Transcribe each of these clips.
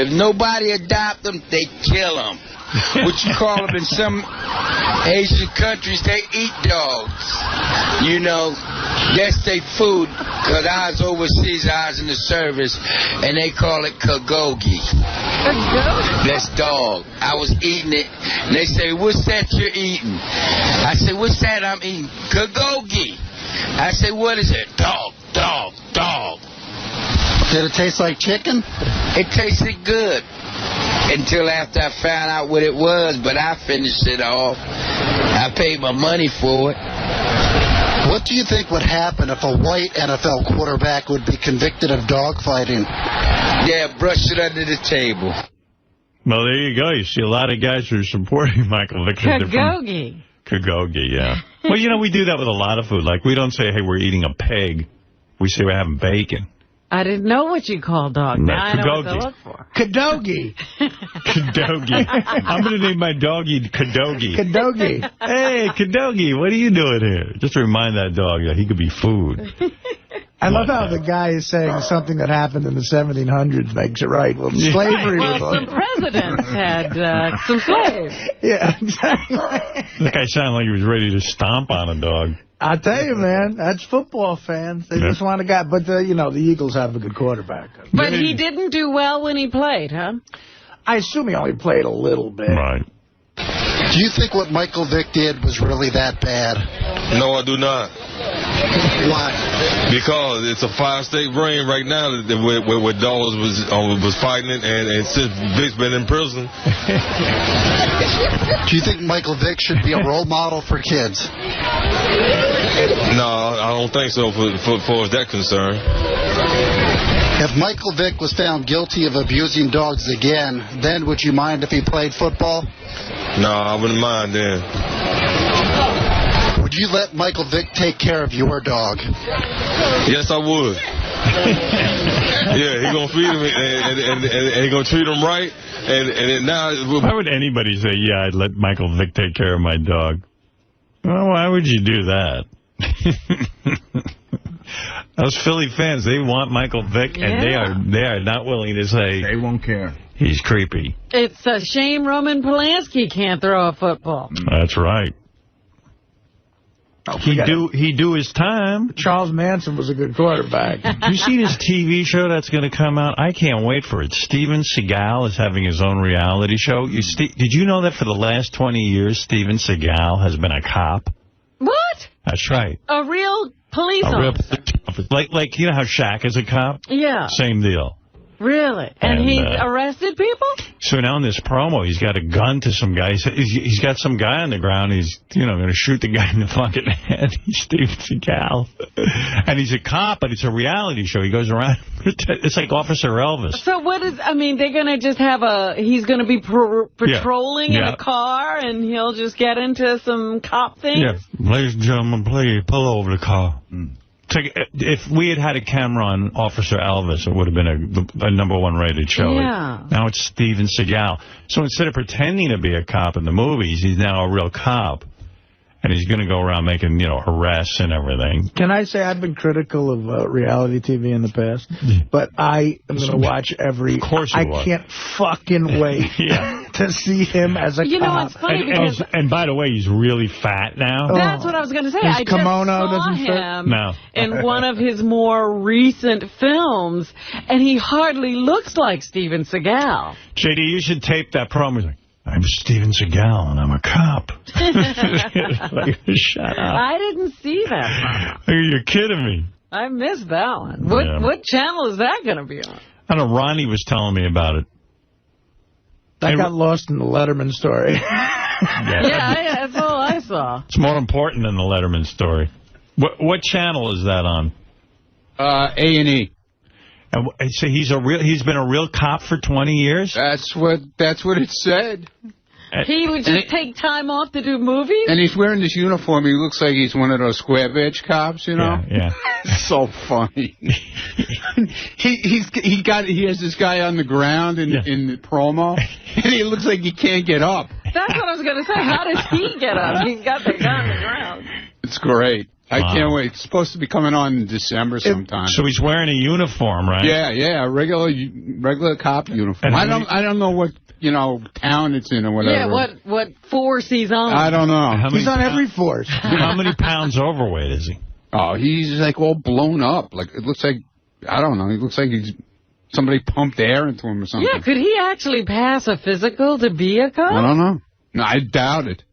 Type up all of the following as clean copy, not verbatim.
If nobody adopt them, they kill them. What you call them in some Asian countries, they eat dogs. You know, that's their food. Because I was overseas, I was in the service, and they call it 𝗪𝗪𝗋. That's dog. I was eating it, and they say, what's that you're eating? I said, what's that I'm eating? 𝗪𝗪𝗋. I said, what is it? Dog, dog, dog. Did it taste like chicken? It tasted good. Until after I found out what it was, but I finished it off. I paid my money for it. What do you think would happen if a white NFL quarterback would be convicted of dogfighting? Yeah, brush it under the table. Well, there you go. You see a lot of guys who are supporting Michael Vick. 𝗪𝗪𝗋. 𝗪𝗪𝗋, yeah. Well, you know, we do that with a lot of food. Like, we don't say, hey, we're eating a pig. We say we're having bacon. I didn't know what you call dog. No, now I know what to look for. 𝗪𝗪𝗋. 𝗪𝗪𝗋. I'm going to name my doggy 𝗪𝗪𝗋. 𝗪𝗪𝗋. Hey, 𝗪𝗪𝗋, what are you doing here? Just to remind that dog that he could be food. I love how the guy is saying something that happened in the 1700s makes it right. Well, slavery Well, was some presidents had some slaves. Yeah, exactly. That guy sounded like he was ready to stomp on a dog. I tell you, man, that's football fans. They just want a guy. But, you know, the Eagles have a good quarterback. But he didn't do well when he played, huh? I assume he only played a little bit. Right. Do you think what Michael Vick did was really that bad? No, I do not. Why? Because it's a 5-state ring right now where Dawes was fighting it, and since Vick's been in prison. Do you think Michael Vick should be a role model for kids? No, I don't think so for as that concerned. If Michael Vick was found guilty of abusing dogs again, then would you mind if he played football? No, I wouldn't mind then. Would you let Michael Vick take care of your dog? Yes, I would. Yeah, he's going to feed him and he's going to treat him right. And now... Why would anybody say, yeah, I'd let Michael Vick take care of my dog? Well, why would you do that? Those Philly fans, they want Michael Vick, and they are not willing to say... They won't care. He's creepy. It's a shame 𝗵𝗵𝗿 can't throw a football. That's right. He do his time. Charles Manson was a good quarterback. You see this TV show that's going to come out? I can't wait for it. Steven Seagal is having his own reality show. Did you know that for the last 20 years, Steven Seagal has been a cop? What? That's right. A real police officer. Like, you know how Shaq is a cop? Yeah. Same deal. Really? And he's arrested people? So now in this promo, he's got a gun to some guy. He's got some guy on the ground. He's, going to shoot the guy in the fucking head. He's Steven Seagal. And he's a cop, but it's a reality show. He goes around. It's like Officer Elvis. So what is, they're going to just have he's going to be patrolling in a car, and he'll just get into some cop things? Yeah. Ladies and gentlemen, please pull over the car. If we had a camera on Officer Elvis, it would have been a #1 rated show. Yeah. Now it's Steven Seagal. So instead of pretending to be a cop in the movies, he's now a real cop. And he's going to go around making, arrests and everything. Can I say I've been critical of reality TV in the past? But I am going to watch every... Of course you I can't fucking wait to see him as a cop. It's funny because... And by the way, he's really fat now. That's what I was going to say. His I kimono just saw doesn't fit. him in one of his more recent films, and he hardly looks like Steven Seagal. JD, you should tape that promo. He's like, I'm Steven Seagal, and I'm a cop. Like, shut up. I didn't see that. You're kidding me. I missed that one. What channel is that going to be on? I don't know. Ronnie was telling me about it. That got lost in the Letterman story. Yeah, that's all I saw. It's more important than the Letterman story. What channel is that on? A&E. And so he's been a real cop for 20 years? That's what it said. He would just take time off to do movies? And he's wearing this uniform. He looks like he's one of those square bitch cops, Yeah. So funny. he has this guy on the ground in the promo, and he looks like he can't get up. That's what I was going to say. How does he get up? He's got the guy on the ground. It's great. I can't wait. It's supposed to be coming on in December sometime. So he's wearing a uniform, right? Yeah, regular cop uniform. I don't know what town it's in or whatever. Yeah, what force he's on. I don't know. He's on every force. How many pounds overweight is he? Oh, he's like all blown up. Like it looks like I don't know. He looks like somebody pumped air into him or something. Yeah, could he actually pass a physical to be a cop? I don't know. No, I doubt it.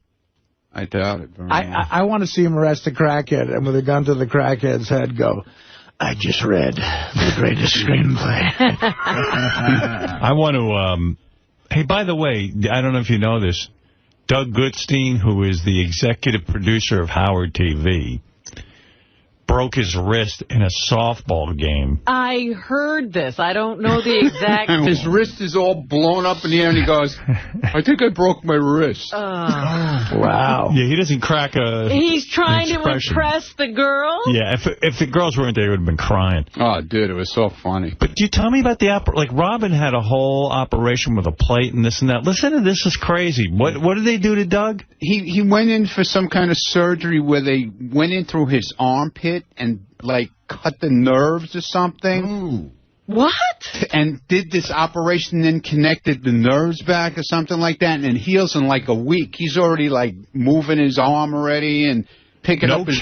I doubt it. I want to see him arrest a crackhead and with a gun to the crackhead's head go, I just read the greatest screenplay. I want to, hey, by the way, I don't know if you know this, Doug Goodstein, who is the executive producer of Howard TV, broke his wrist in a softball game. I heard this. I don't know the exact... His wrist is all blown up in the air, and he goes, I think I broke my wrist. Wow. Yeah, he doesn't crack a... He's trying to impress the girl? Yeah, if the girls weren't there, he would have been crying. Oh, dude, it was so funny. But do you tell me about the... Like, Robin had a whole operation with a plate and this and that. Listen to this. Is crazy. What did they do to Doug? He went in for some kind of surgery where they went in through his armpit and, like, cut the nerves or something. Ooh. What? And did this operation, then connected the nerves back or something like that, and it heals in, like, a week. He's already, like, moving his arm already and picking up his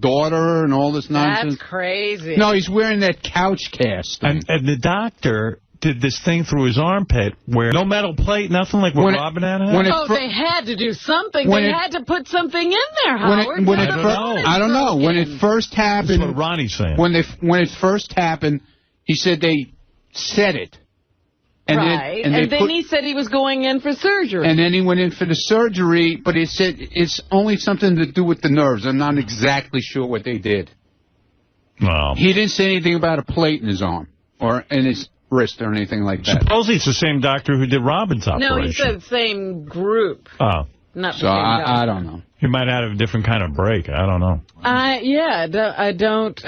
daughter and all this nonsense. That's crazy. No, he's wearing that couch cast thing. And the doctor did this thing through his armpit where no metal plate, nothing like what Robin had. They had to do something. They had to put something in there, Howard. I don't know. When it first happened... That's what Ronnie's saying. When it first happened, he said they set it. And then he said he was going in for surgery. And then he went in for the surgery, but he said it's only something to do with the nerves. I'm not exactly sure what they did. Well, he didn't say anything about a plate in his arm or in his wrist or anything like that. Supposedly it's the same doctor who did Robin's operation. No, he said same group. Oh. Not so I don't know. He might have a different kind of break. I don't know. I don't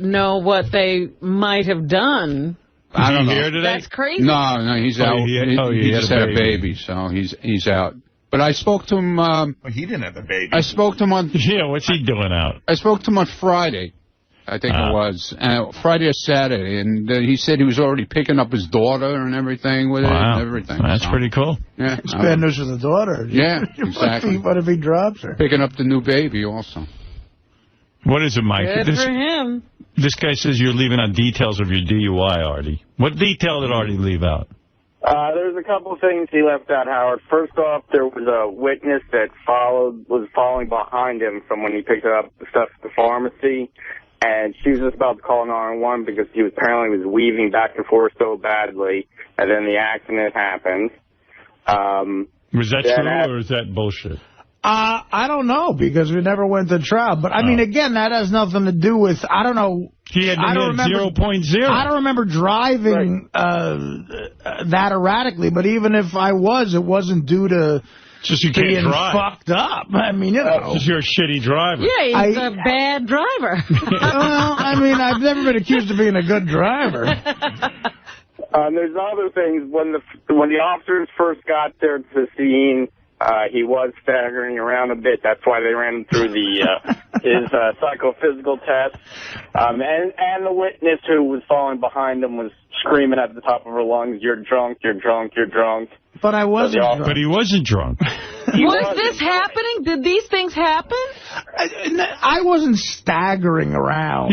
know what they might have done. I don't know. Here today? That's crazy. No, he's out. He just had a baby, so he's out. But I spoke to him. He didn't have a baby. I spoke to him on... Yeah, what's he doing out? I spoke to him on Friday. I think it was. Friday or Saturday. And he said he was already picking up his daughter and everything with it and everything. That's pretty cool. Yeah. It's bad news for the daughter. Yeah, exactly. What if he drops her? Picking up the new baby also. What is it, Mike? Good for him. This guy says you're leaving out details of your DUI, Artie. What detail did Artie leave out? There's a couple of things he left out, Howard. First off, there was a witness that was following behind him from when he picked up the stuff at the pharmacy, and she was just about to call 911 because he apparently was weaving back and forth so badly, and then the accident happened. Was that true, or is that bullshit? I don't know, because we never went to trial. But, I mean, again, that has nothing to do with, I don't know. He had 0.0. I don't remember driving that erratically, but even if I was, it wasn't due to just you being can't drive. Fucked up. I mean, you know. Just you're a shitty driver. Yeah, he's a bad driver. Well, I mean, I've never been accused of being a good driver. There's other things. When the officers first got there to the scene, he was staggering around a bit. That's why they ran him through his psychophysical test. And the witness who was following behind him was screaming at the top of her lungs, "You're drunk, you're drunk, you're drunk." But I wasn't drunk. But he wasn't drunk. Was this happening? Did these things happen? I wasn't staggering around.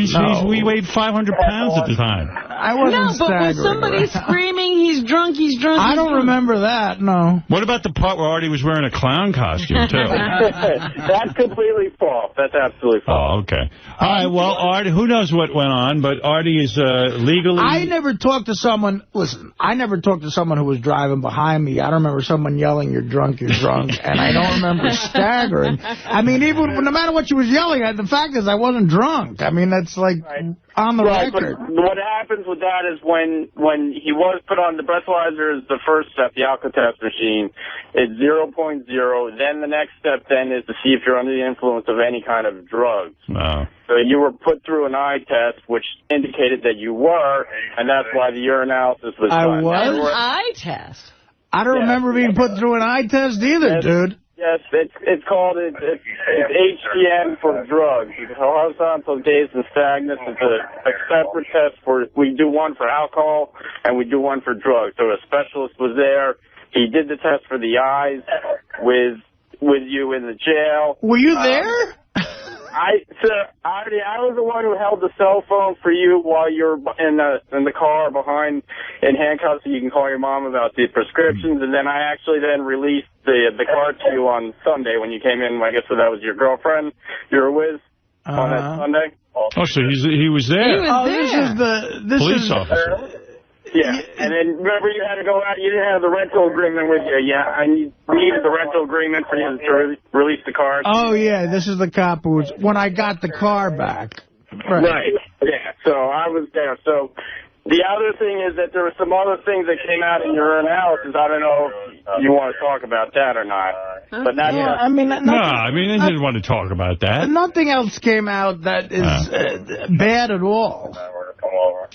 We weighed 500 pounds at the time. I wasn't but was staggering somebody around. screaming, he's drunk, he's drunk? I don't remember that, no. What about the part where Artie was wearing a clown costume, too? That's completely false. That's absolutely false. Oh, okay. All right, well, Artie, who knows what went on, but Artie is legally... I never talked to someone... Listen, I never talked to someone who was driving behind me. I don't remember someone yelling, "You're drunk, you're drunk," and I don't remember staggering. I mean, no matter what she was yelling at, the fact is I wasn't drunk. I mean, that's like on the record. But what happens with that is when he was put on the breathalyzer is the first step, the alka-test machine, it's 0.0. Then the next step then is to see if you're under the influence of any kind of drugs. Wow. So you were put through an eye test, which indicated that you were, and that's why the urinalysis was done. I was? An eye test? I don't remember being put through an eye test either, dude. Yeah, Yes, it's called HTM for drugs. It's horizontal gaze and stagnance. It's a separate test we do one for alcohol and we do one for drugs. So a specialist was there. He did the test for the eyes with you in the jail. Were you there? Artie, I was the one who held the cell phone for you while you're in the car behind in handcuffs, so you can call your mom about the prescriptions. And then I actually then released the card to you on Sunday when you came in. I guess that was your girlfriend you were with on that Sunday. Oh, so he was there. This is the police officer. Yeah, and then remember you had to go out. You didn't have the rental agreement with you. Yeah, I needed the rental agreement for you to release the car. Oh, yeah, this is the cop who was, when I got the car back. Right. Yeah, so I was there. So the other thing is that there were some other things that came out in your analysis. I don't know if you want to talk about that or not. But that's I mean, I didn't want to talk about that. Nothing else came out that is bad at all.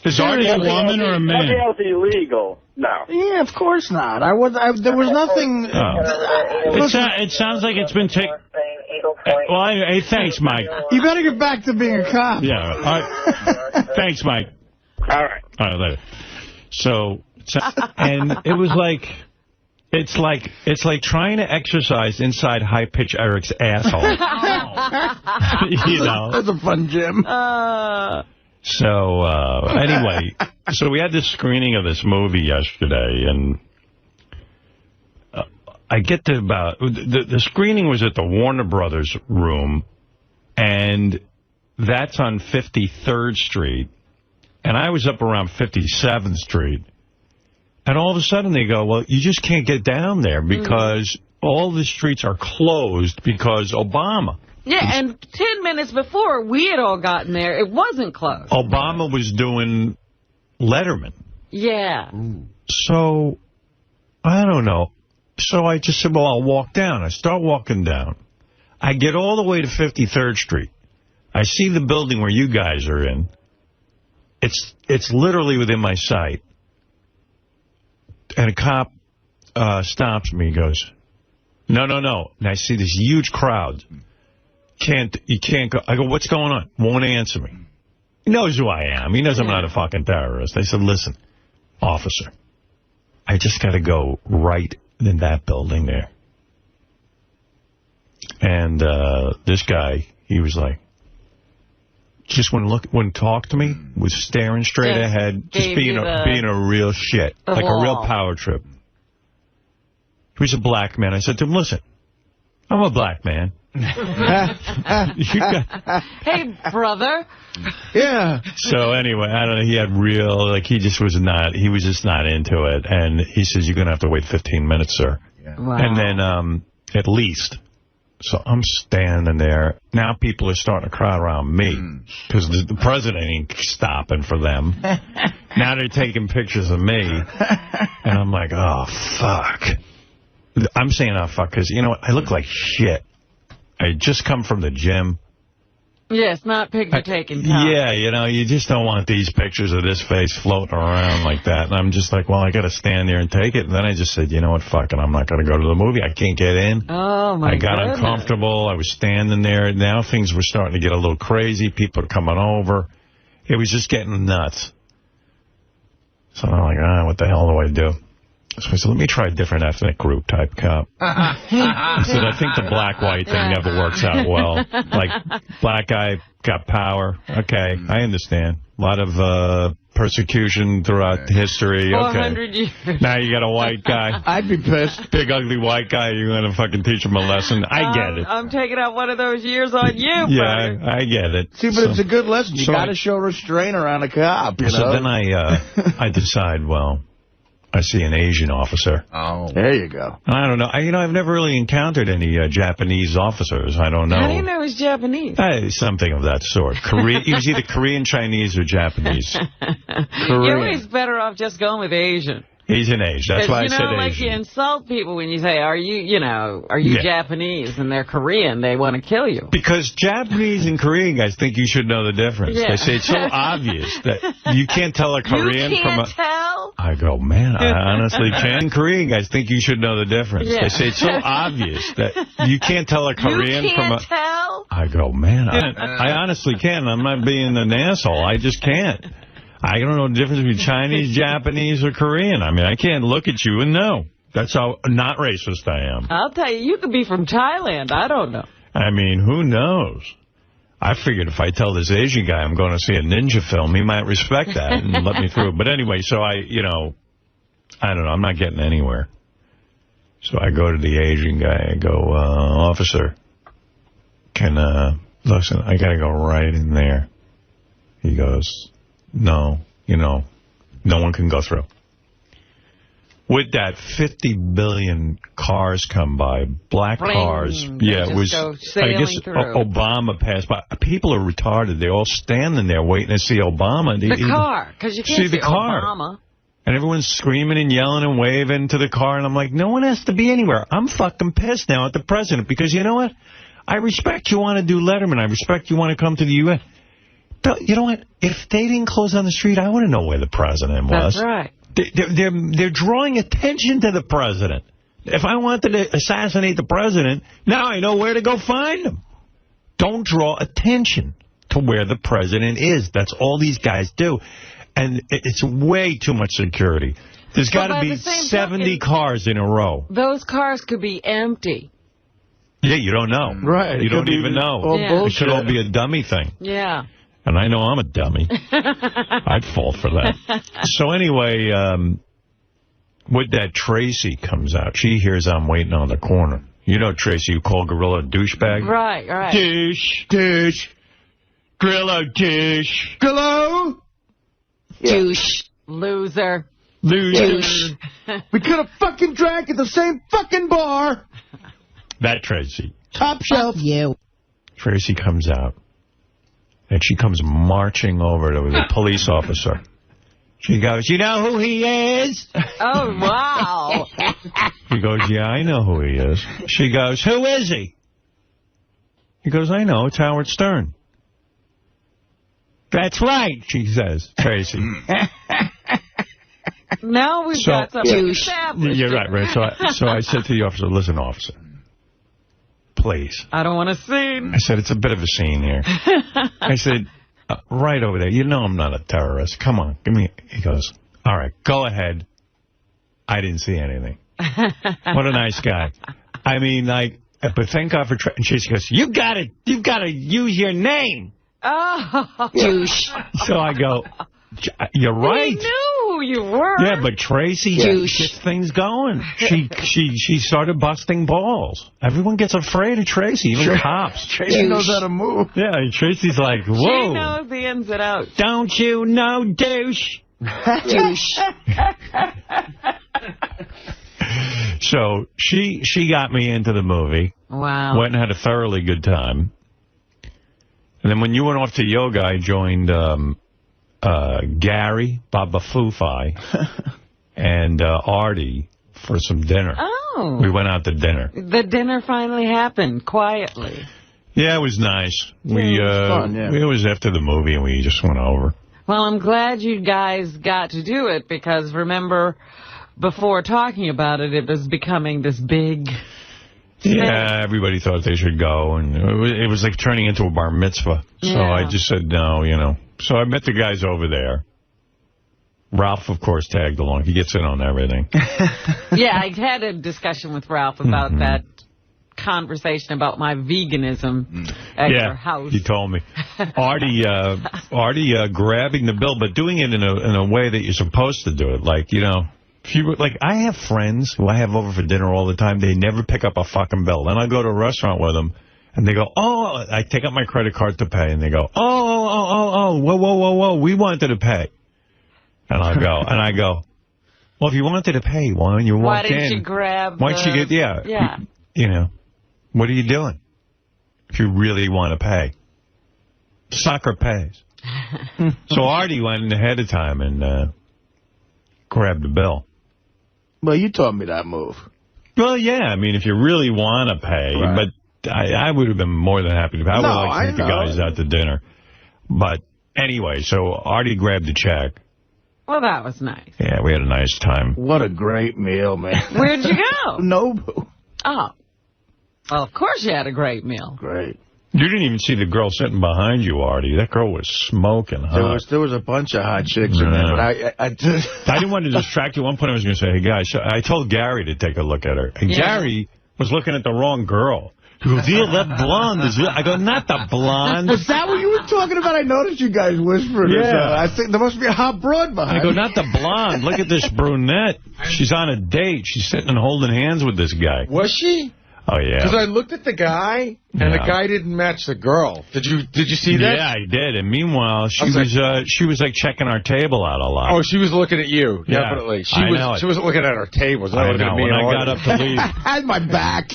Is Artie a woman or a man? Nothing else illegal. No. Yeah, of course not. There was nothing. It sounds like it's been taken. Well, hey, thanks, Mike. You better get back to being a cop. Yeah. Thanks, Mike. All right. All right, later. So, and it was like, it's like trying to exercise inside high-pitch Eric's asshole. You know. That's a fun gym. So, anyway, so we had this screening of this movie yesterday, and I get to about, the screening was at the Warner Brothers room, and that's on 53rd Street, and I was up around 57th Street, and all of a sudden they go, well, you just can't get down there because all the streets are closed because Obama. Yeah, and 10 minutes before we had all gotten there, it wasn't closed. Obama was doing Letterman. Yeah. So, I don't know. So I just said, well, I'll walk down. I start walking down. I get all the way to 53rd Street. I see the building where you guys are in. It's literally within my sight. And a cop stops me. He goes, no. And I see this huge crowd. You can't go. I go, what's going on? Won't answer me. He knows who I am. He knows I'm not a fucking terrorist. I said, listen, officer, I just got to go right in that building there. And this guy, he was like, just wouldn't talk to me, was staring straight ahead, just being a real shit, like a real power trip. He was a black man. I said to him, listen, I'm a black man. Hey, brother. Yeah. So anyway, I don't know. He had he was just not into it. And he says, you're going to have to wait 15 minutes, sir. Yeah. Wow. And then at least. So I'm standing there. Now people are starting to crowd around me because the president ain't stopping for them. Now they're taking pictures of me. And I'm like, oh, fuck. I'm saying, oh, fuck, because, you know what? I look like shit. I just come from the gym. Yeah, it's not picture-taking time. Yeah, you know, you just don't want these pictures of this face floating around like that. And I'm just like, well, I got to stand there and take it. And then I just said, you know what, fuck it, I'm not going to go to the movie. I can't get in. Oh, my God. I got uncomfortable. I was standing there. Now things were starting to get a little crazy. People are coming over. It was just getting nuts. So I'm like, what the hell do I do? So I said, let me try a different ethnic group type cop. I said, I think the black-white thing never works out well. Like, black guy got power. Okay, I understand. A lot of persecution throughout history. 400 years. Now you got a white guy. I'd be pissed. Big, ugly white guy. You're going to fucking teach him a lesson. I get it. I'm taking out one of those years on you, yeah, brother. I get it. See, but it's a good lesson. You got to show restraint around a cop, you know? So then I decide, well, I see an Asian officer. Oh. There you go. I don't know. I've never really encountered any Japanese officers. I don't know. How do you know he's Japanese? Something of that sort. He was either Korean, Chinese, or Japanese. You're always better off just going with Asian. He's an Asian. That's why I said Asian. Like you insult people when you say, are you Japanese? And they're Korean. They want to kill you. Because Japanese and Korean guys think you should know the difference. Yeah. They say it's so obvious that you can't tell a Korean from a... You can't tell? I go, man, I honestly can. Korean guys think you should know the difference. Yeah. They say it's so obvious that you can't tell a Korean from a... You can't tell? I go, man, I honestly can. I'm not being an asshole. I just can't. I don't know the difference between Chinese, Japanese, or Korean. I mean, I can't look at you and know. That's how not racist I am. I'll tell you, you could be from Thailand. I don't know. I mean, who knows? I figured if I tell this Asian guy I'm going to see a ninja film, he might respect that and let me through. But anyway, so I don't know. I'm not getting anywhere. So I go to the Asian guy. I go, officer, listen, I got to go right in there. He goes, no, no one can go through. With that, 50 billion cars come by, black cars. Yeah, it was, I guess Obama passed by. People are retarded. They're all standing there waiting to see Obama. The car, because you can't see the car. Obama. And everyone's screaming and yelling and waving to the car. And I'm like, no one has to be anywhere. I'm fucking pissed now at the president because you know what? I respect you want to do Letterman. I respect you want to come to the U.S. But you know what? If they didn't close on the street, I want to know where the president was. That's right. They're drawing attention to the president. If I wanted to assassinate the president, now I know where to go find him. Don't draw attention to where the president is. That's all these guys do. And it's way too much security. There's got to be 70 cars in a row. Those cars could be empty. Yeah, you don't know. Right. You don't even know. Yeah. It could all be a dummy thing. Yeah. And I know I'm a dummy. I'd fall for that. So anyway, with that, Tracy comes out. She hears I'm waiting on the corner. You know Tracy, you call Gorilla a douchebag? Right, right. Douche. Gorilla douche. Hello? Yeah. Douche. Loser. Douche. We could have fucking drank at the same fucking bar. That Tracy. Top shelf. You. Tracy comes out. And she comes marching over to the police officer. She goes, you know who he is? Oh, wow. He goes, yeah, I know who he is. She goes, who is he? He goes, I know, it's Howard Stern. That's right, she says, Tracy. Now we've got something established. You're right. So I said to the officer, listen, officer. Please. I don't want a scene. I said, it's a bit of a scene here. I said, right over there. You know I'm not a terrorist. Come on. Give me. He goes, all right, go ahead. I didn't see anything. What a nice guy. I mean, like, but thank God for... And she goes, you've got to use your name. Oh. Douche. So I go, you're right. We knew who you were. Yeah, but Tracy gets things going. She started busting balls. Everyone gets afraid of Tracy, even cops. Tracy knows how to move. Yeah, Tracy's like, whoa. She knows the ins and outs. Don't you know, douche? Douche. So she got me into the movie. Wow. Went and had a thoroughly good time. And then when you went off to yoga, I joined Gary, 𝗵𝗵𝗶𝗍, and Artie for some dinner. Oh. We went out to dinner. The dinner finally happened, quietly. Yeah, it was nice. Yeah, it was fun, yeah. It was after the movie, and we just went over. Well, I'm glad you guys got to do it, because remember, before talking about it, it was becoming this big... Yeah, everybody thought they should go, and it was like turning into a bar mitzvah. So I just said no, you know. So I met the guys over there. Ralph, of course, tagged along. He gets in on everything. Yeah, I had a discussion with Ralph about that conversation about my veganism at your house. He told me. Artie grabbing the bill, but doing it in a way that you're supposed to do it. Like, you know, if you like, I have friends who I have over for dinner all the time. They never pick up a fucking bill. Then I go to a restaurant with them, and they go, oh, I take out my credit card to pay, and they go, whoa, we wanted to pay. And I go, well, if you wanted to pay, why don't you walk in? Why didn't you grab Why don't you get, you know, what are you doing? If you really want to pay. Sucker pays. So Artie went in ahead of time and grabbed the bill. Well, you taught me that move. Well, yeah, I mean, if you really want to pay, but I would have been more than happy to pay. I would like to take the guys out to dinner. But anyway, so Artie grabbed the check. Well, that was nice. Yeah, we had a nice time. What a great meal, man. Where'd you go? Nobu. Oh. Well, of course you had a great meal. Great. You didn't even see the girl sitting behind you, Artie. That girl was smoking hot. There was a bunch of hot chicks in there, but I didn't want to distract you. At one point I was going to say, hey, guys, I told Gary to take a look at her. And Gary was looking at the wrong girl. He goes, that blonde is... I go, not the blonde. Is that what you were talking about? I noticed you guys whispering. Yeah. I think there must be a hot broad behind. I go, not the blonde. Look at this brunette. She's on a date. She's sitting and holding hands with this guy. Was she? Oh, yeah. Because I looked at the guy, and the guy didn't match the girl. Did you see that? Yeah, I did. And meanwhile, she was like checking our table out a lot. Oh, she was looking at you, yeah, definitely. She wasn't looking at our tables. I know. When I got up to leave. I had my back.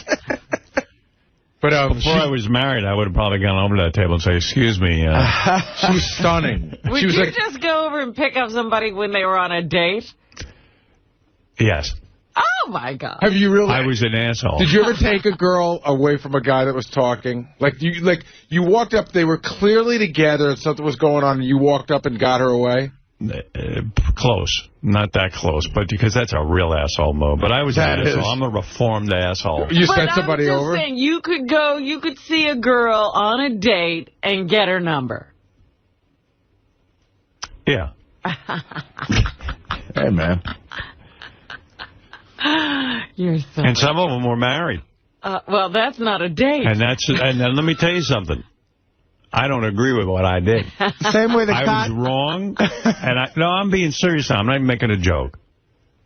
But before I was married, I would have probably gone over to that table and say, excuse me. She was stunning. Would she was you just go over and pick up somebody when they were on a date? Yes. Oh, my God. Have you really? I was an asshole. Did you ever take a girl away from a guy that was talking? Like you walked up, they were clearly together and something was going on, and you walked up and got her away? Close. Not that close, but because that's a real asshole move. But I was an asshole. I'm a reformed asshole. You sent somebody over? I'm just saying, you could see a girl on a date and get her number. Yeah. Hey, man. You're so and some of them were married. Well, that's not a date. And then let me tell you something. I don't agree with what I did. Same way I was wrong. And I'm being serious now. I'm not even making a joke.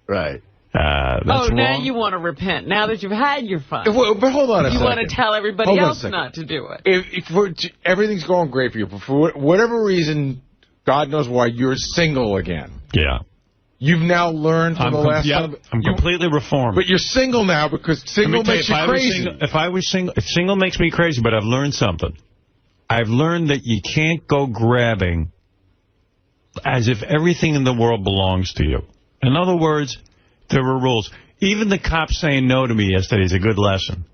Right. That's wrong. Now you want to repent. Now that you've had your fun. But hold on a second. You want to tell everybody else not to do it. If everything's going great for you, but for whatever reason, God knows why, you're single again. Yeah. You've now learned from the last time. I'm completely reformed. But you're single now because single makes you crazy. If single makes me crazy, but I've learned something. I've learned that you can't go grabbing as if everything in the world belongs to you. In other words, there were rules. Even the cops saying no to me yesterday is a good lesson.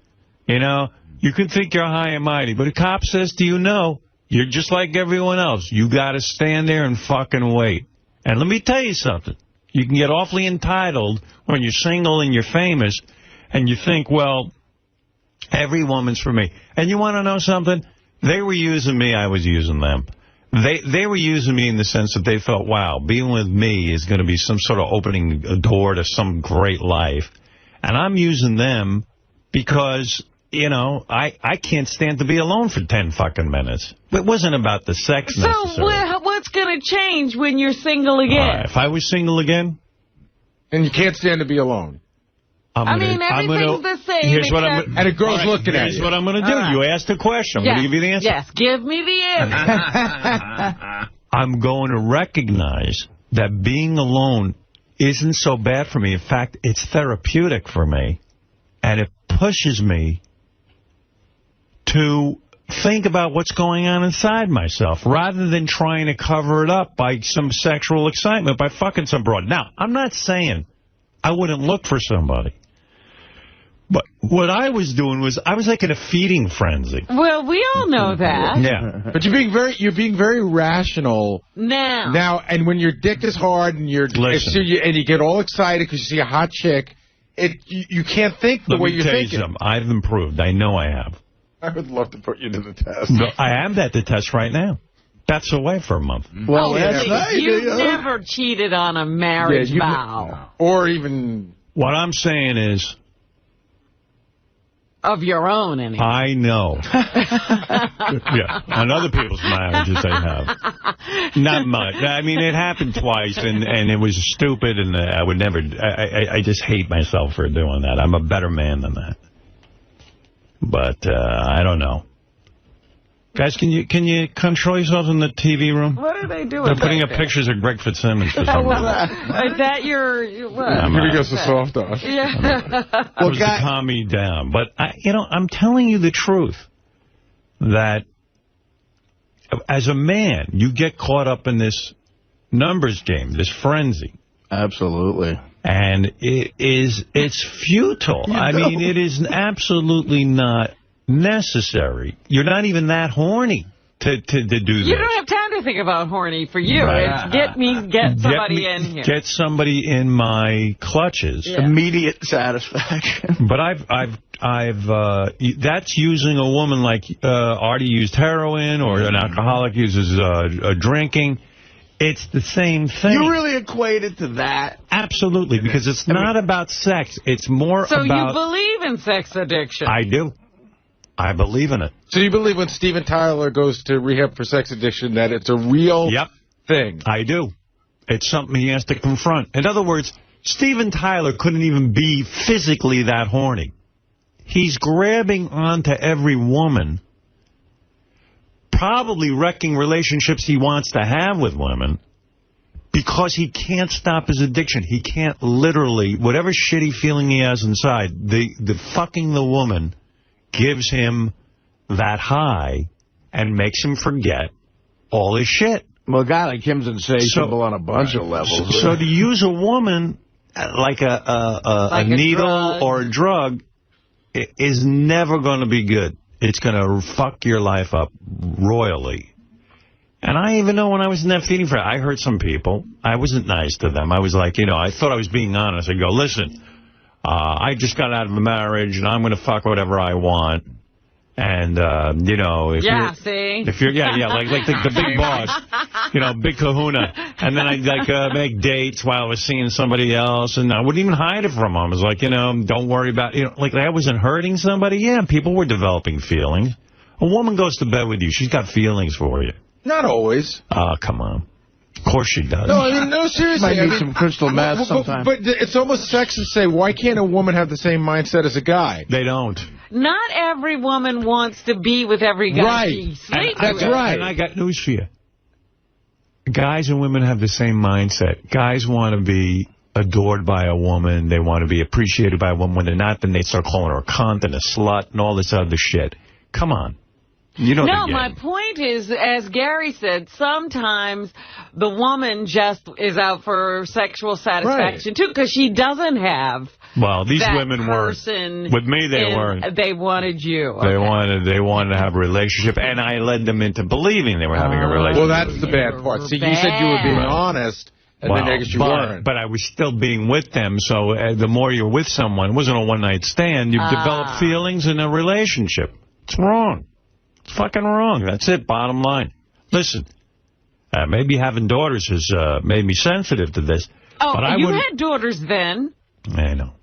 You know, you can think you're high and mighty, but a cop says to you, no, you're just like everyone else. You got to stand there and fucking wait. And let me tell you something. You can get awfully entitled when you're single and you're famous, and you think, well, every woman's for me. And you want to know something? They were using me, I was using them. They were using me in the sense that they felt, wow, being with me is going to be some sort of opening a door to some great life. And I'm using them because, you know, I can't stand to be alone for 10 fucking minutes. It wasn't about the sex necessarily. So what's going to change when you're single again? If I was single again? And you can't stand to be alone. Everything's the same. And a girl's looking at you. Here's what I'm going to do. Right. You asked a question. I'm going to give you the answer. Yes, give me the answer. I'm going to recognize that being alone isn't so bad for me. In fact, it's therapeutic for me. And it pushes me to think about what's going on inside myself rather than trying to cover it up by some sexual excitement by fucking some broad. Now, I'm not saying I wouldn't look for somebody. But what I was doing was I was like in a feeding frenzy. Well, we all know that. Yeah. But you're being very rational now. And when your dick is hard and you get all excited because you see a hot chick, you can't think the way you're thinking. I've improved. I know I have. I would love to put you to the test. No, I am at the test right now. That's away for a month. Well, that's nice. You've never cheated on a marriage vow. Or even... What I'm saying is... Of your own, anyway. I know. Yeah, on other people's marriages they have. Not much. I mean, it happened twice, and it was stupid, and I would never... I just hate myself for doing that. I'm a better man than that. But I don't know. Guys, can you control yourselves in the TV room? What are they doing? They're putting up pictures of Greg Fitzsimmons for some reason. Is that your what? I'm going to go so soft on. Yeah. Well, to calm me down. But, I'm telling you the truth. That as a man, you get caught up in this numbers game, this frenzy. Absolutely. And it's futile. I mean, it is absolutely not necessary. You're not even that horny to do this. You don't have time to think about horny for you. Right. It's get somebody in here. Get somebody in my clutches. Yeah. Immediate satisfaction. But that's using a woman like Artie used heroin, or an alcoholic uses drinking. It's the same thing. You really equate it to that? Absolutely, because it's not about sex. It's more so about... So you believe in sex addiction? I do. I believe in it. So you believe when Steven Tyler goes to rehab for sex addiction that it's a real thing? I do. It's something he has to confront. In other words, Steven Tyler couldn't even be physically that horny. He's grabbing onto every woman, probably wrecking relationships he wants to have with women, because he can't stop his addiction. He can't literally, whatever shitty feeling he has inside, the fucking the woman gives him that high and makes him forget all his shit. Well, a guy like him's insatiable on a bunch of levels. So to use a woman like a needle or a drug is never going to be good. It's going to fuck your life up royally. And I even know when I was in that feeding frenzy, I hurt some people. I wasn't nice to them. I was like, I thought I was being honest. I go, listen, I just got out of a marriage, and I'm going to fuck whatever I want. And, if you're, like the big boss, big kahuna. And then I'd, make dates while I was seeing somebody else, and I wouldn't even hide it from them. I was like, don't worry about, like I wasn't hurting somebody. Yeah, people were developing feelings. A woman goes to bed with you, she's got feelings for you. Not always. Oh, come on. Of course she does. No, seriously. Might need some crystal meth sometime. But it's almost sexist to say, why can't a woman have the same mindset as a guy? They don't. Not every woman wants to be with every guy she sleeps with. That's right. And I got news for you. Guys and women have the same mindset. Guys want to be adored by a woman. They want to be appreciated by a woman. When they're not, then they start calling her a cunt and a slut and all this other shit. Come on. No, my point is, as Gary said, sometimes the woman just is out for sexual satisfaction, too, because she doesn't have these women weren't. With me, they weren't. They wanted you. They wanted to have a relationship, and I led them into believing they were having a relationship. Well, that's the bad part. See, you said you were being honest, and then I guess you weren't. But I was still being with them, so the more you're with someone, it wasn't a one-night stand, you've developed feelings in a relationship. It's wrong. It's fucking wrong. That's it, bottom line. Listen, maybe having daughters has made me sensitive to this. Oh, but you had daughters then. I know.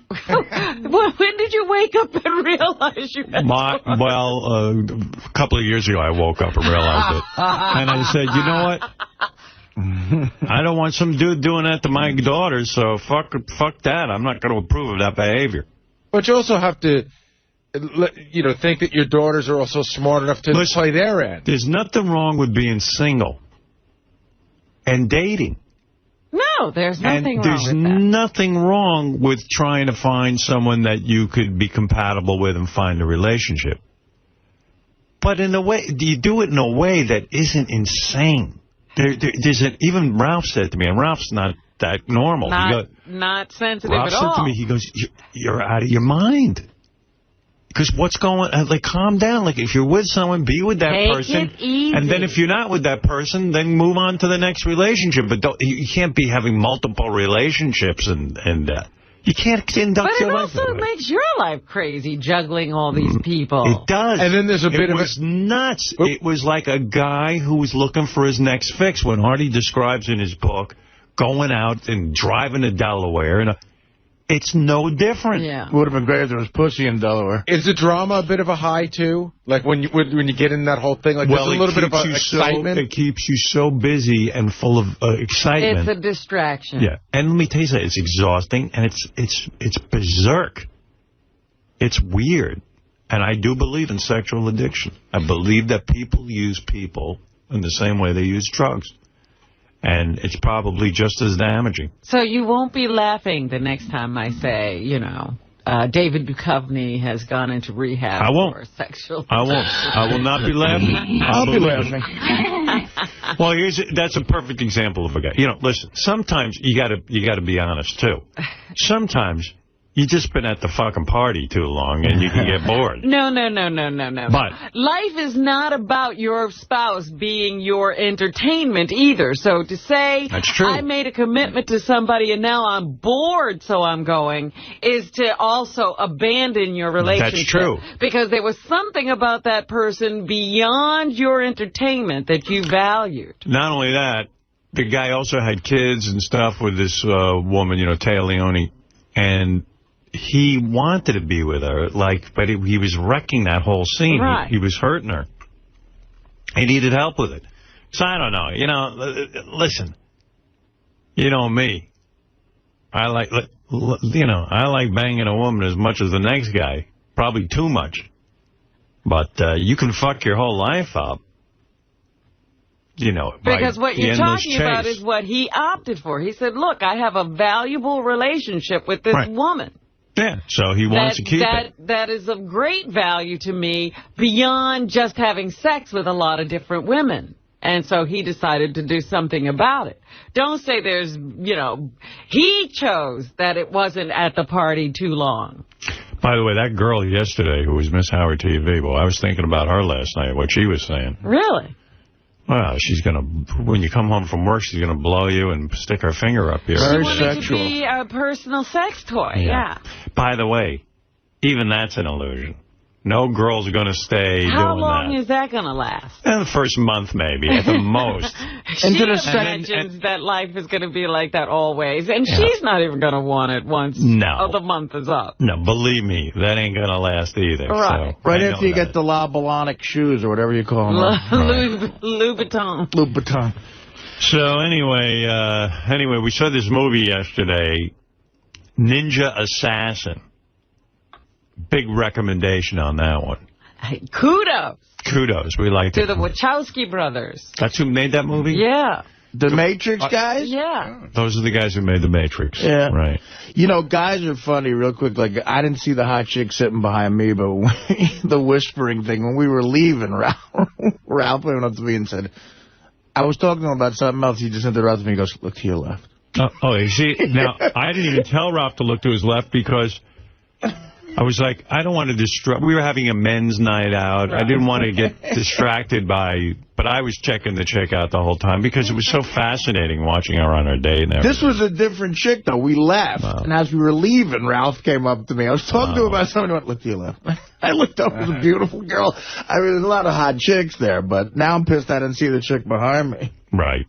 When did you wake up and realize you had daughters? A couple of years ago I woke up and realized it. And I said, you know what? I don't want some dude doing that to my daughters, so fuck that. I'm not going to approve of that behavior. But you also have to... think that your daughters are also smart enough to play their end. There's nothing wrong with being single and dating. No, there's nothing wrong with that. There's nothing wrong with trying to find someone that you could be compatible with and find a relationship. But in a way, you do it in a way that isn't insane. Even Ralph said to me, and Ralph's not that normal. Not sensitive Ralph at all. Ralph said to me, he goes, you're out of your mind. Because what's going on? Like, calm down. Like, if you're with someone, be with that person. Take it easy. And then if you're not with that person, then move on to the next relationship. But you can't be having multiple relationships and you can't conduct your life. But it also makes your life crazy, juggling all these people. It does. And then there's a bit of It was nuts. It was like a guy who was looking for his next fix. When Artie describes in his book going out and driving to Delaware and it's no different. Yeah. Would have been great if there was pussy in Delaware. Is the drama a bit of a high, too? Like, when you get in that whole thing? Like, there's a little bit of excitement? It keeps you so busy and full of excitement. It's a distraction. Yeah. And let me tell you something. It's exhausting, and it's berserk. It's weird. And I do believe in sexual addiction. I believe that people use people in the same way they use drugs. And it's probably just as damaging. So you won't be laughing the next time I say, David Duchovny has gone into rehab for sexual... I won't. I will not be laughing. I'll be laughing. Well, that's a perfect example of a guy. Listen, sometimes you gotta be honest, too. Sometimes You just been at the fucking party too long, and you can get bored. No. But life is not about your spouse being your entertainment either. So to say, that's true. I made a commitment to somebody and now I'm bored, so I'm going, is to also abandon your relationship. That's true. Because there was something about that person beyond your entertainment that you valued. Not only that, the guy also had kids and stuff with this woman, Taya Leone, and he wanted to be with her, but he was wrecking that whole scene. Right. He was hurting her. He needed help with it. So I don't know. Listen. You know me. I like banging a woman as much as the next guy. Probably too much. But you can fuck your whole life up. Because what you're talking about is what he opted for. He said, look, I have a valuable relationship with this woman. Yeah, so he wants to keep it. That is of great value to me beyond just having sex with a lot of different women. And so he decided to do something about it. Don't say there's, he chose that it wasn't at the party too long. By the way, that girl yesterday who was Miss Howard TV, I was thinking about her last night, what she was saying. Really? Well, she's going to, when you come home from work, she's going to blow you and stick her finger up here. Very sexual. She wanted to be a personal sex toy, yeah. By the way, even that's an illusion. No girl's going to stay doing that. How long is that going to last? The first month, maybe, at the most. She imagines that life is going to be like that always, and she's not even going to want it once the month is up. No, believe me, that ain't going to last either. Right. So right after you get the 𝗏 shoes, or whatever you call them. Louboutin. So anyway, we saw this movie yesterday, Ninja Assassin. Big recommendation on that one. Hey, kudos. We liked it. To the Wachowski brothers. That's who made that movie? Yeah. The Matrix guys? Yeah. Those are the guys who made The Matrix. Yeah. Right. Guys are funny, real quick. I didn't see the hot chick sitting behind me, but the whispering thing, when we were leaving, Ralph went up to me and said, I was talking to him about something else. He just interrupted me. He goes, look to your left. You see, now, I didn't even tell Ralph to look to his left because I was like, I don't want to distract. We were having a men's night out. I didn't want to get distracted but I was checking the chick out the whole time because it was so fascinating watching her on her date and everything. This was a different chick, though. We left, and as we were leaving, Ralph came up to me. I was talking to him about something. He went, look to your left. I looked up. It was a beautiful girl. There's a lot of hot chicks there, but now I'm pissed I didn't see the chick behind me. Right.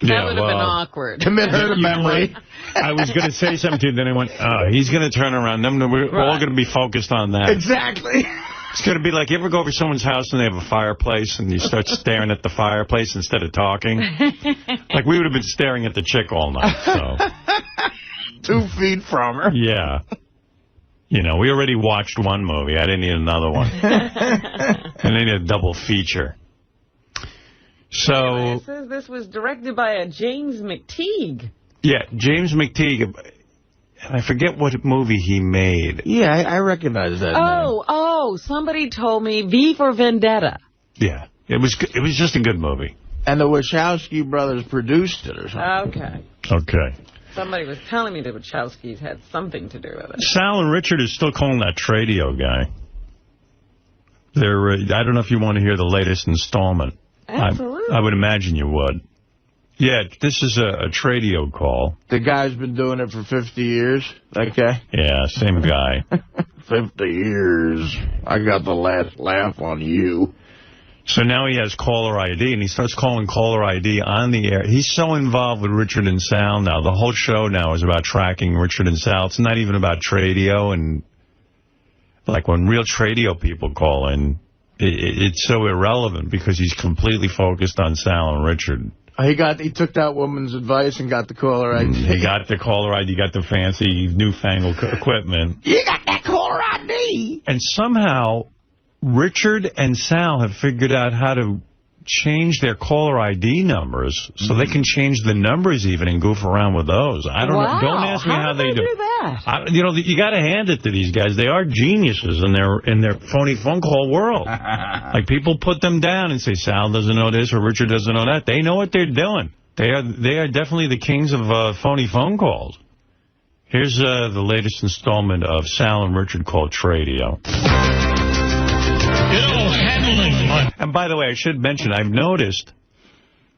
That would have been awkward. Commit her to memory. I was going to say something to you, then I went, he's going to turn around. We're all going to be focused on that. Exactly. It's going to be like, you ever go over to someone's house and they have a fireplace and you start staring at the fireplace instead of talking? Like, we would have been staring at the chick all night, so. 2 feet from her. Yeah. We already watched one movie. I didn't need another one. And they need a double feature. So anyway, it says this was directed by a James McTeague. Yeah, James McTeague. I forget what movie he made. Yeah, I recognize that name. Somebody told me V for Vendetta. Yeah, it was just a good movie. And the Wachowski brothers produced it or Okay. something. Okay. Somebody was telling me the Wachowskis had something to do with it. Sal and Richard is still calling that Tradio guy. I don't know if you want to hear the latest installment. Absolutely. I would imagine you would. Yeah, this is a Tradio call. The guy's been doing it for 50 years, that guy? Yeah, same guy. 50 years. I got the last laugh on you. So now he has caller ID, and he starts calling caller ID on the air. He's so involved with Richard and Sal now. The whole show now is about tracking Richard and Sal. It's not even about Tradio. And like when real Tradio people call in, it's so irrelevant because he's completely focused on Sal and Richard. He took that woman's advice and got the caller ID. He got the caller ID, got the fancy newfangled equipment. You got that caller ID! And somehow Richard and Sal have figured out how to change their caller ID numbers so they can change the numbers even and goof around with those. I don't know. Don't ask me how they do that. You got to hand it to these guys. They are geniuses in their phony phone call world. Like, people put them down and say, Sal doesn't know this or Richard doesn't know that. They know what they're doing. They are definitely the kings of phony phone calls. Here's the latest installment of Sal and Richard called Tradio. And by the way, I should mention, I've noticed,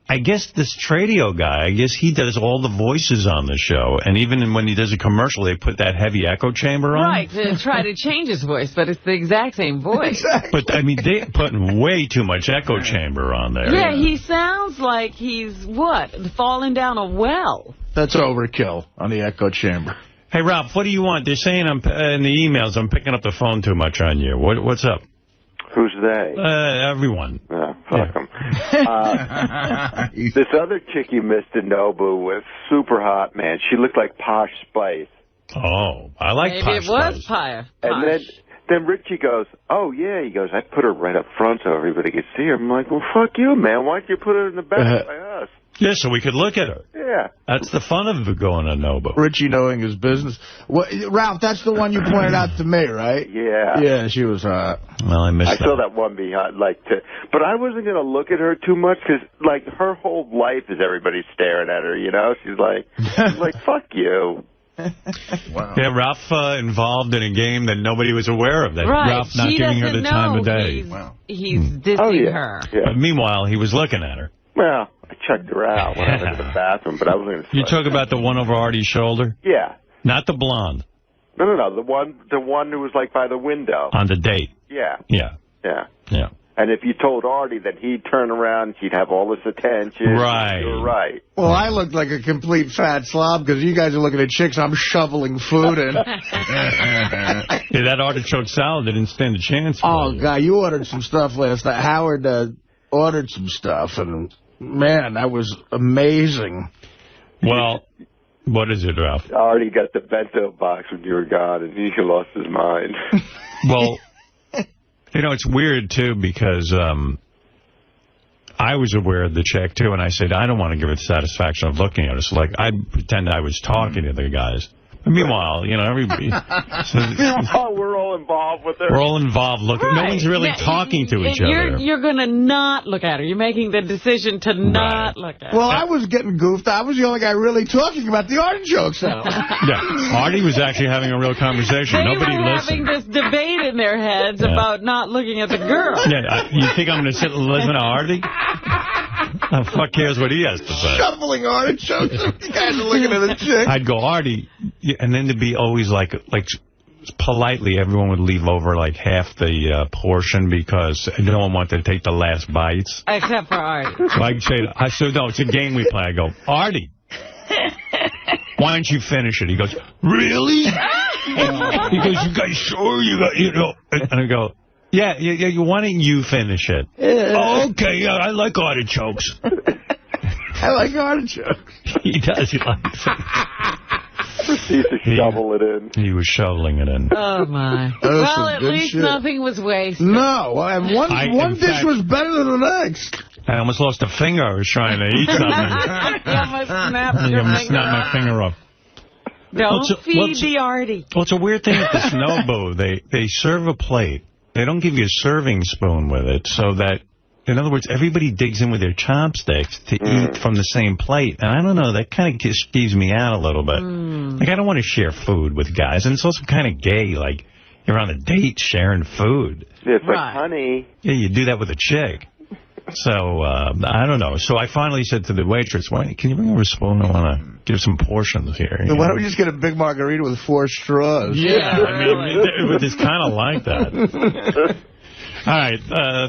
I guess this Tradio guy, I guess he does all the voices on the show. And even when he does a commercial, they put that heavy echo chamber on. Right, to try to change his voice, but it's the exact same voice. But, I mean, they're putting way too much echo chamber on there. Yeah, he sounds like he's, falling down a well. That's overkill on the echo chamber. Hey, Ralph, what do you want? They're saying in the emails I'm picking up the phone too much on you. What's up? Who's they? Everyone. Fuck them. This other chick you missed in Nobu was super hot, man. She looked like Posh Spice. Oh, I like Maybe Posh it was Spice. Posh. And then Richie goes, oh, yeah. He goes, I put her right up front so everybody could see her. I'm like, well, fuck you, man. Why don't you put her in the back by us? Yeah, so we could look at her. Yeah. That's the fun of going to Nobu. Richie knowing his business. Well, Ralph, that's the one you pointed out to me, right? Yeah. Yeah, she was hot. Well, I missed that. I saw that one behind, but I wasn't going to look at her too much because, her whole life is everybody staring at her, you know? She's like, fuck you. Wow. Yeah, Ralph involved in a game that nobody was aware of. That right. Ralph not giving her the time of day. He's dissing her. Yeah. But meanwhile, he was looking at her. Well, I checked her out when I went to the bathroom, but I wasn't going to. You talk about the one over Artie's shoulder? Yeah. Not the blonde. No. The one who was by the window. On the date. Yeah. Yeah. Yeah. Yeah. And if you told Artie that he'd turn around, she'd have all this attention. Right. You're right. Well, I looked like a complete fat slob because you guys are looking at chicks. I'm shoveling food in. Yeah, that artichoke salad didn't stand a chance. Oh, God, you ordered some stuff last night. Howard ordered some stuff, and, man, that was amazing. Well, what is it, Ralph? Artie got the bento box when you were gone, and he lost his mind. Well, you know, it's weird, too, because I was aware of the chick, too, and I said, I don't want to give it the satisfaction of looking at her. So, I'd pretend I was talking to the guys. Meanwhile, you know, everybody... We're all involved with her. We're all involved looking. Right. No one's really talking to each other. You're going to not look at her. You're making the decision to not look at her. Well, I was getting goofed. I was the only guy really talking about the artichoke salad. Yeah, Artie was actually having a real conversation. Nobody listened. Having this debate in their heads about not looking at the girl. Yeah, you think I'm going to sit and listen to Artie? The fuck cares what he has to say? Shuffling artichokes. You guys are looking at the chick. I'd go, Artie, and then to be always politely, everyone would leave over half the portion because no one wanted to take the last bites. Except for Artie. So I'd say, no, it's a game we play. I go, Artie, why don't you finish it? He goes, really? He goes, you guys sure you got, and I go, yeah, why don't you finish it? Oh, okay, yeah, I like artichokes. I like artichokes. He does, he likes it. Proceeds to shovel it in. He was shoveling it in. Oh, my. Well, at least nothing was wasted. No, and one dish was better than the next. I almost lost a finger. I was trying to eat something. You almost snapped my finger off. Don't feed the Artie. Well, it's a weird thing at this Nobu. They serve a plate. They don't give you a serving spoon with it, so that, in other words, everybody digs in with their chopsticks to eat from the same plate. And I don't know, that kind of skeeves me out a little bit. I don't want to share food with guys. And it's also kind of gay, you're on a date sharing food. Yeah, it's like, honey. Yeah, you do that with a chick. So, I don't know. So I finally said to the waitress, can you bring over a spoon? I want to give some portions here. Why don't we just get a big margarita with 4 straws? Yeah, I mean, it's kind of like that. All right.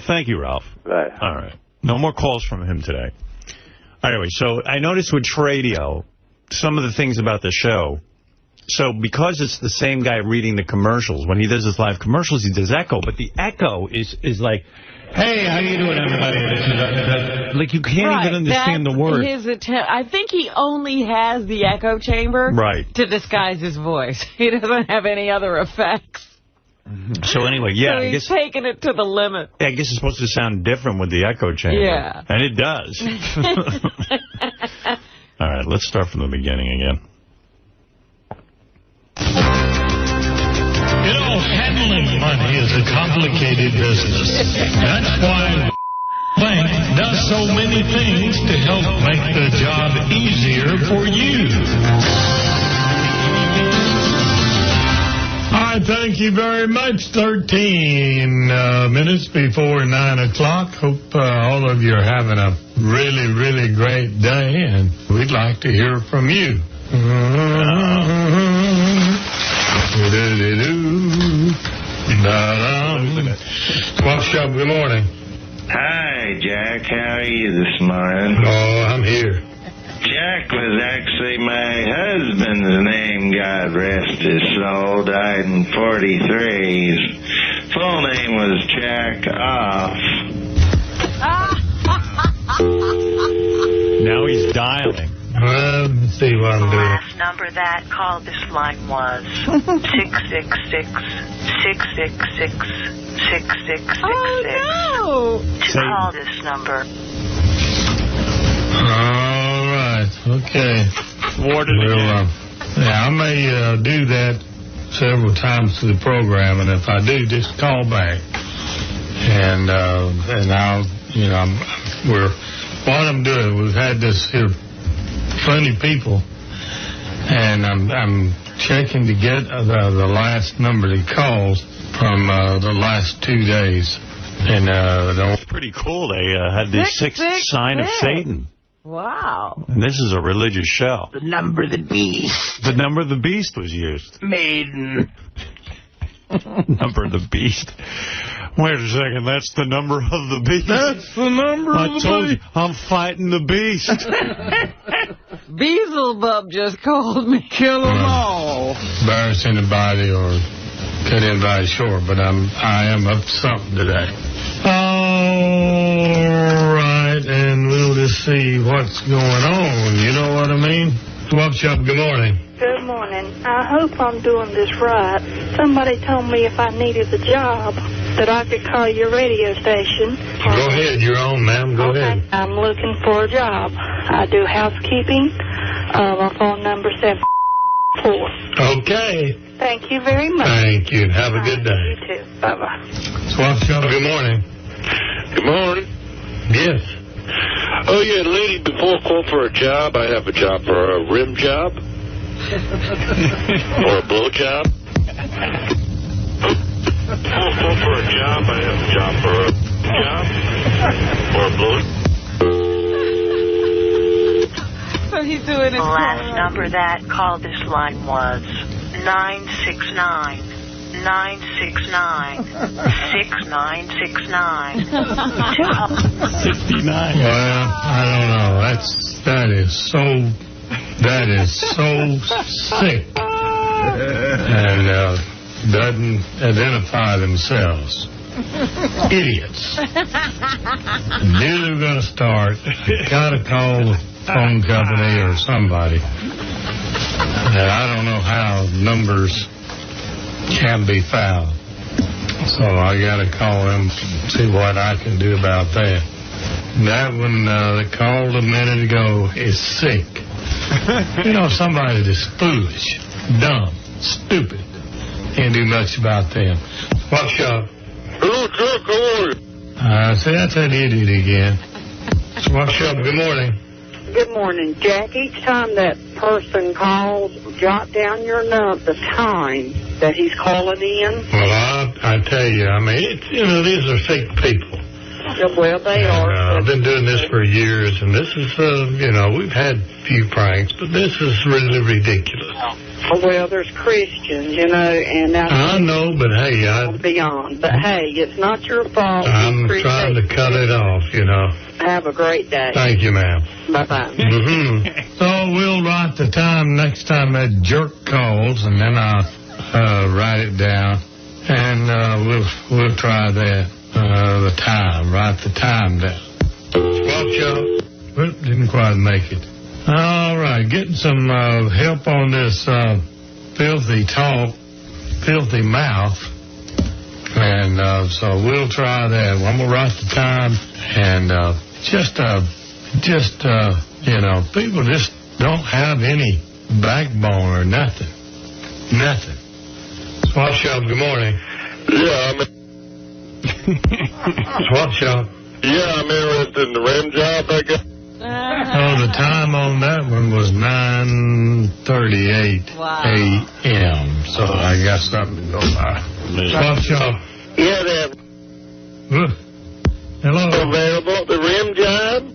Thank you, Ralph. Right. All right. No more calls from him today. Anyway, so I noticed with Tradio, some of the things about the show. So because it's the same guy reading the commercials, when he does his live commercials, he does echo. But the echo is like, hey, how you doing, everybody? You can't even understand the word. I think he only has the echo chamber to disguise his voice. He doesn't have any other effects. So anyway, yeah. So he's taking it to the limit. I guess it's supposed to sound different with the echo chamber. Yeah. And it does. All right, let's start from the beginning again. Handling money is a complicated business. That's why Bank does so many things to help make the job easier for you. thank you very much. 13 minutes before 9 o'clock. Hope all of you are having a really, really great day, and we'd like to hear from you. 𝗦𝗵cie𝘄𝗿𝗱, good morning. Hi, Jack. How are you this morning? Oh, I'm here. Jack was actually my husband's name, God rest his soul, died in 43. His full name was Jack Off. Now he's dialing. Well, let's see what I'm doing. Last number that called this line was 666-666-6666. Oh, no! To call this number. All right, okay. Yeah, I may do that several times through the program, and if I do, just call back. And I'll, what I'm doing, we've had this here plenty of people, and I'm checking to get the last number he calls from the last 2 days. And it's pretty cool. They had the sixth sign of Satan. Wow. And this is a religious show. The number of the beast. The number of the beast was used. Maiden. Number of the beast. Wait a second, that's the number of the beast. That's the number of the beast. I told you, I'm fighting the beast. Beelzebub just called me. Kill them all. Embarrass anybody or cut anybody short, but I am up to something today. All right, and we'll just see what's going on. You know what I mean? 𝗦𝗵cie, good morning. Good morning. I hope I'm doing this right. Somebody told me if I needed a job that I could call your radio station. Go ahead. You're on, ma'am. Go ahead. I'm looking for a job. I do housekeeping. My phone number is 744. Okay. Thank you very much. Thank you. Have a good day. You too. Bye-bye. 𝗦𝗵cie, good morning. Good morning. Yes. Oh, yeah, lady, before I call for a job, I have a job for a rim job. Or a blow job. Before I call for a job, I have a job for a job. Or a blow. So he's doing it. The last number that called this line was 969. 969-6969. 69. Well, I don't know. That is so sick. And doesn't identify themselves. Idiots. Knew they were going to start. Gotta call the phone company or somebody. And I don't know how numbers can be found. So I got to call them, see what I can do about that. That one that called a minute ago is sick. Somebody that's foolish, dumb, stupid. Can't do much about them. 𝗦𝗵cie. Hello, Chuck. How are you? See, that's that idiot again. 𝗦𝗵cie, good morning. Good morning, Jack. Each time that person calls, jot down the time that he's calling in. Well, I tell you, these are sick people. Well, they are. I've been doing this for years, and this is, we've had a few pranks, but this is really ridiculous. Well, there's Christians, and that's... I know, but hey, beyond. But hey, it's not your fault. I'm trying to cut it off, Have a great day. Thank you, ma'am. Bye-bye. So we'll write the time next time that jerk calls, and then I'll write it down, and we'll try that. The time, write the time down. 𝗦𝗵cie. Well, didn't quite make it. All right, getting some help on this filthy talk, filthy mouth, and so we'll try that. I'm gonna write the time, and people just don't have any backbone or nothing. 𝗦𝗵cie, good morning. Yeah, 𝗦𝗵cie. Yeah, I'm interested in the rim job, I guess. the time on that one was 9:38 a.m. So I got something to go by. Swap shop. Yeah, there. Hello. Available the rim job?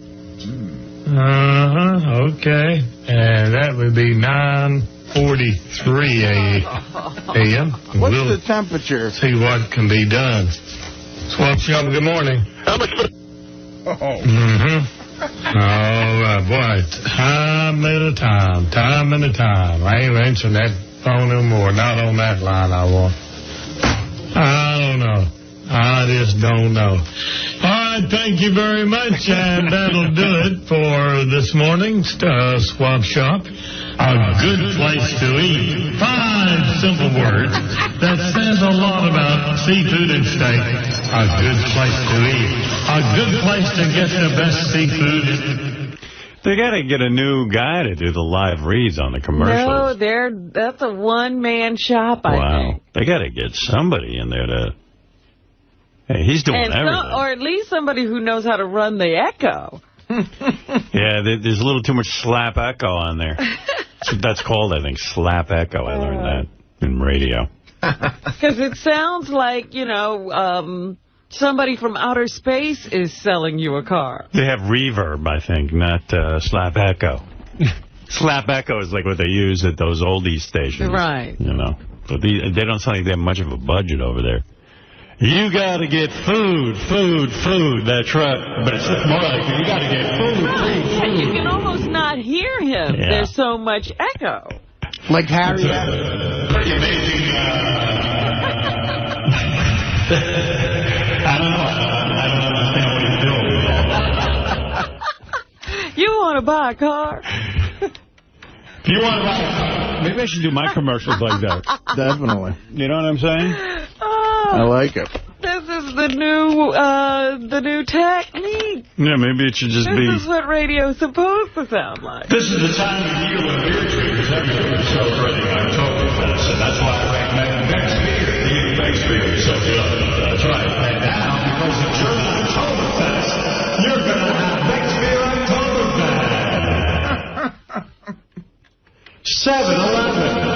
Okay. And that would be 9:43 a.m. What's the temperature? See what can be done. Swap shop, good morning. How much? All right, boy. Time at a time. I ain't answering that phone no more. Not on that line I want. I don't know. I just don't know. All right, thank you very much, and that'll do it for this morning's Swap Shop. A good place to eat. 5 simple words that says a lot about seafood and steak. A good place to eat. A good place to get the best seafood. They got to get a new guy to do the live reads on the commercials. No, that's a one-man shop, I think. They got to get somebody in there to... Hey, he's doing everything. Or at least somebody who knows how to run the echo. Yeah, there's a little too much slap echo on there. That's called, I think, slap echo. I learned that in radio. Because it sounds like, somebody from outer space is selling you a car. They have reverb, I think, not slap echo. Slap echo is like what they use at those oldies stations. Right. But they don't sound like they have much of a budget over there. You got to get food. That's right. But it's more like you got to get food. And you can almost not hear him. Yeah. There's so much echo. Like Harry. Pretty amazing. I don't know. I don't understand what he's doing. You want to buy a car? You want to buy a car? Maybe I should do my commercials like that. Definitely. You know what I'm saying? I like it. This is the new technique. Yeah, maybe it should just be... This is what radio's supposed to sound like. This is the time of year when beer drinkers everywhere are celebrating Oktoberfest, and that's why I recommend next beer. The next beer is so good. That's right. And now, because it's your Oktoberfest, you're going to have next beer Oktoberfest. 7-Eleven.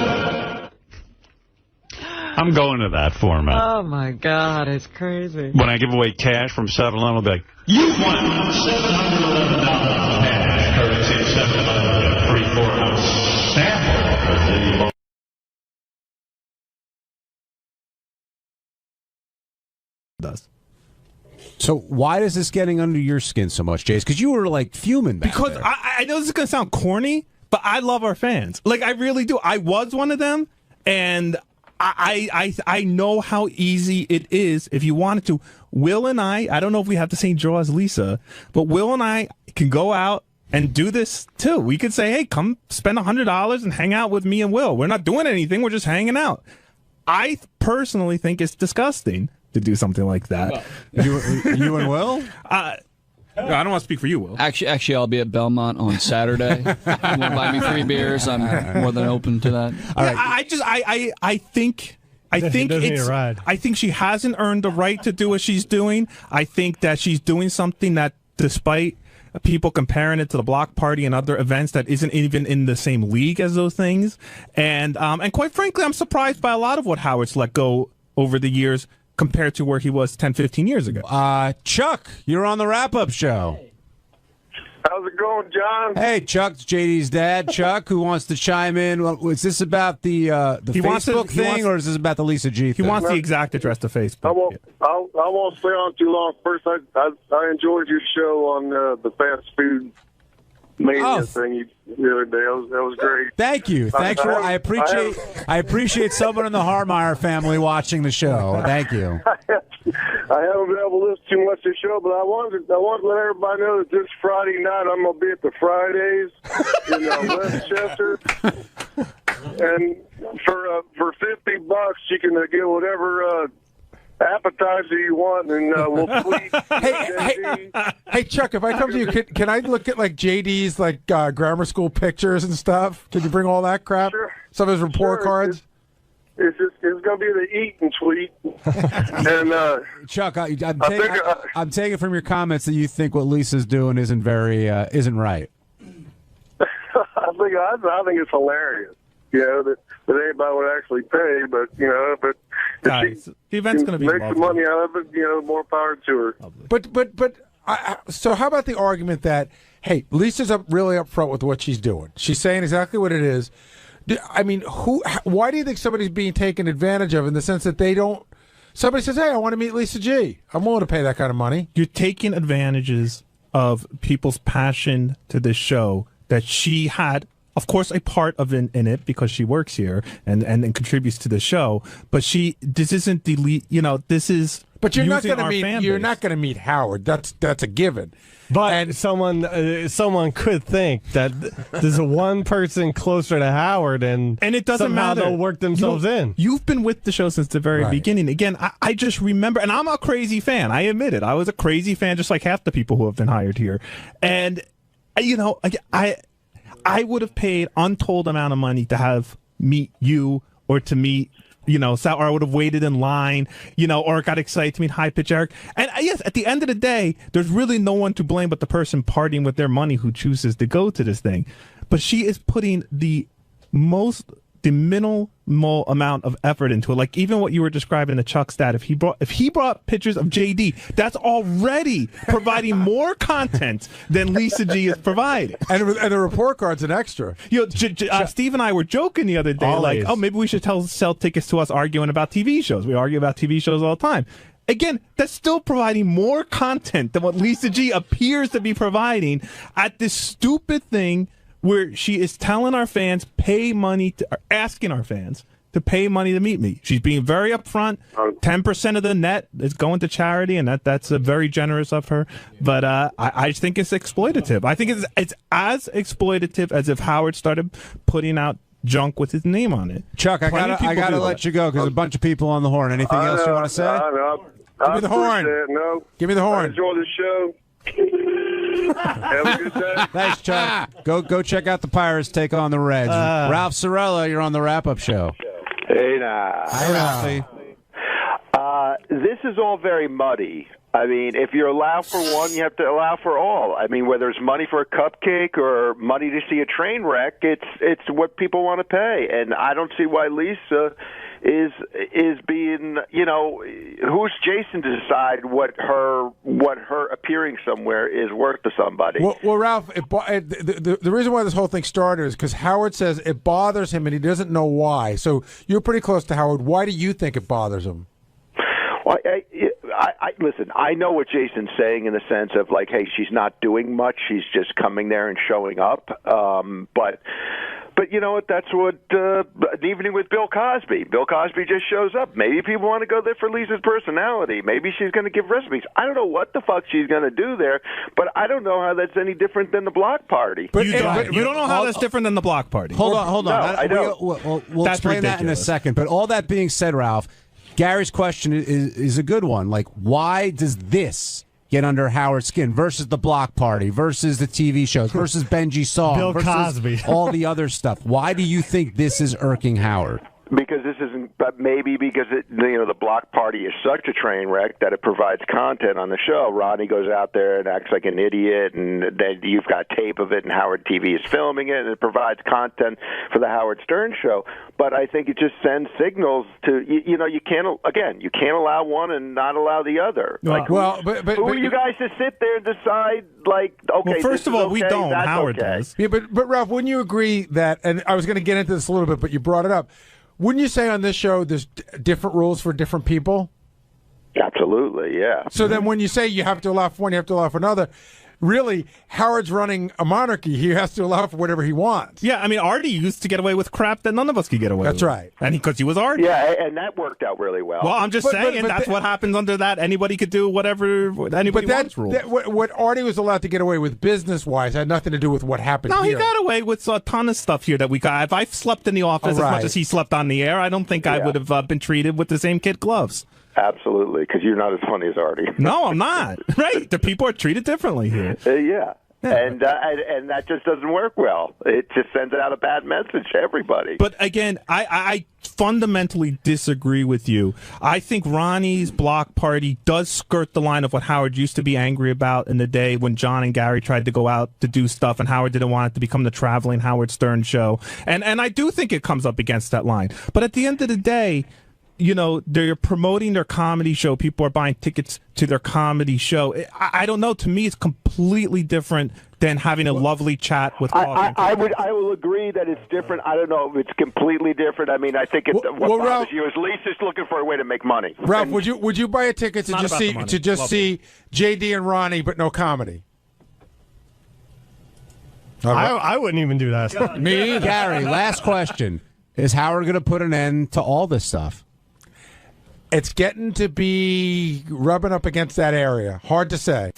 I'm going to that format. Oh, my God. It's crazy. When I give away cash from 7-Eleven, I'll be like, you won $711 cash, courtesy of 7-Eleven, free 4-ounce sample. So why is this getting under your skin so much, Jace? Because you were, like, fuming back Because there. I know this is going to sound corny, but I love our fans. Like, I really do. I was one of them, and... I know how easy it is if you wanted to. Will and I don't know if we have the same draw as Lisa, but Will and I can go out and do this too. We could say, hey, come spend $100 and hang out with me and Will. We're not doing anything. We're just hanging out. I personally think it's disgusting to do something like that. You and Will? I don't want to speak for you, Will. Actually, I'll be at Belmont on Saturday. If you want to buy me free beers, I'm more than open to that. All right. I think she hasn't earned the right to do what she's doing. I think that she's doing something that, despite people comparing it to the block party and other events, that isn't even in the same league as those things. And quite frankly, I'm surprised by a lot of what Howard's let go over the years, compared to where he was 10, 15 years ago. Chuck, you're on the wrap-up show. How's it going, John? Hey, Chuck, it's JD's dad. Chuck, who wants to chime in? Is this about the Facebook thing, or is this about the Lisa G thing? He wants the exact address to Facebook. I won't stay on too long. First, I enjoyed your show on the fast food mania thing the other day. That was great. Thank you. I appreciate someone in the Harmeyer family watching the show. Thank you. I haven't been able to listen too much to the show, but I want to let everybody know that this Friday night I'm going to be at the Fridays in Westchester, and for $50 you can get whatever appetizer you want, and we'll tweet. Hey, Chuck, if I come to you, can I look at like JD's like grammar school pictures and stuff? Can you bring all that crap? Sure. Some of his report cards. It's going to be the eat and tweet. And Chuck, I'm taking from your comments that you think what Lisa's doing isn't right. I think it's hilarious. That anybody would actually pay, but but if the event's going to be make some money out of it, more power to her. But so how about the argument that, hey, Lisa's really up front with what she's doing. She's saying exactly what it is. I mean, why do you think somebody's being taken advantage of in the sense that they don't? Somebody says, hey, I want to meet Lisa G. I'm willing to pay that kind of money. You're taking advantages of people's passion to this show that she had, of course, a part of in it because she works here and contributes to the show. But this isn't this is. But you're not going to meet. You're not going to meet Howard. That's a given. But someone could think that there's one person closer to Howard, and it doesn't matter. They'll work themselves in. You've been with the show since the very beginning. Again, I just remember, and I'm a crazy fan. I admit it. I was a crazy fan, just like half the people who have been hired here. And I would have paid untold amount of money to meet you or to meet. Or I would have waited in line, or got excited to meet High Pitch Eric. And yes, at the end of the day, there's really no one to blame but the person partying with their money who chooses to go to this thing. But she is putting the minimal amount of effort into it. Like even what you were describing, the Chuck stat, if he brought pictures of JD, that's already providing more content than Lisa G is providing. And the report card's an extra. Steve and I were joking the other day, maybe we should sell tickets to us arguing about TV shows. We argue about TV shows all the time. Again, that's still providing more content than what Lisa G appears to be providing at this stupid thing where she is telling our fans, asking our fans to pay money to meet me. She's being very upfront. 10% of the net is going to charity, and that's very generous of her. But I just think it's exploitative. I think it's as exploitative as if Howard started putting out junk with his name on it. Chuck, I gotta let you go because a bunch of people on the horn. Anything else you want to say? Give me the horn. Give me the horn. I enjoy the show. Have a good day. Thanks, Chuck. Go check out the Pirates take on the Reds. Ralph Cirella, you're on the wrap-up show. Hey, now. Hi, Ralphie. This is all very muddy. I mean, if you allow for one, you have to allow for all. I mean, whether it's money for a cupcake or money to see a train wreck, it's what people want to pay. And I don't see why Lisa is being, who's Jason to decide what her appearing somewhere is worth to somebody? Well Ralph, the reason why this whole thing started is because Howard says it bothers him and he doesn't know why. So you're pretty close to Howard. Why do you think it bothers him? Well, listen, I know what Jason's saying in the sense of like, hey, she's not doing much. She's just coming there and showing up. But you know what? That's what an evening with Bill Cosby. Bill Cosby just shows up. Maybe people want to go there for Lisa's personality. Maybe she's going to give recipes. I don't know what the fuck she's going to do there, but I don't know how that's any different than the block party. But you don't know how that's different than the block party. Hold on. No, I don't. We'll explain that in a second. But all that being said, Ralph, Gary's question is a good one. Like, why does this get under Howard's skin versus the block party, versus the TV shows, versus Benji Song, Bill versus Cosby, all the other stuff? Why do you think this is irking Howard? Because this isn't, but maybe because the block party is such a train wreck that it provides content on the show. Ronnie goes out there and acts like an idiot, and then you've got tape of it, and Howard TV is filming it, and it provides content for the Howard Stern show. But I think it just sends signals to you can't allow one and not allow the other. Like, who are you guys to sit there and decide? Like, okay, well, first of all, we don't. Howard does. Yeah, but Ralph, wouldn't you agree that? And I was going to get into this a little bit, but you brought it up. Wouldn't you say on this show there's different rules for different people? Absolutely, yeah. So then when you say you have to allow for one, you have to allow for another, really, Howard's running a monarchy. He has to allow for whatever he wants. Yeah, I mean, Artie used to get away with crap that none of us could get away with. That's right. And because he was Artie. Yeah, and that worked out really well. Well, I'm just saying that's what happens under that. Anybody could do whatever anybody wants rule. What Artie was allowed to get away with business-wise had nothing to do with what happened here. No, he got away with a ton of stuff here that we got. If I slept in the office as much as he slept on the air, I don't think I would have been treated with the same kid gloves. Absolutely, because you're not as funny as Artie. No, I'm not. Right. The people are treated differently here. Yeah. And that just doesn't work well. It just sends out a bad message to everybody. But again, I fundamentally disagree with you. I think Ronnie's block party does skirt the line of what Howard used to be angry about in the day when John and Gary tried to go out to do stuff and Howard didn't want it to become the traveling Howard Stern show. And I do think it comes up against that line. But at the end of the day, you know, they're promoting their comedy show. People are buying tickets to their comedy show. I don't know. To me, it's completely different than having a lovely chat with coffee. I will agree that it's different. I don't know if it's completely different. I mean, I think what bothers Ralph, you is Lisa's looking for a way to make money. Ralph, would you buy a ticket to just see JD and Ronnie but no comedy? I wouldn't even do that. Me, Gary. Last question: is Howard going to put an end to all this stuff? It's getting to be rubbing up against that area. Hard to say.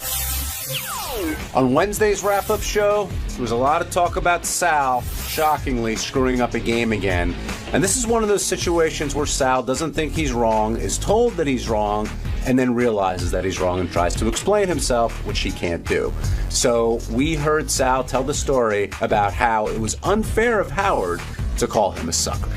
On Wednesday's wrap-up show, there was a lot of talk about Sal shockingly screwing up a game again. And this is one of those situations where Sal doesn't think he's wrong, is told that he's wrong, and then realizes that he's wrong and tries to explain himself, which he can't do. So we heard Sal tell the story about how it was unfair of Howard to call him a sucker.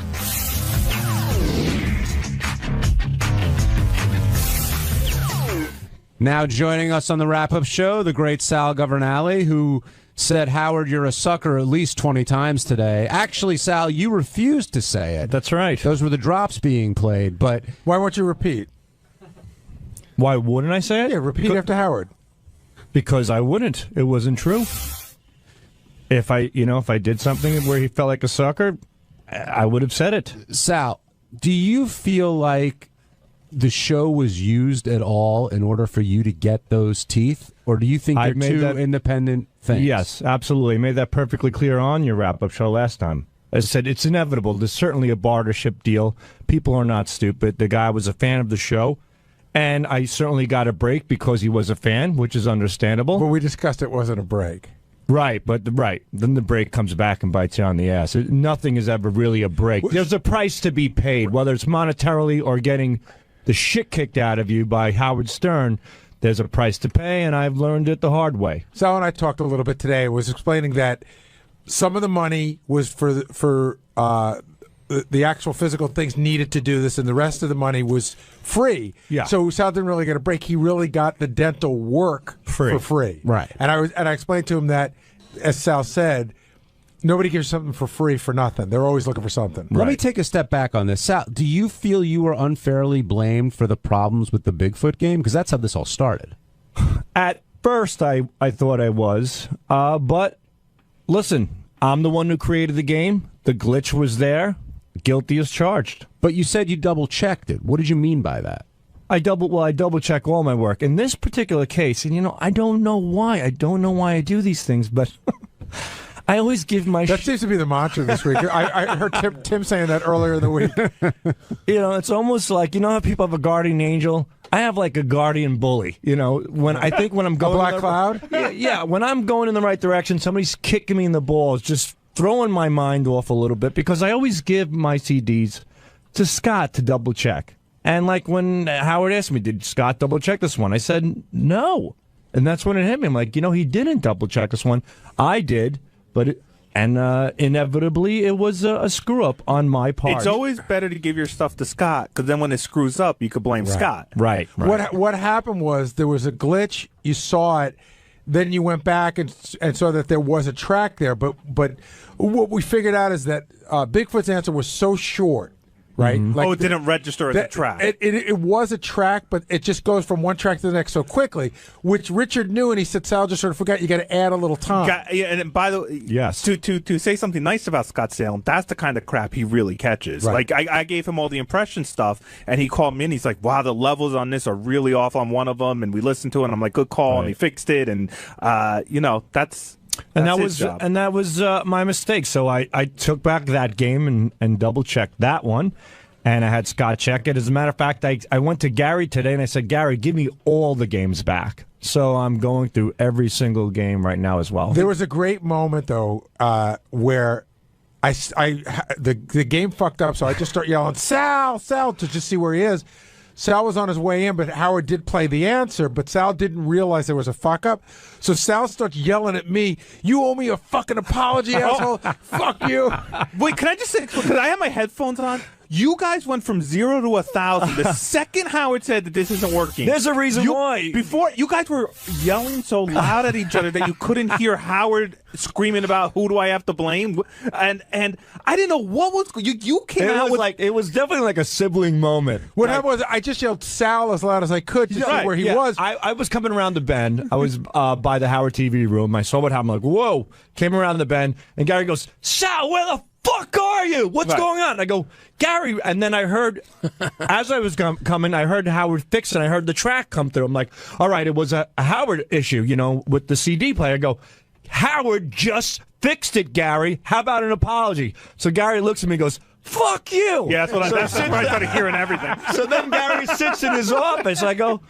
Now joining us on the wrap-up show, the great Sal Governale, who said, Howard, you're a sucker at least 20 times today. Actually, Sal, you refused to say it. That's right. Those were the drops being played, but... Why won't you repeat? Why wouldn't I say it? Yeah, repeat after Howard. Because I wouldn't. It wasn't true. If I did something where he felt like a sucker, I would have said it. Sal, do you feel like the show was used at all in order for you to get those teeth? Or do you think they're two independent things? Yes, absolutely. I made that perfectly clear on your wrap-up show last time. As I said, it's inevitable. There's certainly a bartership deal. People are not stupid. The guy was a fan of the show, and I certainly got a break because he was a fan, which is understandable. But we discussed it wasn't a break. Right, then the break comes back and bites you on the ass. Nothing is ever really a break. There's a price to be paid, whether it's monetarily or getting the shit kicked out of you by Howard Stern. There's a price to pay, and I've learned it the hard way. Sal and I talked a little bit today. I was explaining that some of the money was for the actual physical things needed to do this, and the rest of the money was free. Yeah. So Sal didn't really get a break. He really got the dental work for free. Right. And I explained to him that, as Sal said, nobody gives something for free for nothing. They're always looking for something. Let me take a step back on this. Sal, do you feel you were unfairly blamed for the problems with the Bigfoot game? Because that's how this all started. At first, I thought I was. But listen, I'm the one who created the game. The glitch was there. Guilty as charged. But you said you double-checked it. What did you mean by that? I double-check all my work. In this particular case, and I don't know why. I don't know why I do these things, but... I always give my... That seems to be the mantra this week. I heard Tim saying that earlier in the week. It's almost like, how people have a guardian angel? I have like a guardian bully. When I'm going... A black cloud? Yeah, when I'm going in the right direction, somebody's kicking me in the balls, just throwing my mind off a little bit, because I always give my CDs to Scott to double-check. And like when Howard asked me, did Scott double-check this one? I said, no. And that's when it hit me. I'm like, he didn't double-check this one. I did. But inevitably, it was a screw-up on my part. It's always better to give your stuff to Scott, because then when it screws up, you could blame Scott. Right. What happened was there was a glitch. You saw it. Then you went back and saw that there was a track there. But what we figured out is that Bigfoot's answer was so short. Right? Mm-hmm. Like it didn't register as a track. It was a track, but it just goes from one track to the next so quickly, which Richard knew, and he said, Sal just sort of forgot you got to add a little time. And by the way, yes. To say something nice about Scott Salem, that's the kind of crap he really catches. Right. Like, I gave him all the impression stuff, and he called me, and he's like, wow, the levels on this are really off on one of them, and we listened to it, and I'm like, good call, and he fixed it, and, that's... And that was my mistake. So I took back that game and double-checked that one, and I had Scott check it. As a matter of fact, I went to Gary today, and I said, Gary, give me all the games back. So I'm going through every single game right now as well. There was a great moment, though, where the game fucked up, so I just start yelling, Sal, to just see where he is. Sal was on his way in, but Howard did play the answer, but Sal didn't realize there was a fuck-up. So Sal starts yelling at me, you owe me a fucking apology, asshole. Fuck you. Wait, can I just say, because I have my headphones on, you guys went from 0 to 1,000 the second Howard said that this isn't working. There's a reason why. Before, you guys were yelling so loud at each other that you couldn't hear Howard screaming about who do I have to blame, and I didn't know what was you came out with like it was definitely like a sibling moment. What happened was I just yelled Sal as loud as I could to see where he was. I was coming around the bend. I was by the Howard TV room. I saw what happened. I'm like, whoa! Came around the bend, and Gary goes, Sal, where the fuck are you? What's going on? I go, Gary, and then I heard, as I was coming, I heard Howard fix it. I heard the track come through. I'm like, all right, it was a Howard issue, you know, with the CD player. I go, Howard just fixed it, Gary. How about an apology? So Gary looks at me and goes, fuck you. Yeah, that's where I started hearing everything. So then Gary sits in his office. I go,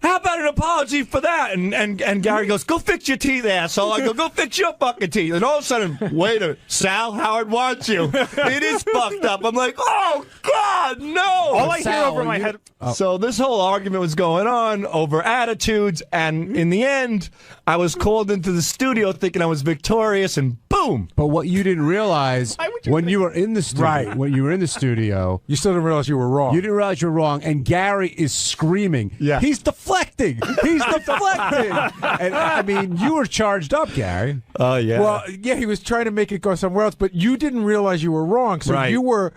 how about an apology for that? And Gary goes, go fix your teeth, asshole. I go fix your fucking teeth. And all of a sudden, wait a minute, Sal, Howard wants you. It is fucked up. I'm like, oh, God, no. All I hear over my head. So this whole argument was going on over attitudes, and in the end, I was called into the studio thinking I was victorious, and boom. But what you didn't realize when you were in the studio, you still didn't realize you were wrong. You didn't realize you were wrong, and Gary is screaming. Yeah. He's deflecting. He's deflecting. And I mean, you were charged up, Gary. Oh, yeah. Well, yeah, he was trying to make it go somewhere else, but you didn't realize you were wrong. So you were,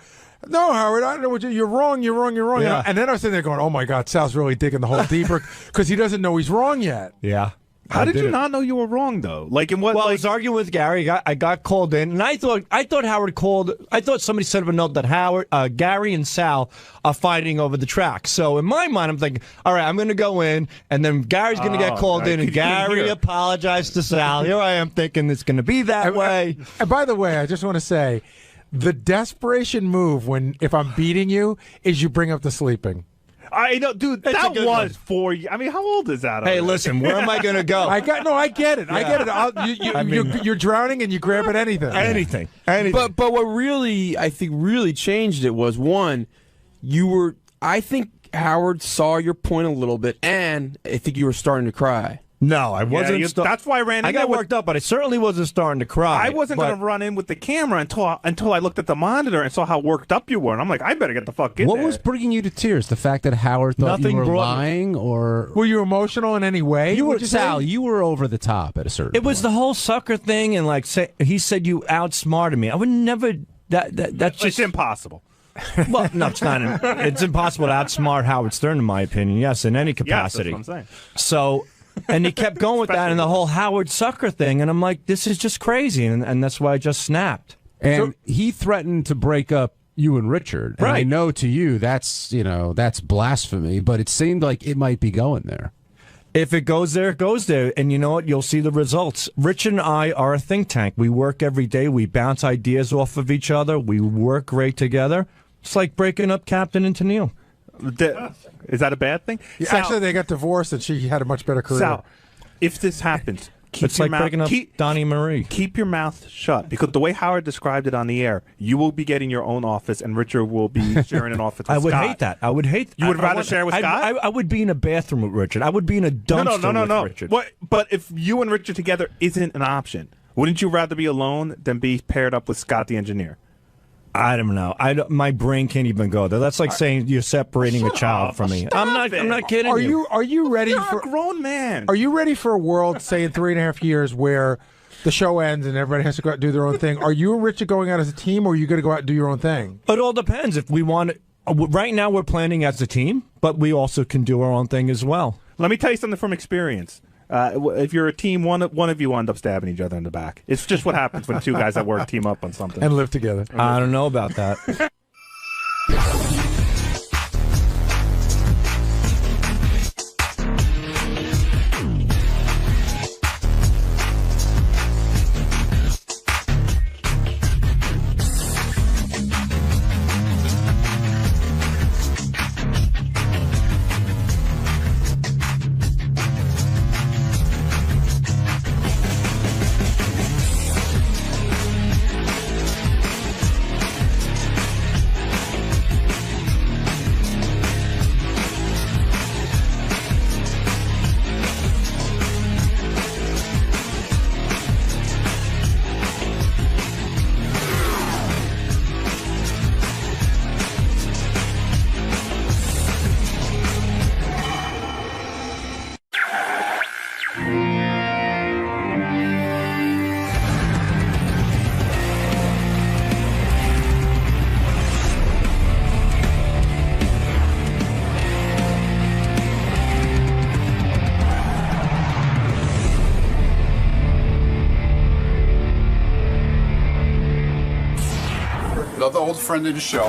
no, Howard, I don't know what you're wrong. Yeah. And then I was sitting there going, oh, my God, Sal's really digging the hole deeper because he doesn't know he's wrong yet. Yeah. How did you not know you were wrong, though? Like, in what? Well, I was arguing with Gary. I got called in, and I thought Howard called. I thought somebody sent him a note that Gary and Sal are fighting over the track. So in my mind, I'm thinking, all right, I'm going to go in, and then Gary's going to get called in, and Gary apologized to Sal. Here I am thinking it's going to be that way. And by the way, I just want to say, the desperation move if I'm beating you is you bring up the sleeping. I know, dude. That was 4 years. I mean, how old is that? Hey, listen, where am I going to go? I get it. Yeah. I get it. You're drowning and you grab at anything. Anything. But what really, I think, really changed it was, one, I think Howard saw your point a little bit, and I think you were starting to cry. No, I wasn't. That's why I ran in. I got worked up, but I certainly wasn't starting to cry. I wasn't going to run in with the camera until I looked at the monitor and saw how worked up you were. And I'm like, I better get the fuck in there. What was bringing you to tears? The fact that Howard thought you were lying, or were you emotional in any way? Sal, you were over the top at a certain point. It was the whole sucker thing, and he said you outsmarted me. I would never. That's just impossible. Well, no, it's not. It's impossible to outsmart Howard Stern, in my opinion. Yes, in any capacity. Yes, that's what I'm saying. So. And he kept going with that and the whole Howard sucker thing, and I'm like, this is just crazy, and that's why I just snapped. And he threatened to break up you and Richard. And I know to you that's blasphemy, but it seemed like it might be going there. If it goes there, it goes there. And you know what? You'll see the results. Rich and I are a think tank. We work every day. We bounce ideas off of each other. We work great together. It's like breaking up Captain and Tennille. Is that a bad thing? Yeah, Sal, actually, they got divorced, and she had a much better career. Sal, if this happens, it's like breaking up Donnie Marie. Keep your mouth shut, because the way Howard described it on the air, you will be getting your own office, and Richard will be sharing an office with I would Scott. hate that. I would hate. You would rather share with Scott? I would be in a bathroom with Richard. I would be in a dumpster with Richard. What? But if you and Richard together isn't an option, wouldn't you rather be alone than be paired up with Scott the engineer? I don't know. My brain can't even go there. That's like saying you're separating a child from me. I'm not kidding. Are you ready for a grown man? Are you ready for a world, say in 3.5 years, where the show ends and everybody has to go out and do their own thing? Are you and Richard going out as a team, or are you going to go out and do your own thing? It all depends. If we want, right now we're planning as a team, but we also can do our own thing as well. Let me tell you something from experience. If you're a team, one of you end up stabbing each other in the back. It's just what happens when two guys that work team up on something and live together. I don't know about that. another old friend of the show.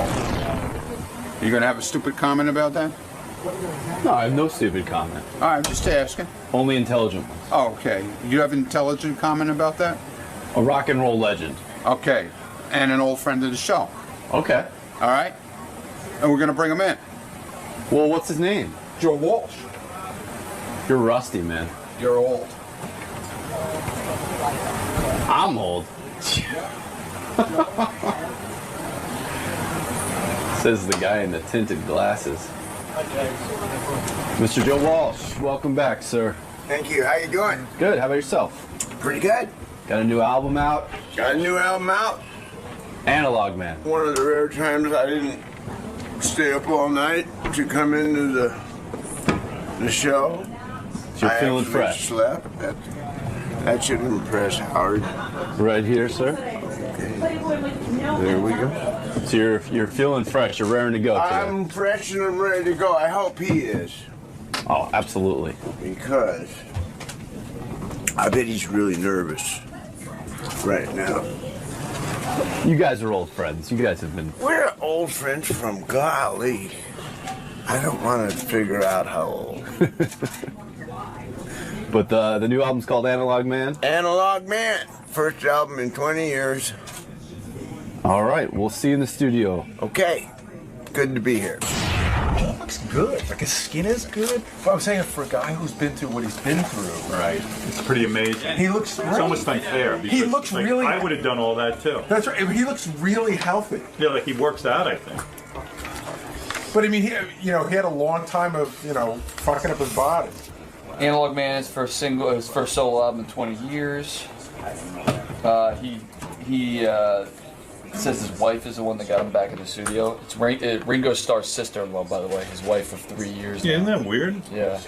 You gonna have a stupid comment about that? No, I have no stupid comment. All right, just asking. Only intelligent ones. Oh, okay. You have an intelligent comment about that? A rock and roll legend. Okay. And an old friend of the show. Okay. All right. And we're gonna bring him in. Well, what's his name? Joe Walsh. You're rusty, man. You're old. I'm old. Says the guy in the tinted glasses. Mr. Joe Walsh, welcome back, sir. Thank you. How you doing? Good. How about yourself? Pretty good. Got a new album out? Got a new album out. Analog Man. One of the rare times I didn't stay up all night to come into the show. So you're feeling fresh. Slept. That should impress Howard. Right here, sir. Okay. There we go. So you're feeling fresh. You're raring to go today. I'm fresh and I'm ready to go. I hope he is. Oh, absolutely. Because I bet he's really nervous right now. You guys are old friends. You guys have been... We're old friends from golly. I don't want to figure out how old. But the new album's called Analog Man? Analog Man. First album in 20 years. All right. We'll see you in the studio. Okay. Good to be here. He looks good. Like his skin is good. But I'm saying for a guy who's been through what he's been through. Right. It's pretty amazing. He looks great. It's almost unfair. Because he looks really... I would have done all that, too. That's right. He looks really healthy. Yeah, like he works out, I think. But, I mean, he had a long time of, fucking up his body. Analog Man is his first solo album in 20 years. He says his wife is the one that got him back in the studio. It's Ringo Starr's sister-in-law, by the way, his wife of 3 years. Yeah, isn't that weird? Yeah.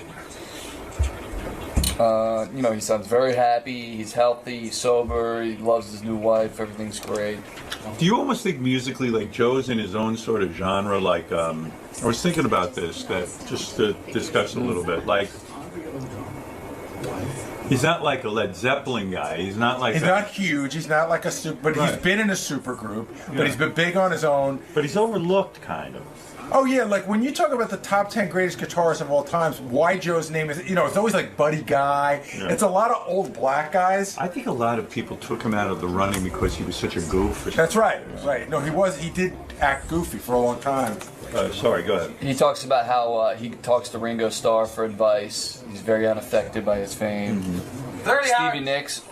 He sounds very happy. He's healthy. He's sober. He loves his new wife. Everything's great. Do you almost think musically, like Joe's in his own sort of genre? Like, I was thinking about this, that just to discuss a little bit. Like, he's not like a Led Zeppelin guy. He's not like... He's not huge. He's not like a super... But right. He's been in a super group. But he's been big on his own. But he's overlooked, kind of. Oh, yeah. Like, when you talk about the top 10 greatest guitarists of all times, why Joe's name is... it's always like Buddy Guy. Yeah. It's a lot of old black guys. I think a lot of people took him out of the running because he was such a goof. That's right. Right. No, he did act goofy for a long time. Sorry, go ahead. He talks about how he talks to Ringo Starr for advice. He's very unaffected by his fame. Stevie Nicks,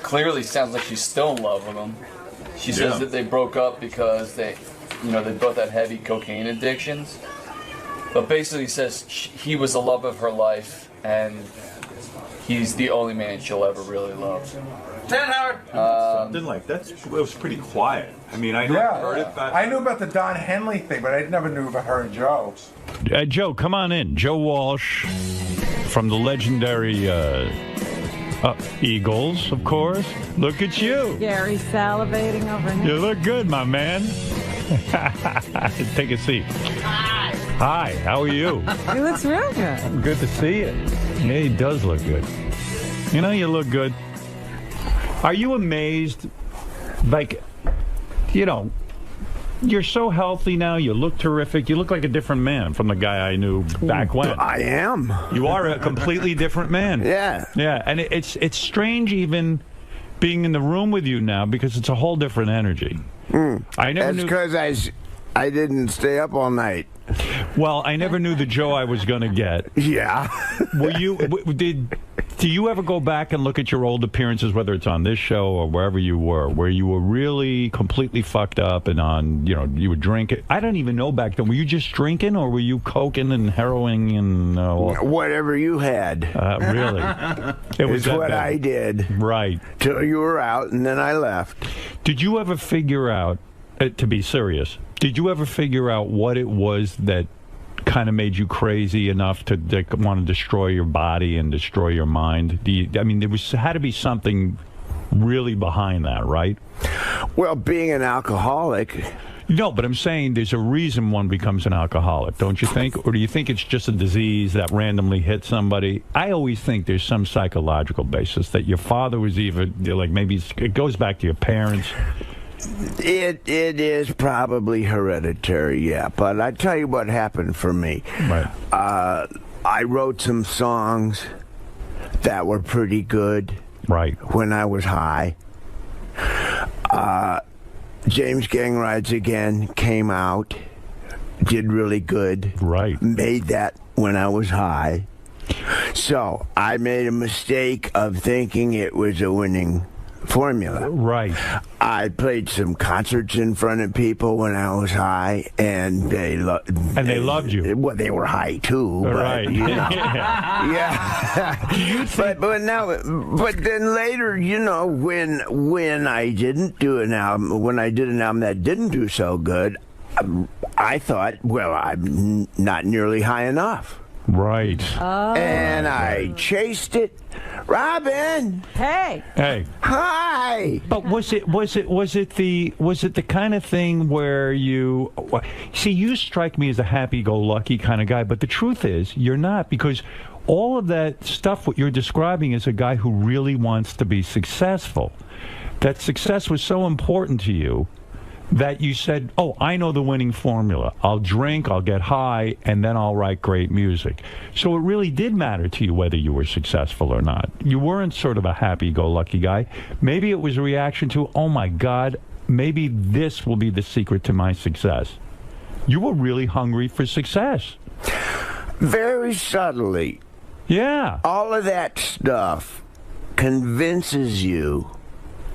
clearly sounds like she's still in love with him. She says that they broke up because they both had heavy cocaine addictions. But basically says he was the love of her life, and he's the only man she'll ever really love. Something like that. It was pretty quiet. I mean, I heard it. But I knew about the Don Henley thing, but I never knew about her and Joe. Joe, come on in. Joe Walsh from the legendary Eagles, of course. Look at you. Gary's salivating over here. You look good, my man. Take a seat. Hi, how are you? He looks real good. Good to see you. Yeah, he does look good. You look good. Are you amazed? Like, you're so healthy now. You look terrific. You look like a different man from the guy I knew back when. I am. You are a completely different man. Yeah. Yeah, and it's strange even being in the room with you now because it's a whole different energy. I never knew. That's because I didn't stay up all night. Well, I never knew the Joe I was going to get. Yeah. Do you ever go back and look at your old appearances, whether it's on this show or wherever you were, where you were really completely fucked up and on, you were drinking? I don't even know back then. Were you just drinking or were you coking and heroin and... whatever you had. Really? It was what I did. Right. Till you were out and then I left. Did you ever figure out, to be serious, did you ever figure out what it was that kind of made you crazy enough to want to destroy your body and destroy your mind? There had to be something really behind that, right? Well, being an alcoholic... No, but I'm saying there's a reason one becomes an alcoholic, don't you think? Or do you think it's just a disease that randomly hits somebody? I always think there's some psychological basis that your father was even, maybe it goes back to your parents. It is probably hereditary, yeah. But I tell you what happened for me. Right. I wrote some songs that were pretty good. Right. When I was high. James Gang Rides Again came out. Did really good. Right. Made that when I was high. So I made a mistake of thinking it was a winning formula. Right. I played some concerts in front of people when I was high, and they loved you. Well, they were high too, but right. you know, yeah. but then later, you know, when I didn't do an album, when I did an album that didn't do so good, I thought, well, I'm not nearly high enough. Right. Oh. And I chased it. Robin. Hey. Hey. Hi. But was it the kind of thing where you see, you strike me as a happy-go-lucky kind of guy, but the truth is you're not, because all of that stuff what you're describing is a guy who really wants to be successful. That success was so important to you that you said, oh, I know the winning formula. I'll drink, I'll get high, and then I'll write great music. So it really did matter to you whether you were successful or not. You weren't sort of a happy-go-lucky guy. Maybe it was a reaction to, oh, my God, maybe this will be the secret to my success. You were really hungry for success. Very subtly. Yeah. All of that stuff convinces you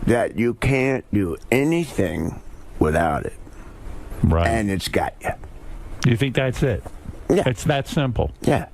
that you can't do anything without it. Right. And it's got you. You think that's it? Yeah. It's that simple? Yeah.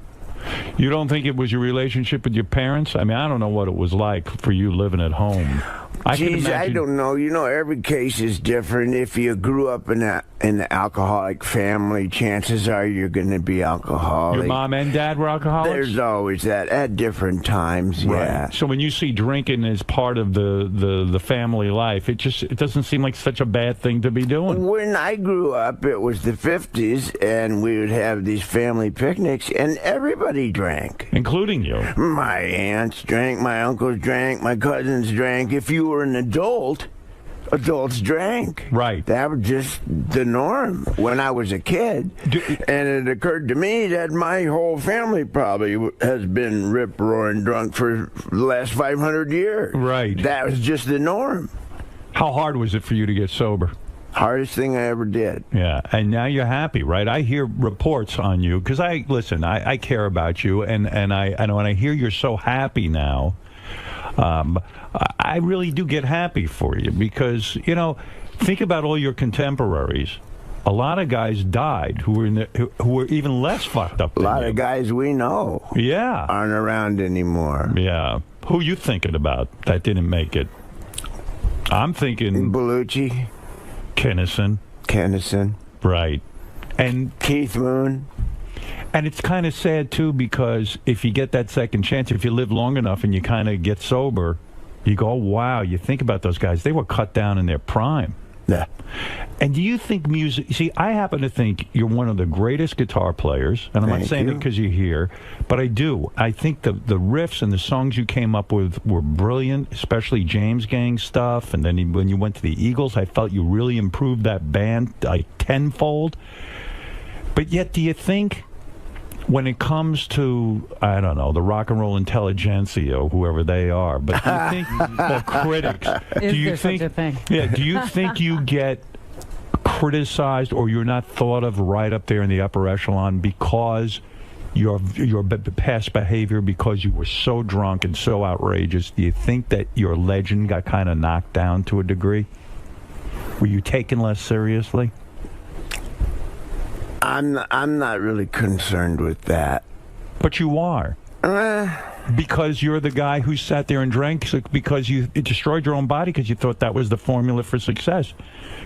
You don't think it was your relationship with your parents? I mean, I don't know what it was like for you living at home. I don't know. You know, every case is different. If you grew up in an alcoholic family, chances are you're going to be alcoholic. Your mom and dad were alcoholics? There's always that at different times, yeah. Right. So when you see drinking as part of the family life, it doesn't seem like such a bad thing to be doing. When I grew up, it was the 50s, and we would have these family picnics, and everybody drank. Including you. My aunts drank, my uncles drank, my cousins drank. If you were an adult, adults drank. Right. That was just the norm when I was a kid. And it occurred to me that my whole family probably has been rip-roaring drunk for the last 500 years. Right. That was just the norm. How hard was it for you to get sober? Hardest thing I ever did. Yeah, and now you're happy, right? I hear reports on you, because I care about you, and when I hear you're so happy now, I really do get happy for you, because, you know, think about all your contemporaries. A lot of guys died who were even less fucked up than you. A lot of guys we know aren't around anymore. Yeah. Who you thinking about that didn't make it? I'm thinking 𝗛𝗵cie. Kennison. Right. And Keith Moon. And it's kind of sad, too, because if you get that second chance, if you live long enough and you kind of get sober, you go, oh, wow, you think about those guys. They were cut down in their prime. Yeah. And do you think music... See, I happen to think you're one of the greatest guitar players, and I'm not saying it because you're here, but I do. I think the riffs and the songs you came up with were brilliant, especially James Gang stuff, and then when you went to the Eagles, I felt you really improved that band like tenfold. But yet, do you think... when it comes to, I don't know, the rock and roll intelligentsia or whoever they are, but do you think, or critics, do you think, do you think you get criticized or you're not thought of right up there in the upper echelon because your past behavior, because you were so drunk and so outrageous? Do you think that your legend got kind of knocked down to a degree? Were you taken less seriously? I'm not really concerned with that. But you are. Because you're the guy who sat there and drank because you destroyed your own body because you thought that was the formula for success.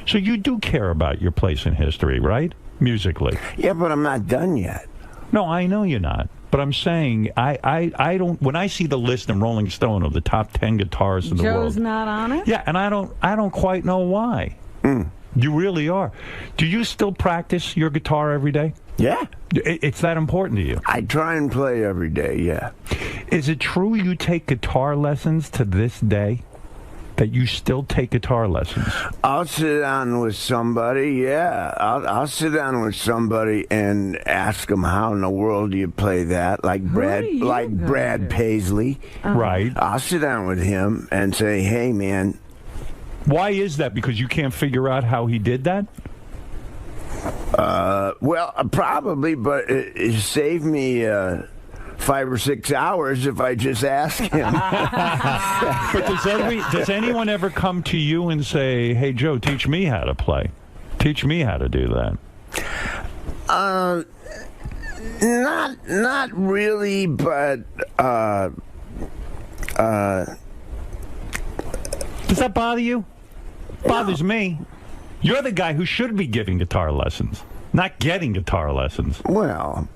So you do care about your place in history, right? Musically. Yeah, but I'm not done yet. No, I know you're not. But I'm saying, I don't, when I see the list in Rolling Stone of the top 10 guitarists in the world. Joe's not on it? Yeah, and I don't quite know why. You really are. Do you still practice your guitar every day? Yeah. It's that important to you? I try and play every day, yeah. Is it true you take guitar lessons to this day? that you still take guitar lessons? I'll sit down with somebody, yeah. I'll sit down with somebody and ask them how in the world do you play that, like Brad Paisley. Right. I'll sit down with him and say, hey, man. Why is that? Because you can't figure out how he did that? Well, probably, but it saved me 5 or 6 hours if I just ask him. But does anyone ever come to you and say, hey, Joe, teach me how to play? Teach me how to do that? Not really, but does that bother you? Bothers me. You're the guy who should be giving guitar lessons, not getting guitar lessons. Well,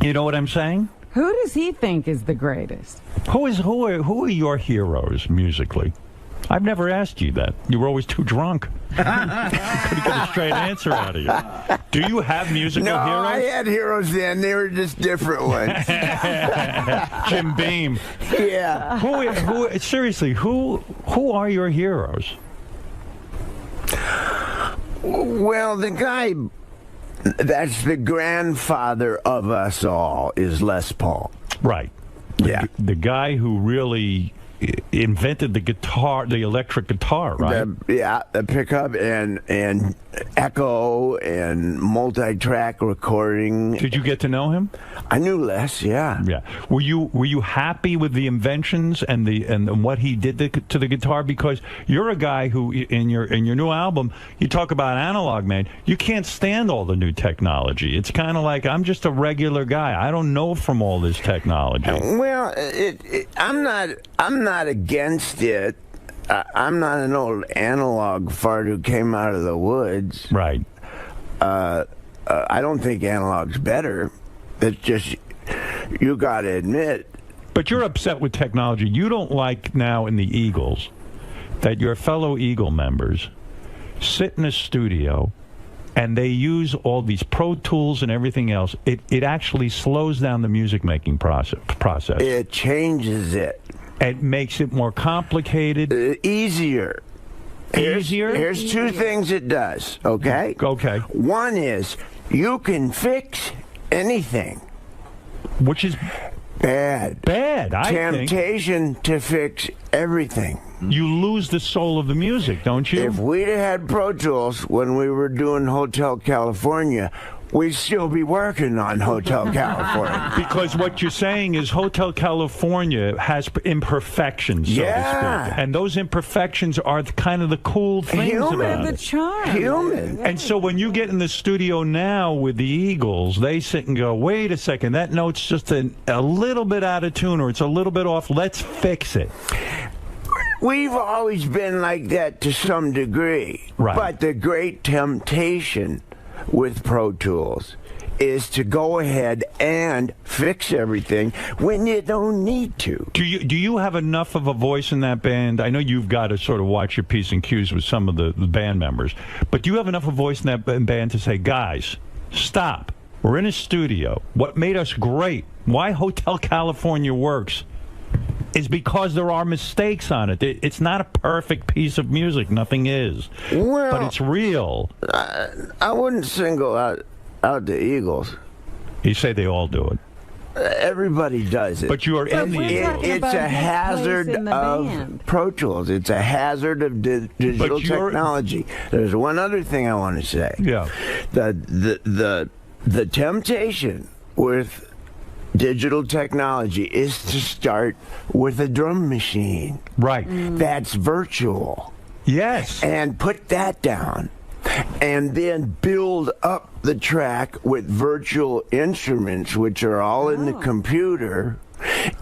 you know what I'm saying? Who does he think is the greatest? Who are your heroes musically? I've never asked you that. You were always too drunk. Couldn't get a straight answer out of you. Do you have musical heroes? No, I had heroes then. They were just different ones. Jim Beam. Yeah. Seriously, who are your heroes? Well, the guy that's the grandfather of us all is Les Paul. Right. Yeah. The guy who really invented the guitar, the electric guitar, right? The pickup and echo and multi-track recording. Did you get to know him? I knew Les, yeah. Yeah. Were you happy with the inventions and what he did to the guitar? Because you're a guy who in your new album you talk about analog, man. You can't stand all the new technology. It's kind of like I'm just a regular guy. I don't know from all this technology. Well, I'm not against it. I'm not an old analog fart who came out of the woods. Right. I don't think analog's better. It's just, you got to admit. But you're upset with technology. You don't like now in the Eagles that your fellow Eagle members sit in a studio and they use all these Pro Tools and everything else. It actually slows down the music-making process. It changes it. It makes it more complicated. Easier. Here's two things it does, okay? Okay. One is you can fix anything. Which is bad. Bad, I think. Temptation to fix everything. You lose the soul of the music, don't you? If we'd had Pro Tools when we were doing Hotel California, we'd still be working on Hotel California. Because what you're saying is Hotel California has imperfections, so to speak. And those imperfections are kind of the cool things about it. The charm. Human. And so when you get in the studio now with the Eagles, they sit and go, wait a second, that note's just a little bit out of tune or it's a little bit off. Let's fix it. We've always been like that to some degree. Right. But the great temptation with Pro Tools is to go ahead and fix everything when you don't need to. Do you have enough of a voice in that band? I know you've got to sort of watch your P's and Q's with some of the band members, but do you have enough of a voice in that band to say, guys, stop. We're in a studio. What made us great, why Hotel California works, is because there are mistakes on it. It's not a perfect piece of music. Nothing is. Well, but it's real. I wouldn't single out the Eagles. You say they all do it. Everybody does it. But you are in the Eagles. It's a hazard of Pro Tools. It's a hazard of digital technology. There's one other thing I want to say. Yeah. The temptation with digital technology is to start with a drum machine. Right. That's virtual. Yes. And put that down. And then build up the track with virtual instruments, which are all in the computer,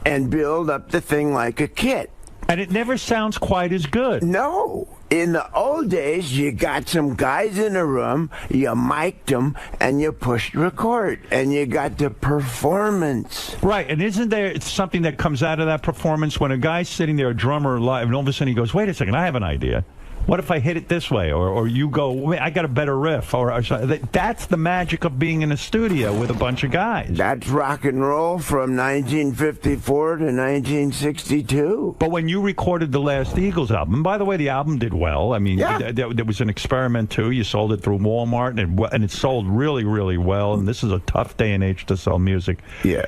and build up the thing like a kit. And it never sounds quite as good. No. In the old days, you got some guys in a room, you mic'd them, and you pushed record, and you got the performance. Right, and isn't there something that comes out of that performance when a guy's sitting there, a drummer live, and all of a sudden he goes, wait a second, I have an idea. What if I hit it this way? Or you go, wait, I got a better riff. Or that's the magic of being in a studio with a bunch of guys. That's rock and roll from 1954 to 1962. But when you recorded the last Eagles album, and by the way, the album did well. I mean, there was an experiment, too. You sold it through Walmart, and it sold really, really well. And this is a tough day and age to sell music. Yeah.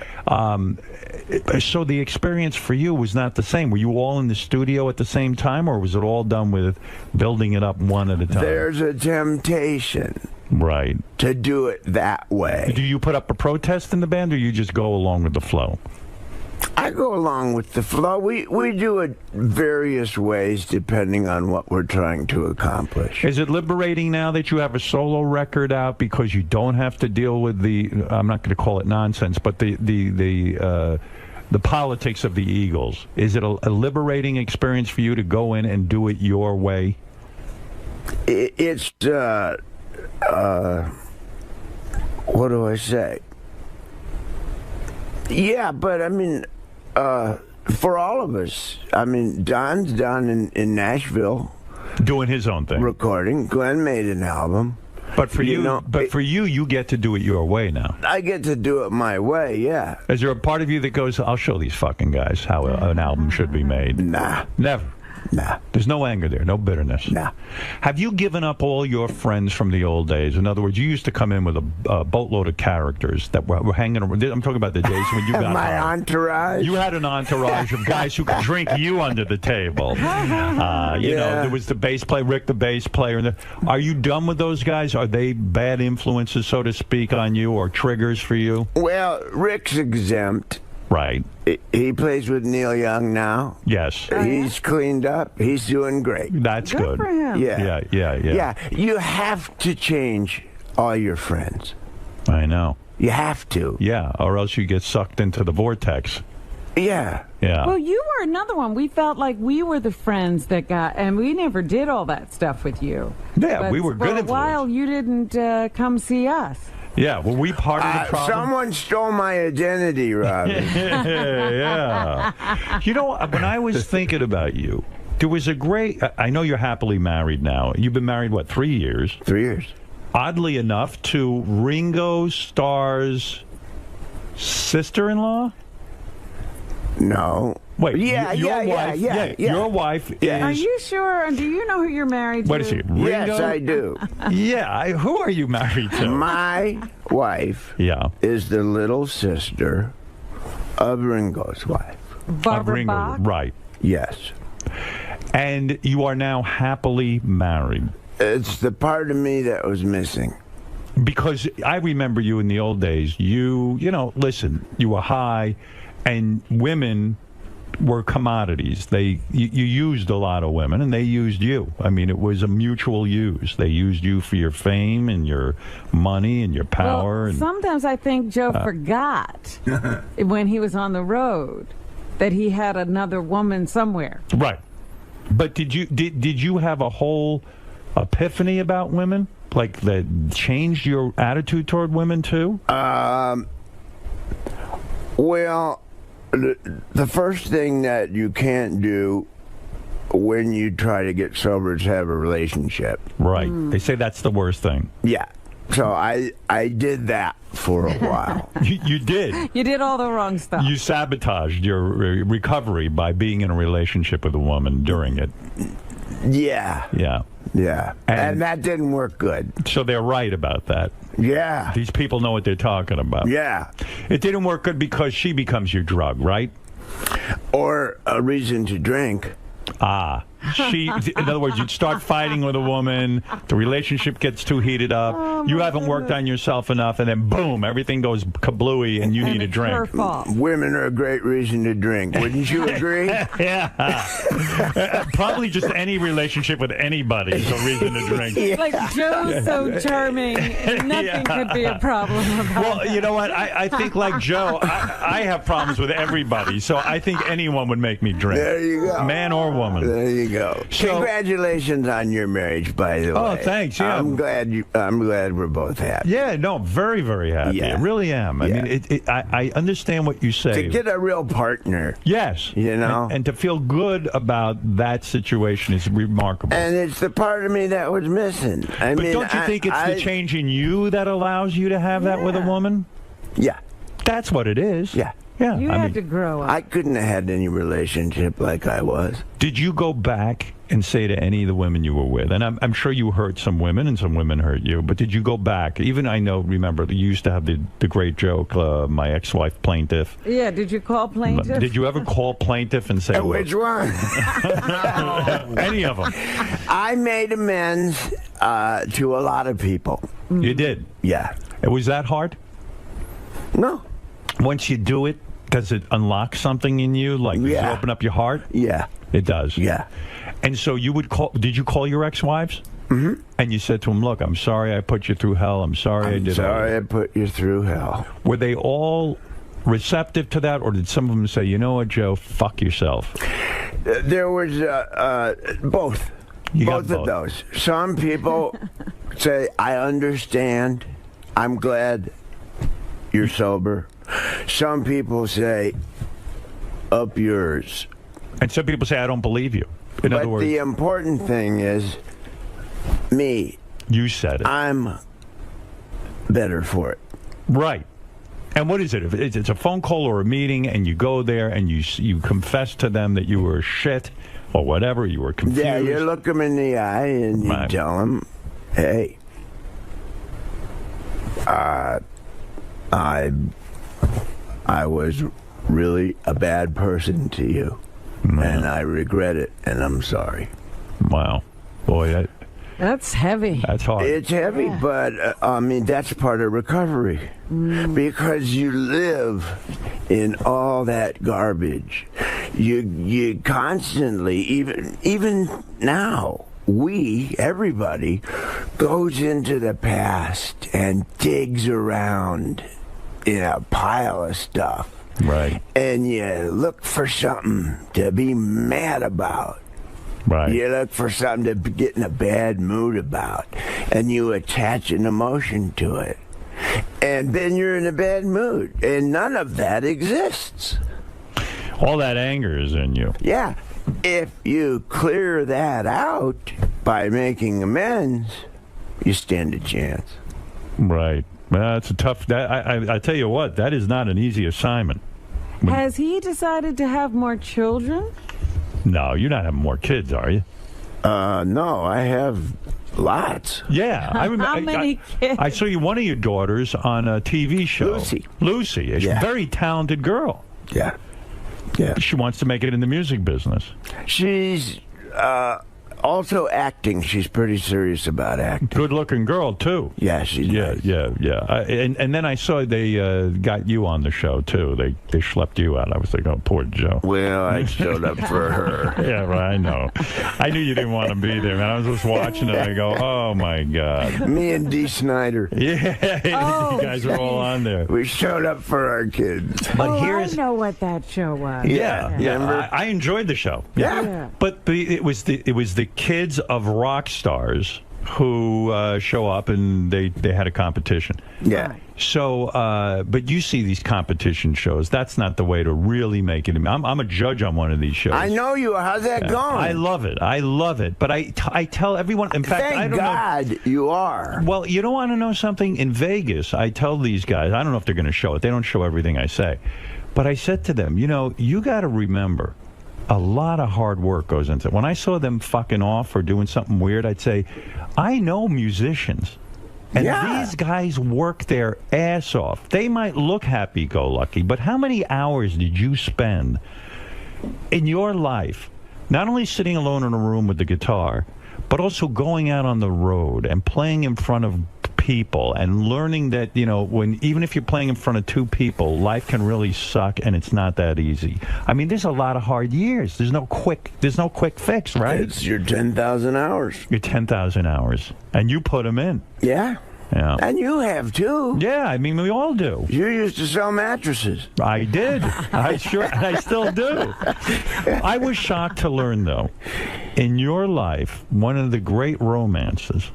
So the experience for you was not the same. Were you all in the studio at the same time, or was it all done with building it up one at a time? There's a temptation. Right. To do it that way. Do you put up a protest in the band, or you just go along with the flow? I go along with the flow. We do it various ways depending on what we're trying to accomplish. Is it liberating now that you have a solo record out because you don't have to deal with the, I'm not going to call it nonsense, but the politics of the Eagles? Is it a liberating experience for you to go in and do it your way? It's, what do I say? Yeah, but I mean, for all of us, I mean, Don's down in Nashville. Doing his own thing. Recording. Glenn made an album. But for you get to do it your way now. I get to do it my way, yeah. Is there a part of you that goes, I'll show these fucking guys how an album should be made? Nah. Never. Nah. There's no anger there, no bitterness. Nah. Have you given up all your friends from the old days? In other words, you used to come in with a boatload of characters that were hanging around. I'm talking about the days when you got my entourage. You had an entourage of guys who could drink you under the table. You know, there was the bass player, Rick, the bass player. Are you done with those guys? Are they bad influences, so to speak, on you, or triggers for you? Well, Rick's exempt. Right. He plays with Neil Young now. Yes. He's cleaned up. He's doing great. That's good. for him. Yeah. Yeah. You have to change all your friends. I know. You have to. Yeah, or else you get sucked into the vortex. Yeah. Yeah. Well, you were another one. We felt like we were the friends that got, and we never did all that stuff with you. Yeah, but we were good for a while, you didn't come see us. Yeah, well, we part of the problem. Someone stole my identity, Robin. Yeah. You know, when I was thinking about you, there was a great... I know you're happily married now. You've been married, what, 3 years? 3 years. Oddly enough, to Ringo Starr's sister-in-law? No. Wait, Yeah. Your wife is... Are you sure? Do you know who you're married to? What is he, Ringo? Yes, I do. Yeah, who are you married to? My wife is the little sister of Ringo's wife. Barbara Bach? Right. Yes. And you are now happily married. It's the part of me that was missing. Because I remember you in the old days. You know, listen, you were high, and women were commodities. You used a lot of women, and they used you. I mean, it was a mutual use. They used you for your fame and your money and your power. Well, sometimes I think Joe forgot when he was on the road that he had another woman somewhere. Right. But did you have a whole epiphany about women? Like that changed your attitude toward women too? Well, the first thing that you can't do when you try to get sober is have a relationship. Right. They say that's the worst thing. Yeah. So I did that for a while. You did? You did all the wrong stuff. You sabotaged your recovery by being in a relationship with a woman during it. Yeah. Yeah. Yeah. And that didn't work good. So they're right about that. Yeah. These people know what they're talking about. Yeah. It didn't work good because she becomes your drug, right? Or a reason to drink. Ah. In other words, you'd start fighting with a woman, the relationship gets too heated up, you haven't worked on yourself enough, and then boom, everything goes kablooey and you need a drink. Women are a great reason to drink. Wouldn't you agree? Yeah. Probably just any relationship with anybody is a reason to drink. Yeah. Like Joe's so charming, nothing could be a problem about Well, you know what? I think like Joe, I have problems with everybody, so I think anyone would make me drink. There you go. Man or woman. There you go. go. So- Congratulations on your marriage, by the way. Oh, thanks, yeah. I'm glad we're both happy. Yeah, no, very, very happy. Yeah. I really am. I mean, I understand what you say. To get a real partner. Yes. You know? And to feel good about that situation is remarkable. And it's the part of me that was missing. I But mean, don't you think it's the change in you that allows you to have that with a woman? Yeah. That's what it is. Yeah. Yeah. You I had mean, to grow up. I couldn't have had any relationship like I was. did you go back and say to any of the women you were with, and I'm sure you hurt some women and some women hurt you, but did you go back? Even I know, remember, you used to have the great joke, my ex-wife plaintiff. Yeah, did you call plaintiff? Did you ever call plaintiff and say, Which one? any of them? I made amends to a lot of people. You did? Yeah. Was that hard? No. Once you do it, does it unlock something in you? Like, does it open up your heart? Yeah. It does? Yeah. And so you would call, did you call your ex-wives? Mm-hmm. And you said to them, look, I'm sorry I put you through hell. I'm sorry I did all sorry that. I put you through hell. Were they all receptive to that, or did some of them say, you know what, Joe, fuck yourself? There was both. Both of those. Some people say, I understand. I'm glad you're sober. Some people say, up yours. And some people say, I don't believe you. In other words, the important thing is me. You said it. I'm better for it. Right. And what is it? If it's a phone call or a meeting, and you go there and you confess to them that you were shit or whatever, you were confused. Yeah, you look them in the eye and you tell them, hey, I was really a bad person to you, and I regret it, and I'm sorry. Wow. Boy, that's heavy. That's hard. It's heavy, but, I mean, that's part of recovery. Because you live in all that garbage. You constantly, even now, everybody, goes into the past and digs around in a pile of stuff. Right. And you look for something to be mad about. Right. You look for something to get in a bad mood about. And you attach an emotion to it. And then you're in a bad mood. And none of that exists. All that anger is in you. Yeah. If you clear that out by making amends, you stand a chance. Right. That's a tough. I tell you what, that is not an easy assignment. Has he decided to have more children? No, you're not having more kids, are you? No, I have lots. Yeah, I remember. How many kids? I saw one of your daughters on a TV show. Lucy. She's a very talented girl. Yeah. Yeah. She wants to make it in the music business. She's also acting. She's pretty serious about acting. Good-looking girl, too. Yeah, she's nice. Yeah. And then I saw they got you on the show, too. They schlepped you out. I was like, oh, poor Joe. Well, I showed up for her. Yeah, right, I know. I knew you didn't want to be there, man. I was just watching it, and I go, oh, my God. Me and Dee Snider. Yeah, you guys are all on there. We showed up for our kids. But I know what that show was. Yeah. I enjoyed the show. Yeah. But it was the kids of rock stars who show up, and they had a competition. Yeah. So, but you see these competition shows. That's not the way to really make it. I'm a judge on one of these shows. I know you. How's that going? I love it. But I tell everyone. In fact, I don't know. You are. Well, you don't want to know something? In Vegas, I tell these guys, I don't know if they're going to show it. They don't show everything I say. But I said to them, you got to remember, a lot of hard work goes into it. When I saw them fucking off or doing something weird, I'd say, I know musicians. And these guys work their ass off. They might look happy-go-lucky, but how many hours did you spend in your life not only sitting alone in a room with the guitar, but also going out on the road and playing in front of people and learning that, even if you're playing in front of two people, life can really suck and it's not that easy. I mean, there's a lot of hard years. There's no quick fix, right? It's your 10,000 hours. Your 10,000 hours. And you put them in. Yeah. Yeah. And you have, too. Yeah, I mean, we all do. You used to sell mattresses. I did. I still do. I was shocked to learn, though, in your life, one of the great romances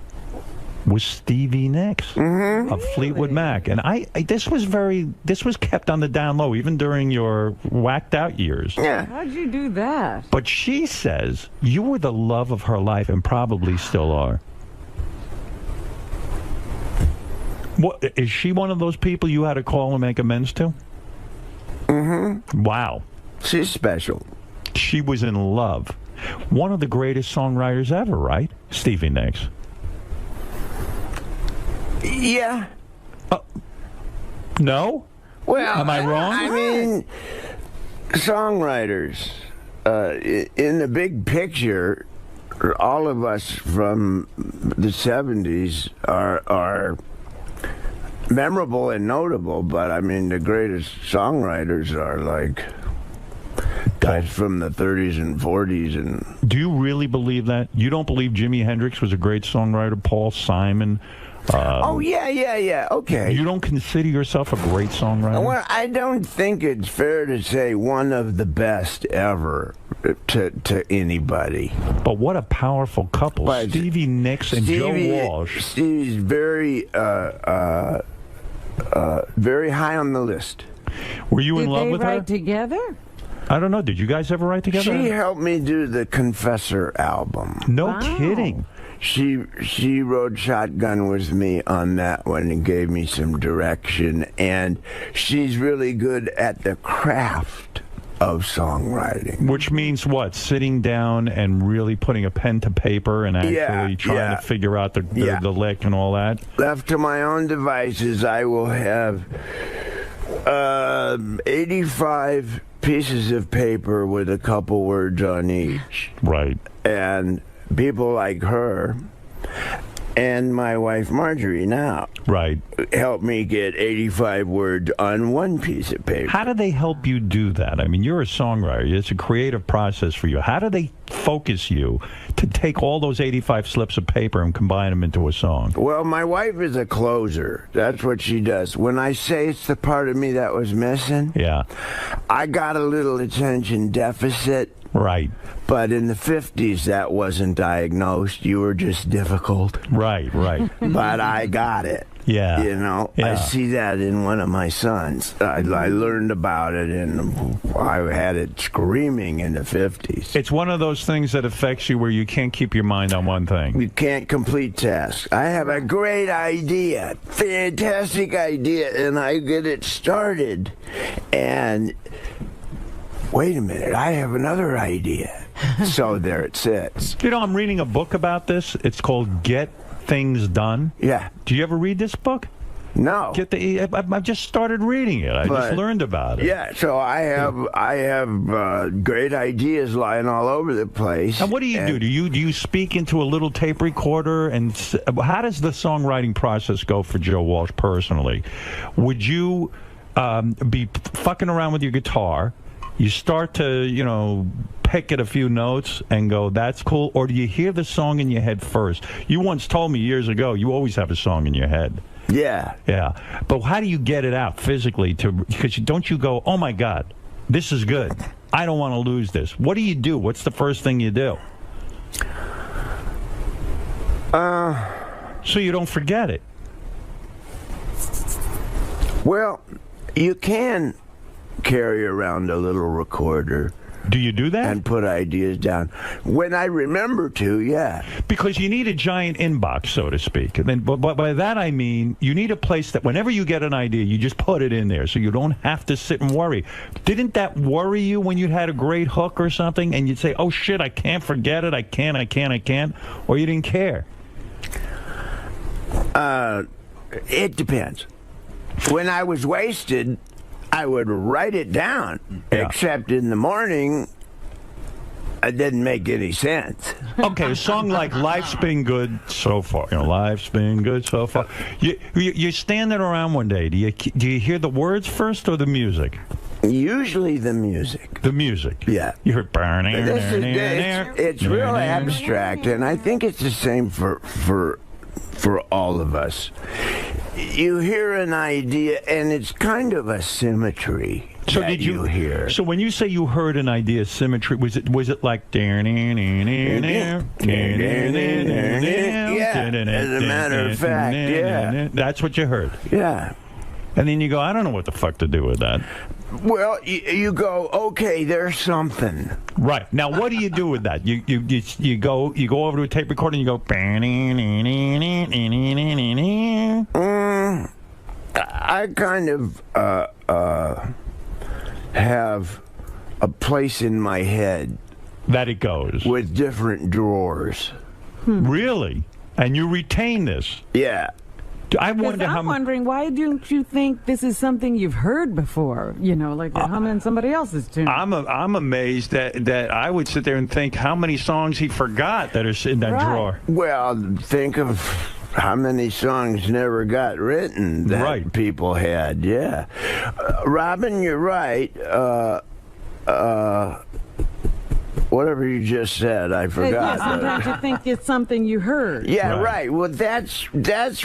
was Stevie Nicks of Fleetwood Mac. And this was kept on the down low, even during your whacked out years. Yeah. How'd you do that? But she says you were the love of her life and probably still are. What, is she one of those people you had to call and make amends to? Wow. She's special. She was in love. One of the greatest songwriters ever, right? Stevie Nicks. Yeah. No? Well, am I wrong? I mean, songwriters, in the big picture, all of us from the 70s are memorable and notable, but I mean, the greatest songwriters are like guys from the 30s and 40s. And do you really believe that? You don't believe Jimi Hendrix was a great songwriter? Paul Simon? Oh, yeah. Okay. You don't consider yourself a great songwriter? Well, I don't think it's fair to say one of the best ever to anybody. But what a powerful couple. But Stevie Nicks and Joe Walsh. Stevie's very high on the list. Were you in love with her? Did they write together? I don't know. Did you guys ever write together? She helped me do the Confessor album. No kidding. She rode shotgun with me on that one and gave me some direction, and she's really good at the craft of songwriting. Which means what? Sitting down and really putting a pen to paper and actually trying to figure out the lick and all that? Left to my own devices, I will have 85 pieces of paper with a couple words on each. Right. And people like her and my wife Marjorie now help me get 85 words on one piece of paper. How do they help you do that? I mean, you're a songwriter. It's a creative process for you. How do they focus you to take all those 85 slips of paper and combine them into a song? Well, my wife is a closer. That's what she does. When I say it's the part of me that was missing, I got a little attention deficit. Right. But in the 50s, that wasn't diagnosed. You were just difficult. Right. But I got it. Yeah. You know, I see that in one of my sons. I learned about it, and I had it screaming in the 50s. It's one of those things that affects you where you can't keep your mind on one thing. You can't complete tasks. I have a great idea, fantastic idea, and I get it started. And wait a minute, I have another idea. So there it sits. You know, I'm reading a book about this. It's called Get Things Done. Yeah. Do you ever read this book? No. I've just started reading it. I just learned about it. Yeah, so I have great ideas lying all over the place. And what do you do? Do you speak into a little tape recorder? And how does the songwriting process go for Joe Walsh personally? Would you be fucking around with your guitar? You start to, pick at a few notes and go, that's cool? Or do you hear the song in your head first? You once told me years ago, you always have a song in your head. Yeah. Yeah. But how do you get it out physically? Because don't you go, oh, my God, this is good. I don't want to lose this. What do you do? What's the first thing you do? So you don't forget it. Well, you can carry around a little recorder. Do you do that? And put ideas down. When I remember to, yeah. Because you need a giant inbox, so to speak. And then, but by that I mean you need a place that whenever you get an idea, you just put it in there so you don't have to sit and worry. Didn't that worry you when you had a great hook or something and you'd say, oh, shit, I can't forget it, I can't, or you didn't care? It depends. When I was wasted, I would write it down, except in the morning, it didn't make any sense. Okay, a song like Life's Been Good So Far. Life's Been Good So Far. You're standing around one day. Do you hear the words first or the music? Usually the music. The music? Yeah. You hear it's real abstract, and I think it's the same for for all of us. You hear an idea, and it's kind of a symmetry. So that did you hear? So when you say you heard an idea symmetry, was it like Yeah, as a matter of fact, yeah. That's what you heard. Yeah. And then you go, I don't know what the fuck to do with that. Well, you go, okay, there's something. Right. Now, what do you do with that? You go over to a tape recorder and you go. I kind of have a place in my head that it goes with different drawers. Really? And you retain this? Yeah. I wonder how. I'm wondering, why don't you think this is something you've heard before? You know, like you're humming somebody else's tune. I'm amazed that I would sit there and think how many songs he forgot that are in that drawer. Well, think of how many songs never got written that people had. Yeah, Robin, you're right. Whatever you just said, I forgot. Yeah, sometimes you think it's something you heard. Yeah, right. Well, that's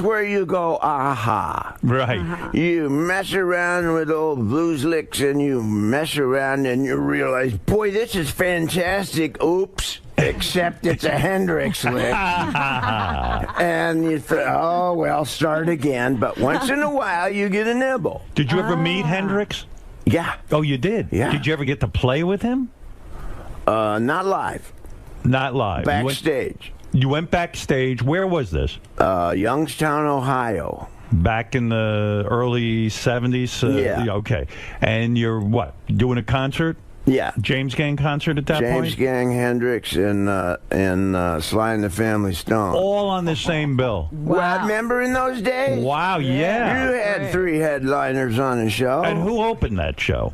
where you go, aha. Right. You mess around with old blues licks, and you mess around, and you realize, boy, this is fantastic. Oops. Except it's a Hendrix lick. And you think, oh, well, start again. But once in a while, you get a nibble. Did you ever meet Hendrix? Yeah. Oh, you did? Yeah. Did you ever get to play with him? Not live. Not live. Backstage. You went backstage. Where was this? Youngstown, Ohio. Back in the early 70s? Yeah. Okay. And you're what? Doing a concert? Yeah. James Gang concert at that point? James Gang, Hendrix, and Sly and the Family Stone. All on the same bill. Wow. Well, remember in those days? Wow, yeah. You had 3 headliners on a show. And who opened that show?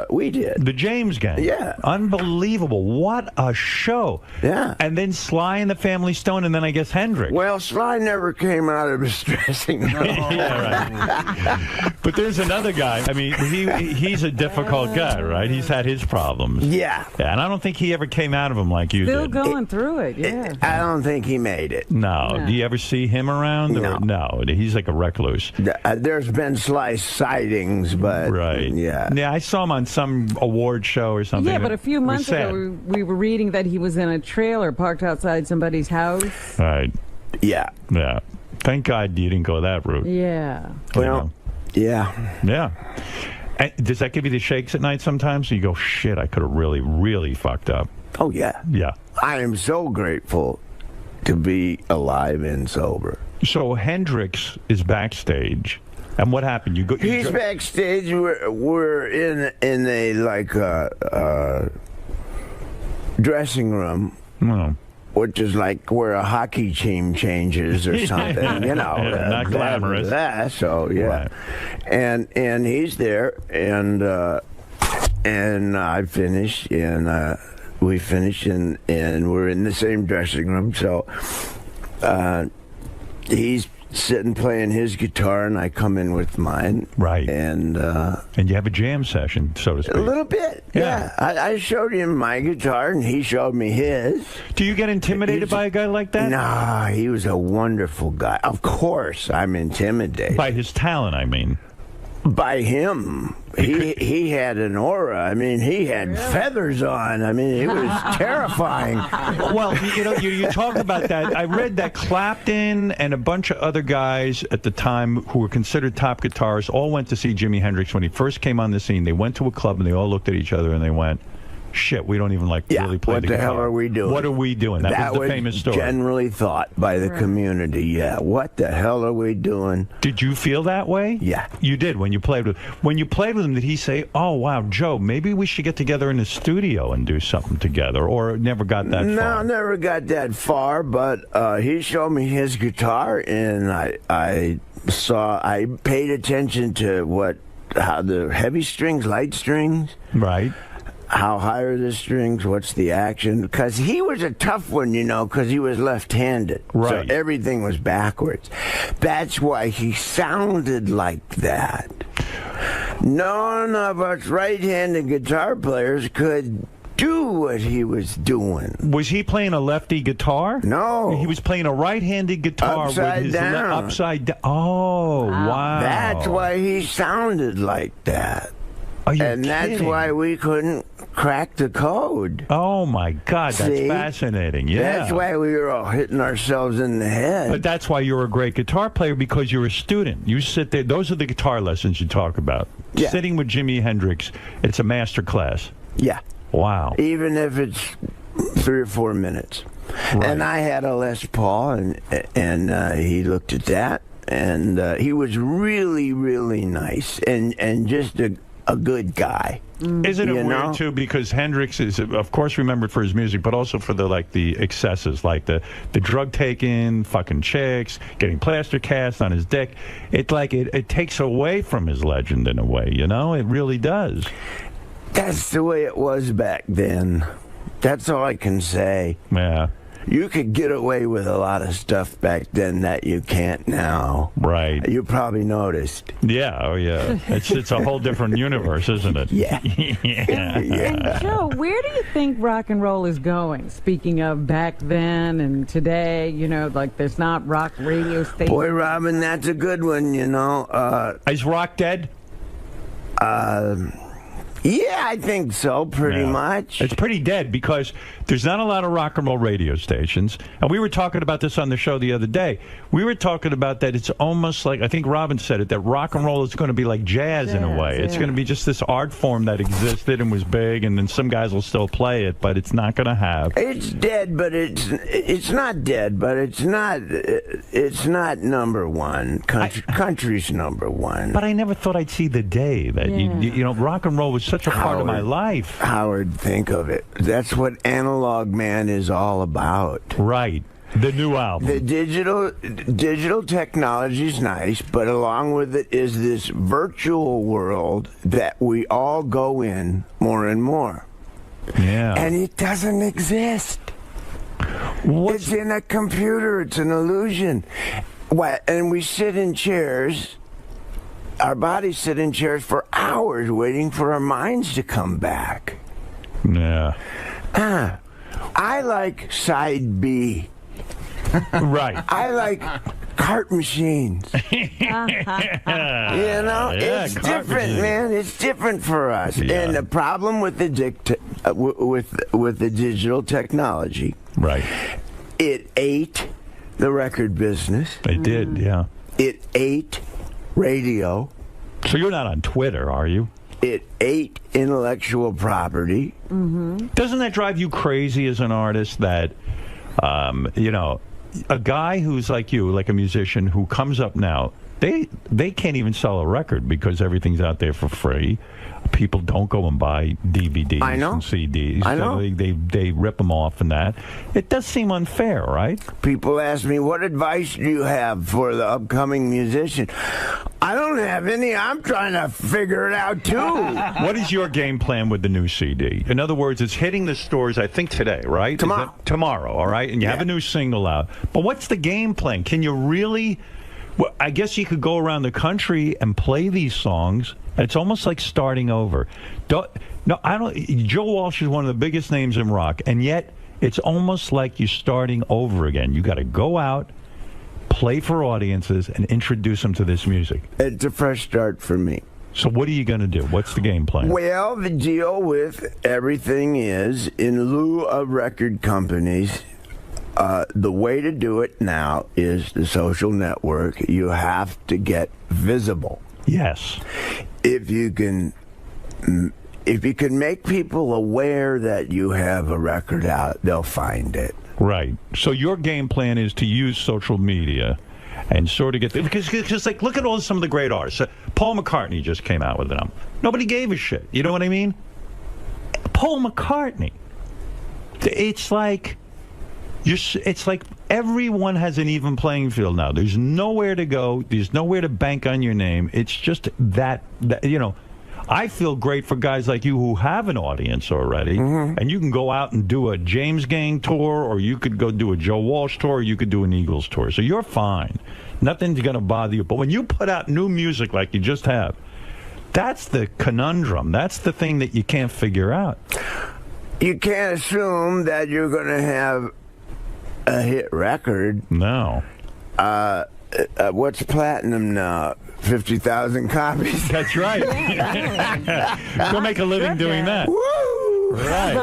We did. The James Gang. Yeah. Unbelievable. What a show. Yeah. And then Sly and the Family Stone, and then I guess Hendrix. Well, Sly never came out of his dressing room. Yeah, right. But there's another guy. I mean, he's a difficult guy, right? He's had his problems. Yeah. And I don't think he ever came out of them like you Still did. going through it, yeah. I don't think he made it. No. Do you ever see him around? No. No. He's like a recluse. There's been Sly sightings, but... Right. Yeah. Yeah, I saw him on some award show or something. Yeah, but a few months ago, we were reading that he was in a trailer parked outside somebody's house. Right. Yeah. Yeah. Thank God you didn't go that route. Yeah. Well, yeah. Yeah. And does that give you the shakes at night sometimes? So you go, shit, I could have really, really fucked up. Oh, yeah. Yeah. I am so grateful to be alive and sober. So Hendrix is backstage. And what happened? He's backstage. We're in a like dressing room, which is like where a hockey team changes or something. You know, not glamorous. So yeah, right. and he's there, and I finish, and we finish, and we're in the same dressing room. So he's sitting playing his guitar, and I come in with mine. Right. And you have a jam session, so to speak. A little bit, yeah. I showed him my guitar, and he showed me his. Do you get intimidated by a guy like that? Nah, he was a wonderful guy. Of course, I'm intimidated. By his talent, I mean. By him. He had an aura. I mean, he had feathers on. I mean, it was terrifying. Well, you know, you talk about that. I read that Clapton and a bunch of other guys at the time who were considered top guitarists all went to see Jimi Hendrix when he first came on the scene. They went to a club and they all looked at each other and they went, shit, we don't even really play the guitar. What the hell are we doing? What are we doing? That was the famous story. Generally thought by the community, yeah. What the hell are we doing? Did you feel that way? Yeah. You did when you played with him. Did he say, oh, wow, Joe, maybe we should get together in the studio and do something together, or never got that far? No, never got that far, but he showed me his guitar, and I paid attention to how the heavy strings, light strings. Right. How high are the strings? What's the action? Because he was a tough one, you know, because he was left-handed. Right. So everything was backwards. That's why he sounded like that. None of us right-handed guitar players could do what he was doing. Was he playing a lefty guitar? No. He was playing a right-handed guitar Upside with his down. upside down. Oh, wow. That's why he sounded like that. Are you and that's kidding? why we couldn't crack the code. Oh, my God. That's See? fascinating. Yeah. That's why we were all hitting ourselves in the head. But that's why you're a great guitar player, because you're a student. You sit there. Those are the guitar lessons you talk about. Yeah. Sitting with Jimi Hendrix, it's a master class. Yeah. Wow. Even if it's 3 or 4 minutes. Right. And I had a Les Paul, and he looked at that, and he was really, really nice, and just a good guy. Isn't it You weird know? too? Because Hendrix is, of course, remembered for his music, but also for the excesses, like the drug taking, fucking chicks, getting plaster cast on his dick. It takes away from his legend in a way, you know. It really does. That's the way it was back then. That's all I can say. Yeah. You could get away with a lot of stuff back then that you can't now. Right. You probably noticed. Yeah. Oh, yeah. It's a whole different universe, isn't it? Yeah. And Joe, where do you think rock and roll is going? Speaking of back then and today, you know, like there's not rock radio stations. Boy, Robin, that's a good one, you know. Is rock dead? Yeah, I think so, pretty much. It's pretty dead because there's not a lot of rock and roll radio stations. And we were talking about this on the show the other day. We were talking about that it's almost like, I think Robin said it, that rock and roll is going to be like jazz in a way. It's going to be just this art form that existed and was big, and then some guys will still play it, but it's not going to have. It's dead, but it's not dead, but it's not number one. Country's number one. But I never thought I'd see the day that, you know, rock and roll was such a part of my life. Howard, think of it. That's what Analog Man is all about. Right. The new album. The digital technology is nice, but along with it is this virtual world that we all go in more and more. Yeah. And it doesn't exist. It's in a computer. It's an illusion. And we sit in chairs. Our bodies sit in chairs for hours waiting for our minds to come back. Yeah. I like side B. Right. I like cart machines. You know, it's different, man. It's different for us. Yeah. And the problem with the with the digital technology, right? It ate the record business. It did, yeah. It ate radio. So you're not on Twitter, are you? It ate intellectual property. Mm-hmm. Doesn't that drive you crazy as an artist that, you know, a guy who's like you, like a musician who comes up now, they can't even sell a record because everything's out there for free. People don't go and buy DVDs and CDs. I know. They rip them off and that. It does seem unfair, right? People ask me, what advice do you have for the upcoming musician? I don't have any. I'm trying to figure it out, too. What is your game plan with the new CD? In other words, it's hitting the stores, I think, today, right? Tomorrow. Tomorrow, all right? And you have a new single out. But what's the game plan? Can you really... Well, I guess you could go around the country and play these songs. It's almost like starting over. Joe Walsh is one of the biggest names in rock, and yet it's almost like you're starting over again. You got to go out, play for audiences, and introduce them to this music. It's a fresh start for me. So what are you going to do? What's the game plan? Well, the deal with everything is, in lieu of record companies, the way to do it now is the social network. You have to get visible. Yes. If you can make people aware that you have a record out, they'll find it. Right. So your game plan is to use social media and sort of get because like look at some of the great artists. Paul McCartney just came out with an album. Nobody gave a shit. You know what I mean? Paul McCartney. It's like everyone has an even playing field now. There's nowhere to go. There's nowhere to bank on your name. It's just that you know, I feel great for guys like you who have an audience already, and you can go out and do a James Gang tour, or you could go do a Joe Walsh tour, or you could do an Eagles tour. So you're fine. Nothing's going to bother you. But when you put out new music like you just have, that's the conundrum. That's the thing that you can't figure out. you can't assume that you're going to have a hit record. No. What's platinum now? 50,000 copies. That's right. Go make a living doing that. Woo! Right.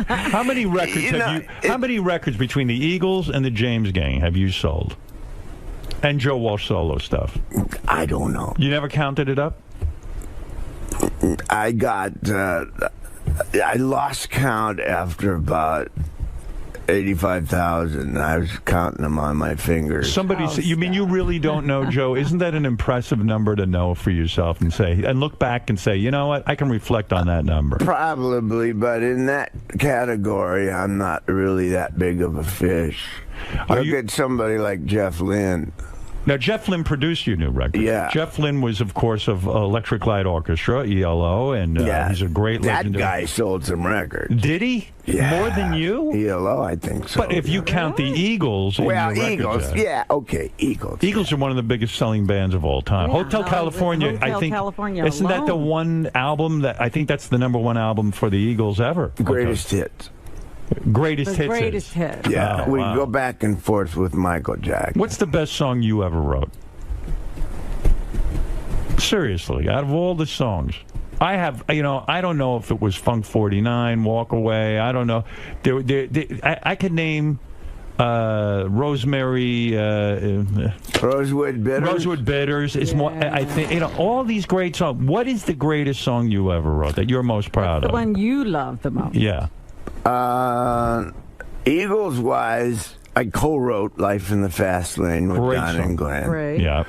How many records How many records between the Eagles and the James Gang have you sold? And Joe Walsh solo stuff. I don't know. You never counted it up? I got. I lost count after about 85,000. I was counting them on my fingers. Somebody said, you mean you really don't know, Joe? Isn't that an impressive number to know for yourself and say, and look back and say, you know what, I can reflect on that number? Probably, but in that category, I'm not really that big of a fish. Look at somebody like Jeff Lynne. Now, Jeff Lynne produced your new record. Yeah. Jeff Lynne was, of course, of Electric Light Orchestra, ELO, and he's a great legendary... That guy sold some records. Did he? Yeah. More than you? ELO, I think so. But if you count the Eagles... Well, in your Eagles, record, yeah, okay, Eagles. Eagles are one of the biggest selling bands of all time. Yeah, Hotel California, I think... California isn't that the alone. one album that... I think that's the #1 album for the Eagles ever. Greatest hits. Greatest hits. Greatest hits. Yeah, Oh, we wow. go back and forth with Michael Jackson. What's the best song you ever wrote? Seriously, out of all the songs. I have, I don't know if it was Funk 49, Walk Away, I don't know. I could name Rosemary... Rosewood Bitters? Rosewood Bitters. Is more, I think, all these great songs. What is the greatest song you ever wrote that you're most proud The of? one you love the most. Yeah. Eagles-wise, I co-wrote Life in the Fast Lane with Great Don song. and Glenn. Great. Yeah.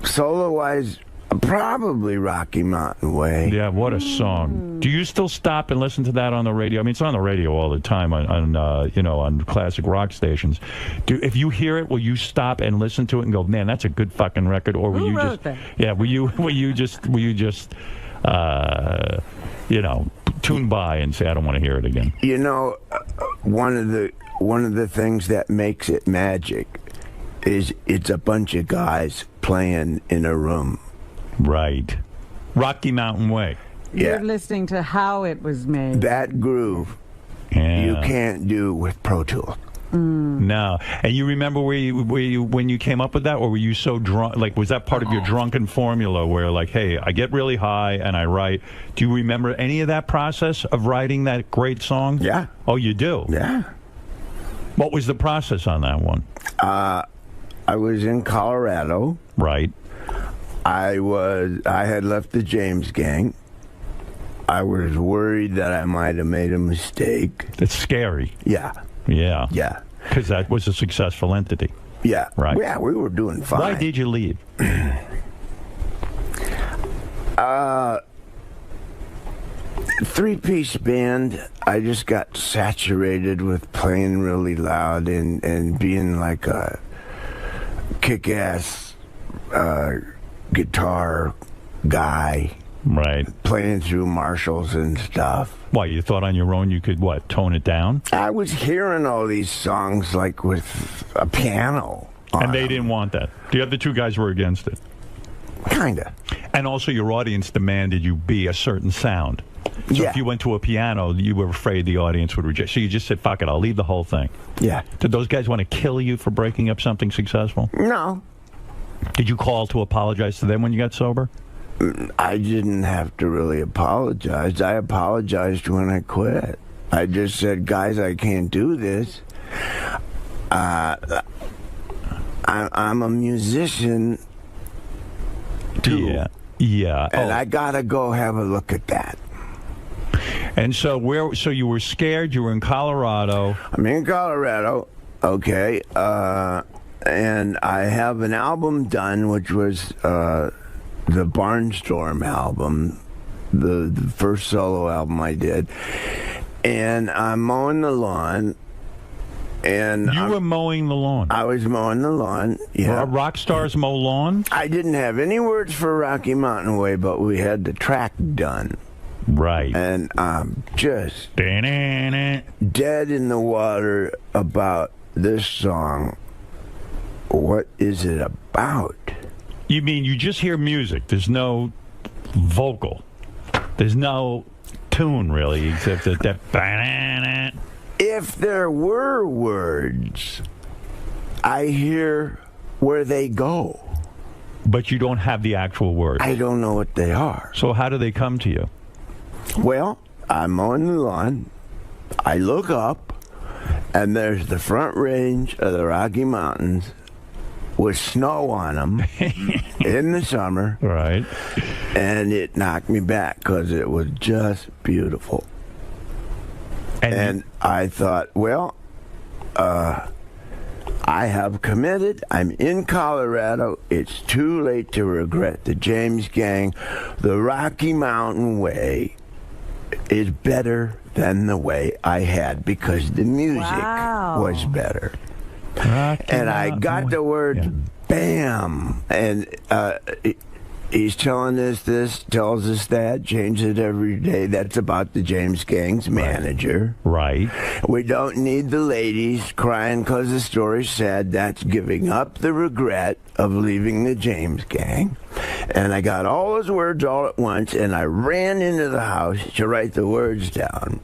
Solo-wise, probably Rocky Mountain Way. Yeah, what a song. Do you still stop and listen to that on the radio? I mean, it's on the radio all the time on classic rock stations. If you hear it, will you stop and listen to it and go, man, that's a good fucking record? Or will Who you wrote just... that? Yeah, will you just tune by and say, I don't want to hear it again? One of the things that makes it magic is it's a bunch of guys playing in a room. Right. Rocky Mountain Way. Yeah. You're listening to how it was made. That groove you can't do with Pro Tools. No. And you remember when you came up with that, or were you so drunk? Like, was that part of your drunken formula where, like, hey, I get really high and I write? Do you remember any of that process of writing that great song? Yeah. Oh, you do? Yeah. What was the process on that one? I was in Colorado. Right. I had left the James Gang. I was worried that I might have made a mistake. It's scary. Yeah. Yeah. Yeah. Because that was a successful entity. Yeah. Right. Yeah, we were doing fine. Why did you leave? Three-piece band. I just got saturated with playing really loud and being like a kick-ass guitar guy. Right. Playing through Marshalls and stuff. Why, you thought on your own you could, tone it down? I was hearing all these songs like with a piano. And they didn't want that. The other two guys were against it. Kinda. And also your audience demanded you be a certain sound. So if you went to a piano, you were afraid the audience would reject. So you just said, fuck it, I'll leave the whole thing. Yeah. Did those guys want to kill you for breaking up something successful? No. Did you call to apologize to them when you got sober? I didn't have to really apologize. I apologized when I quit. I just said, guys, I can't do this. I'm a musician, too. Yeah. Yeah. And I gotta go have a look at that. And so so you were scared, you were in Colorado. I'm in Colorado, okay, and I have an album done, which was the Barnstorm album, the first solo album I did, and I'm mowing the lawn. And you were mowing the lawn. I was mowing the lawn. Yeah. Rock stars mow lawn? I didn't have any words for Rocky Mountain Way, but we had the track done. Right. And I'm just dead in the water about this song. What is it about? You mean you just hear music? There's no vocal. There's no tune, really, except that. If there were words, I hear where they go. But you don't have the actual words. I don't know what they are. So how do they come to you? Well, I'm on the lawn. I look up, and there's the front range of the Rocky Mountains with snow on them in the summer. Right. And it knocked me back because it was just beautiful. And I thought, well, I have committed. I'm in Colorado. It's too late to regret the James Gang. The Rocky Mountain way is better than the way I had because the music was better. And I got the word bam. And he's telling us this, tells us that, changes it every day. That's about the James Gang's manager. Right. We don't need the ladies crying because the story's sad. That's giving up the regret of leaving the James Gang. And I got all those words all at once, and I ran into the house to write the words down.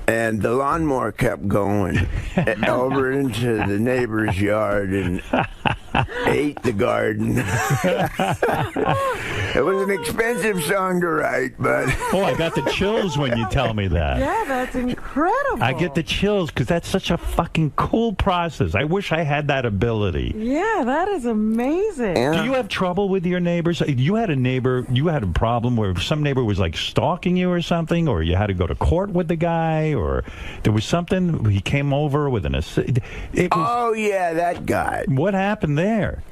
And the lawnmower kept going over into the neighbor's yard and ate the garden. It was an expensive song to write, but... Oh, I got the chills when you tell me that. Yeah, that's incredible. I get the chills because that's such a fucking cool process. I wish I had that ability. Yeah, that is amazing. Do you have trouble with your neighbors? You had a neighbor, you had a problem where some neighbor was like stalking you or something, or you had to go to court with the guy, or there was something, he came over with an... Oh, yeah, that guy. What happened there?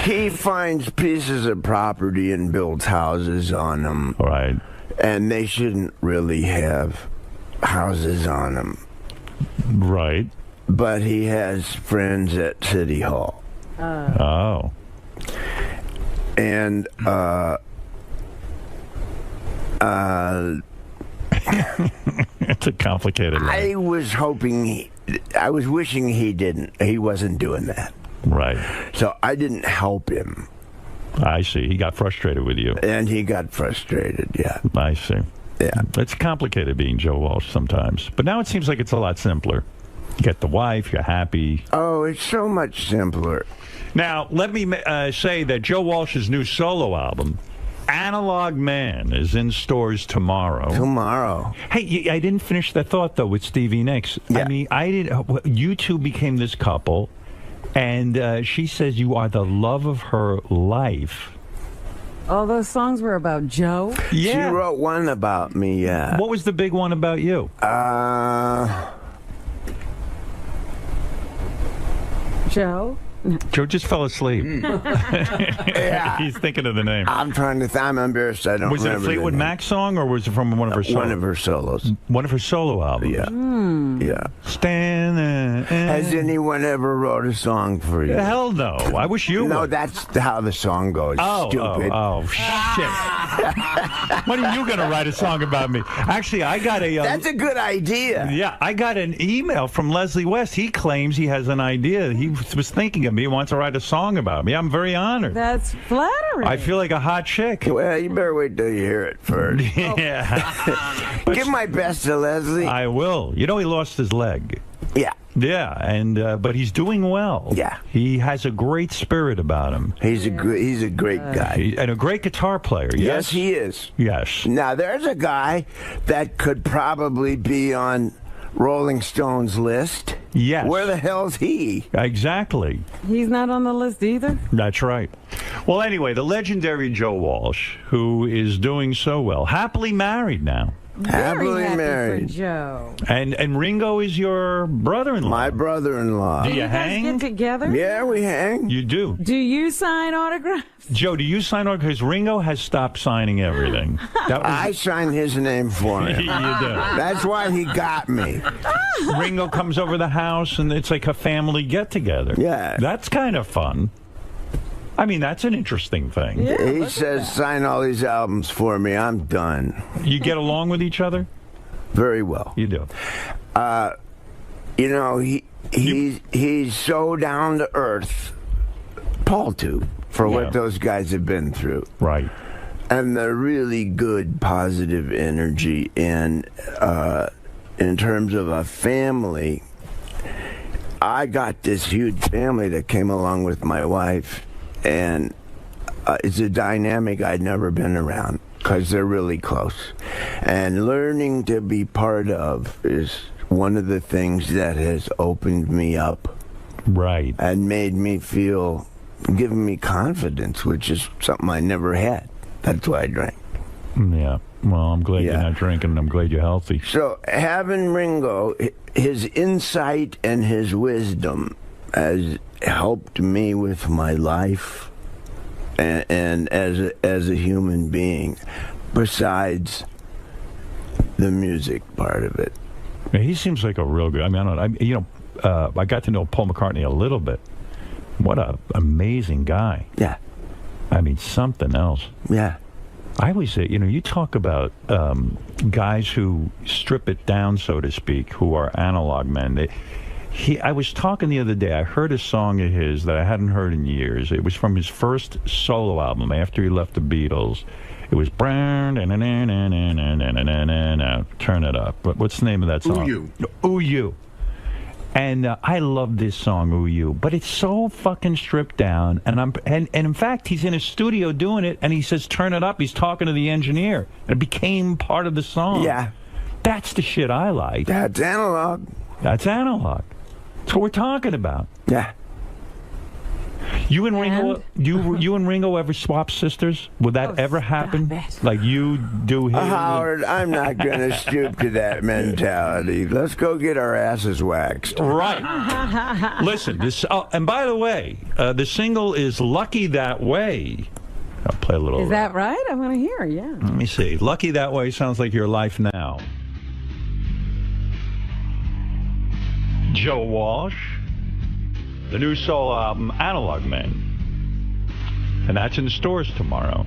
He finds pieces of property and builds houses on them. Right. And they shouldn't really have houses on them. Right. But he has friends at City Hall. Oh. And, it's a complicated life. I was wishing he wasn't doing that. Right. So I didn't help him. I see. He got frustrated with you. And he got frustrated, yeah. I see. Yeah. It's complicated being Joe Walsh sometimes. But now it seems like it's a lot simpler. You get the wife, you're happy. Oh, it's so much simpler. Now, let me say that Joe Walsh's new solo album, Analog Man, is in stores tomorrow. Tomorrow. Hey, I didn't finish that thought, though, with Stevie Nicks. Yeah. I mean, you two became this couple, and she says you are the love of her life. All those songs were about Joe? Yeah. She wrote one about me, yeah. What was the big one about you? Joe? Joe just fell asleep. Yeah. He's thinking of the name. I'm embarrassed. I don't remember. Was it a Fleetwood Mac song, or was it from one of her solos? One of her solos. One of her solo albums? Yeah. Yeah. Stand Has anyone ever wrote a song for you? Hell no. I wish you No, would. that's how the song goes, stupid. Oh, shit. When are you going to write a song about me? Actually, I got a... that's a good idea. Yeah, I got an email from Leslie West. He claims he has an idea. He was thinking of me. He wants to write a song about me. I'm very honored. That's flattering. I feel like a hot chick. Well, you better wait till you hear it first. Yeah. Give my best to Leslie. I will. You know, he lost his leg. Yeah. Yeah, and but he's doing well. Yeah. He has a great spirit about him. He's a great guy. And a great guitar player. Yes, he is. Yes. Now, there's a guy that could probably be on Rolling Stone's list. Yes. Where the hell's he? Exactly. He's not on the list either? That's right. Well, anyway, the legendary Joe Walsh, who is doing so well, happily married now. Happily happy married. for Joe. And Ringo is your brother-in-law. My brother-in-law. Do you you guys hang? get together? Yeah, we hang. You do. Do you sign autographs? Joe, do you sign autographs? Because Ringo has stopped signing everything. I signed his name for him. You do. That's why he got me. Ringo comes over the house, and it's like a family get-together. Yeah. That's kind of fun. I mean, that's an interesting thing. Yeah, he says, sign all these albums for me. I'm done. You get along with each other? Very well. You do. You know, he's so down to earth. Paul, too. for what those guys have been through. Right. And the really good positive energy. And in terms of a family, I got this huge family that came along with my wife. And it's a dynamic I'd never been around because they're really close. And learning to be part of is one of the things that has opened me up. Right. And made me feel, given me confidence, which is something I never had. That's why I drank. Yeah. Well, I'm glad you're not drinking, and I'm glad you're healthy. So having Ringo, his insight and his wisdom has helped me with my life and as a human being, besides the music part of it. Yeah, he seems like a real good. I mean, I got to know Paul McCartney a little bit. What a amazing guy. Yeah. I mean, something else. Yeah. I always say, you talk about guys who strip it down, so to speak, who are analog men. I was talking the other day, I heard a song of his that I hadn't heard in years. It was from his first solo album after he left the Beatles. It was Turn It Up. What's the name of that song? Ooh You. Ooh You. And I love this song, Ooh You, but it's so fucking stripped down. And in fact, he's in a studio doing it, and he says, turn it up. He's talking to the engineer. And it became part of the song. Yeah. That's the shit I like. That's analog. That's analog. That's what we're talking about. Yeah. You and Ringo, you and Ringo ever swap sisters? Would that ever happen? Like you do him? Howard, I'm not going to stoop to that mentality. Let's go get our asses waxed. Right. Listen, this. Oh, and by the way, the single is "Lucky That Way." I'll play a little. Is that right? I want to hear. Yeah. Let me see. "Lucky That Way" sounds like your life now. Joe Walsh. The new solo album, Analog Men. And that's in the stores tomorrow.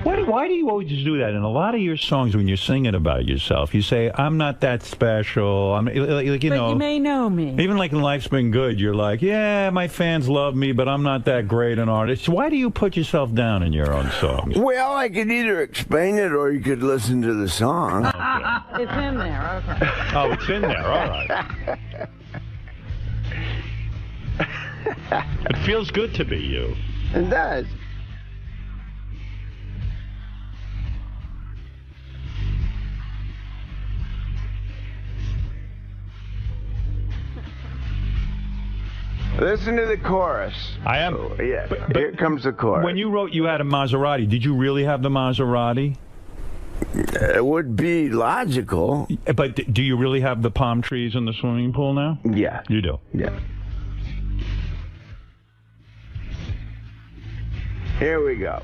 Why do you always do that? In a lot of your songs, when you're singing about yourself, you say, I'm not that special. I'm like, But you may know me. Even like in Life's Been Good, you're like, yeah, my fans love me, but I'm not that great an artist. Why do you put yourself down in your own songs? Well, I could either explain it or you could listen to the song. Okay. It's in there, okay. Oh, it's in there, all right. It feels good to be you. It does. Listen to the chorus. I am. Oh, yeah. But here comes the chorus. When you wrote you had a Maserati, did you really have the Maserati? It would be logical. But do you really have the palm trees in the swimming pool now? Yeah. You do? Yeah. Here we go.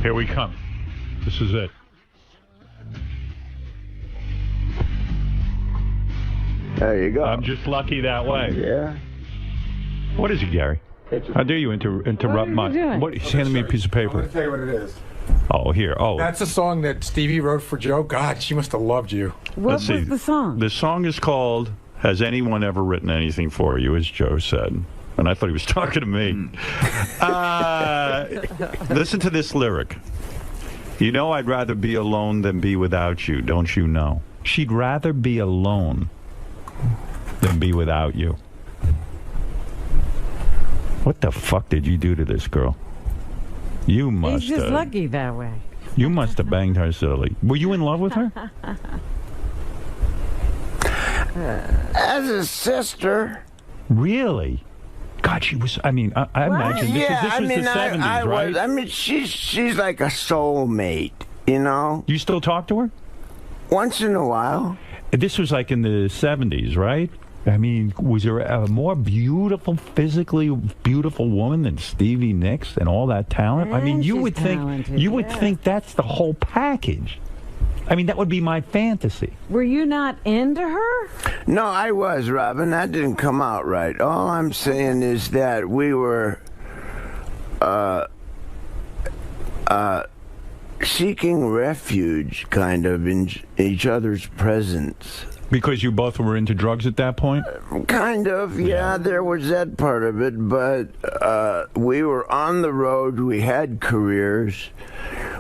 Here we come. This is it. There you go. I'm just lucky that way. Yeah. What is it, Gary? How dare you interrupt my... What? He's handing me a piece of I'm paper. going to tell you what it is. Oh, here. Oh. That's a song that Stevie wrote for Joe. God, she must have loved you. What was the song? The song is called Has Anyone Ever Written Anything For You, as Joe said. And I thought he was talking to me. Listen to this lyric. You know I'd rather be alone than be without you, don't you know? She'd rather be alone than be without you. What the fuck did you do to this girl? You must He's just lucky that way. You must have banged her silly. Were you in love with her? As a sister. Really? God, she was. I mean, I imagine this was the 70s, right? I mean, she's like a soulmate, you know. You still talk to her? Once in a while. This was like in the 70s, right? I mean, was there a more beautiful, physically beautiful woman than Stevie Nicks and all that talent? I mean, you would think that's the whole package. I mean, that would be my fantasy. Were you not into her? No, I was, Robin. That didn't come out right. All I'm saying is that we were seeking refuge, kind of, in each other's presence. Because you both were into drugs at that point? Kind of, yeah, there was that part of it, but we were on the road, we had careers,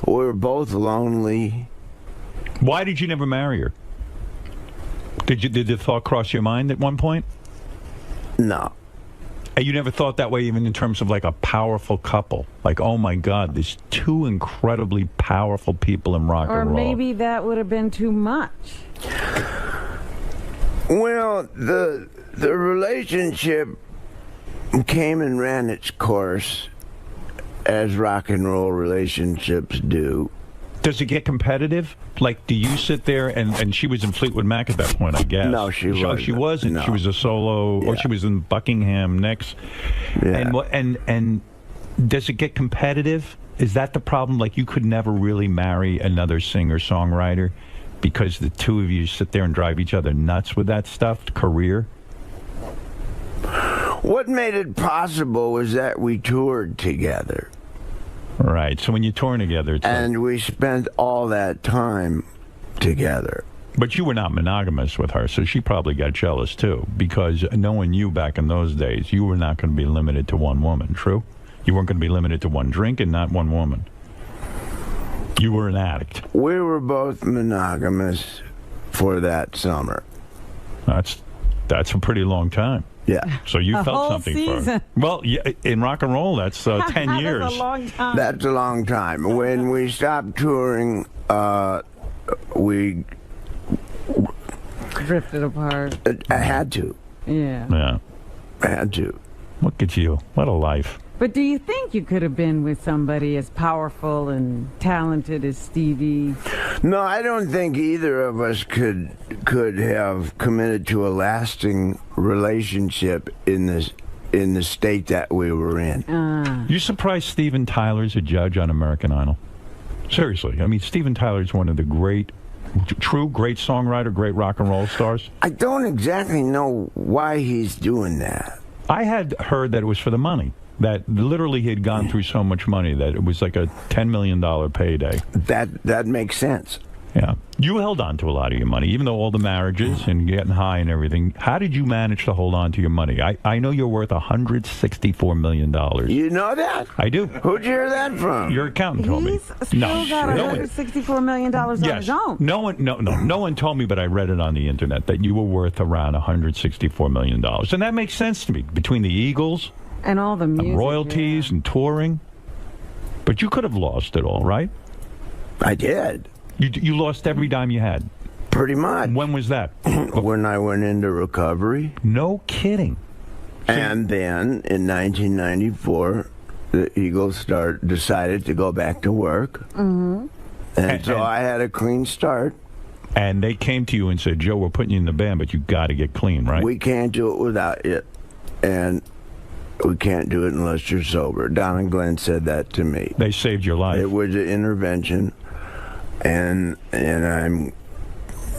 we were both lonely. Why did you never marry her? Did the thought cross your mind at one point? No. And you never thought that way even in terms of like a powerful couple? Like, oh my God, there's two incredibly powerful people in rock and roll. Or maybe that would have been too much. Well, the relationship came and ran its course, as rock and roll relationships do. Does it get competitive? Like, do you sit there and she was in Fleetwood Mac at that point, I guess? No, she wasn't. Oh, she wasn't. No. She was a solo, or she was in Buckingham Nicks. Yeah. And does it get competitive? Is that the problem? Like, you could never really marry another singer-songwriter because the two of you sit there and drive each other nuts with that stuff, career? What made it possible was that we toured together. Right. So when you toured together, it's and we spent all that time together. But you were not monogamous with her, so she probably got jealous too. Because knowing you back in those days, you were not going to be limited to one woman. True? You weren't going to be limited to one drink and not one woman. You were an addict. We were both monogamous for that summer. That's a pretty long time. Yeah. So you A felt whole something season. for her. Well, yeah, in rock and roll, that's 10 years. That's a long time. That's a long time. When we stopped touring, we drifted apart. I had to. Yeah. Yeah. I had to. Look at you. What a life. But do you think you could have been with somebody as powerful and talented as Stevie? No, I don't think either of us could have committed to a lasting relationship in the state that we were in. You surprised Steven Tyler's a judge on American Idol? Seriously. I mean, Steven Tyler's one of the great songwriter, great rock and roll stars. I don't exactly know why he's doing that. I had heard that it was for the money. That literally he had gone through so much money that it was like a $10 million payday. That makes sense. Yeah. You held on to a lot of your money, even though all the marriages and getting high and everything. How did you manage to hold on to your money? I know you're worth $164 million. You know that? I do. Who'd you hear that from? Your accountant told me. He's still got $164 million on his own. No one told me, but I read it on the internet that you were worth around $164 million. And that makes sense to me. Between the Eagles and all the music, and royalties and touring. But you could have lost it all, right? I did. You lost every dime you had? Pretty much. When was that? When I went into recovery. No kidding. And then, in 1994, the Eagles decided to go back to work. Mm-hmm. And so I had a clean start. And they came to you and said, Joe, we're putting you in the band, but you got to get clean, right? We can't do it without it. And we can't do it unless you're sober. Don and Glenn said that to me. They saved your life. It was an intervention. And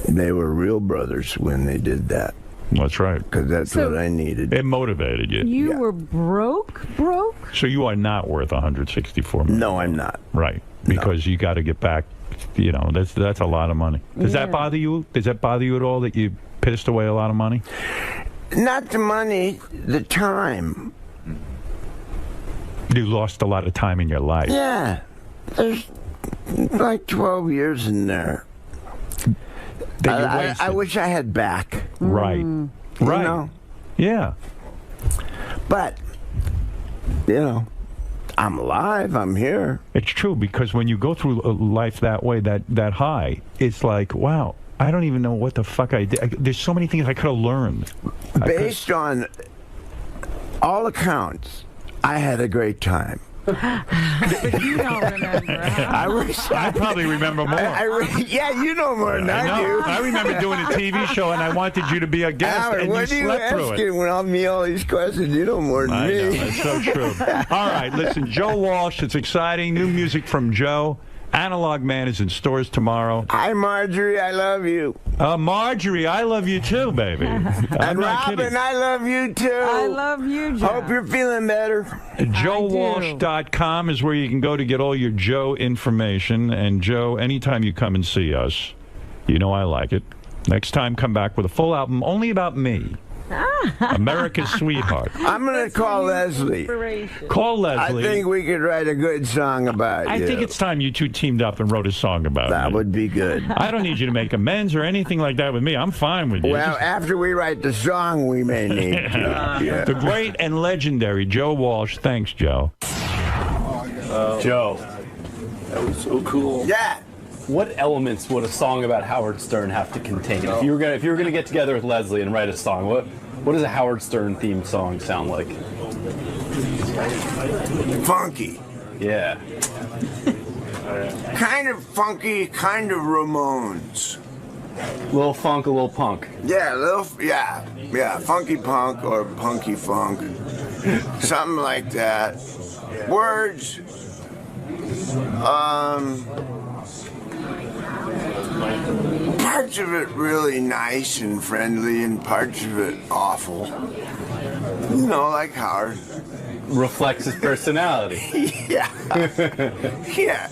they were real brothers when they did that. That's right. Because that's what I needed. It motivated you. You were broke? So you are not worth $164 million. No, I'm not. Right. Because you got to get back, that's a lot of money. Does that bother you? Does that bother you at all that you pissed away a lot of money? Not the money, the time. You lost a lot of time in your life. Yeah. There's like 12 years in there. I wish I had back. Right. Right. You know? Yeah. But, I'm alive. I'm here. It's true, because when you go through life that way, that high, it's like, wow, I don't even know what the fuck I did. There's so many things I could have learned. Based on all accounts, I had a great time. But you don't remember. I wish I probably remember more. Yeah, you know more than I do. I remember doing a TV show, and I wanted you to be a guest, Howard, and you what are you slept through asking it. when I'm me all these questions? You know more than I me. know, it's so true. All right, listen, Joe Walsh, it's exciting. New music from Joe. Analog Man is in stores tomorrow. Hi, Marjorie, I love you. Marjorie, I love you too, baby. I'm And not Robin, kidding. I love you too. I love you, Joe. Hope you're feeling better. JoeWalsh.com is where you can go to get all your Joe information. And Joe, anytime you come and see us, you know I like it. Next time, come back with a full album only about me. America's Sweetheart. I'm going to call Leslie. Call Leslie. I think we could write a good song about I you. think it's time you two teamed up and wrote a song about That me. would be good. I don't need you to make amends or anything like that with me. I'm fine with you. Well, after we write the song, we may need to. Yeah. The great and legendary Joe Walsh. Thanks, Joe. Joe, that was so cool. Yeah. What elements would a song about Howard Stern have to contain? If you were gonna get together with Leslie and write a song, what does a Howard Stern themed song sound like? Funky. Yeah. Kind of funky, kind of Ramones. Little funk, a little punk. Yeah, yeah, funky punk or punky funk. Something like that. Words. Parts of it really nice and friendly, and parts of it awful. You know, like Howard. Reflects his personality. Yeah. Yeah.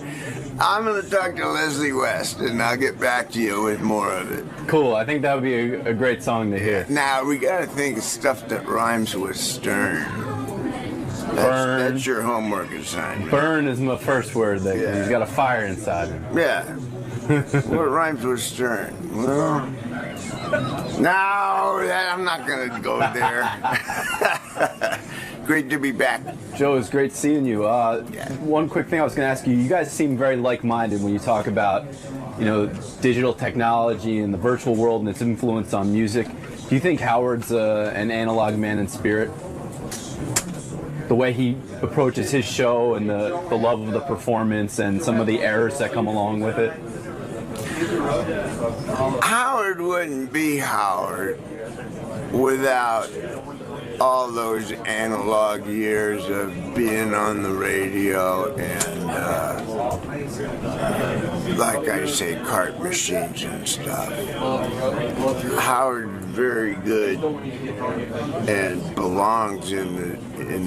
I'm going to talk to Leslie West, and I'll get back to you with more of it. Cool. I think that would be a great song to hear. Now, we got to think of stuff that rhymes with Stern. Burn. That's your homework assignment. Burn is my first word. He's got a fire inside him. Yeah. What rhymes with Stern? Well, no, I'm not going to go there. Great to be back. Joe, it's great seeing you. One quick thing I was going to ask you. You guys seem very like-minded when you talk about, digital technology and the virtual world and its influence on music. Do you think Howard's an analog man in spirit? The way he approaches his show and the love of the performance and some of the errors that come along with it? Howard wouldn't be Howard without all those analog years of being on the radio and, like I say, cart machines and stuff. Howard very good and belongs in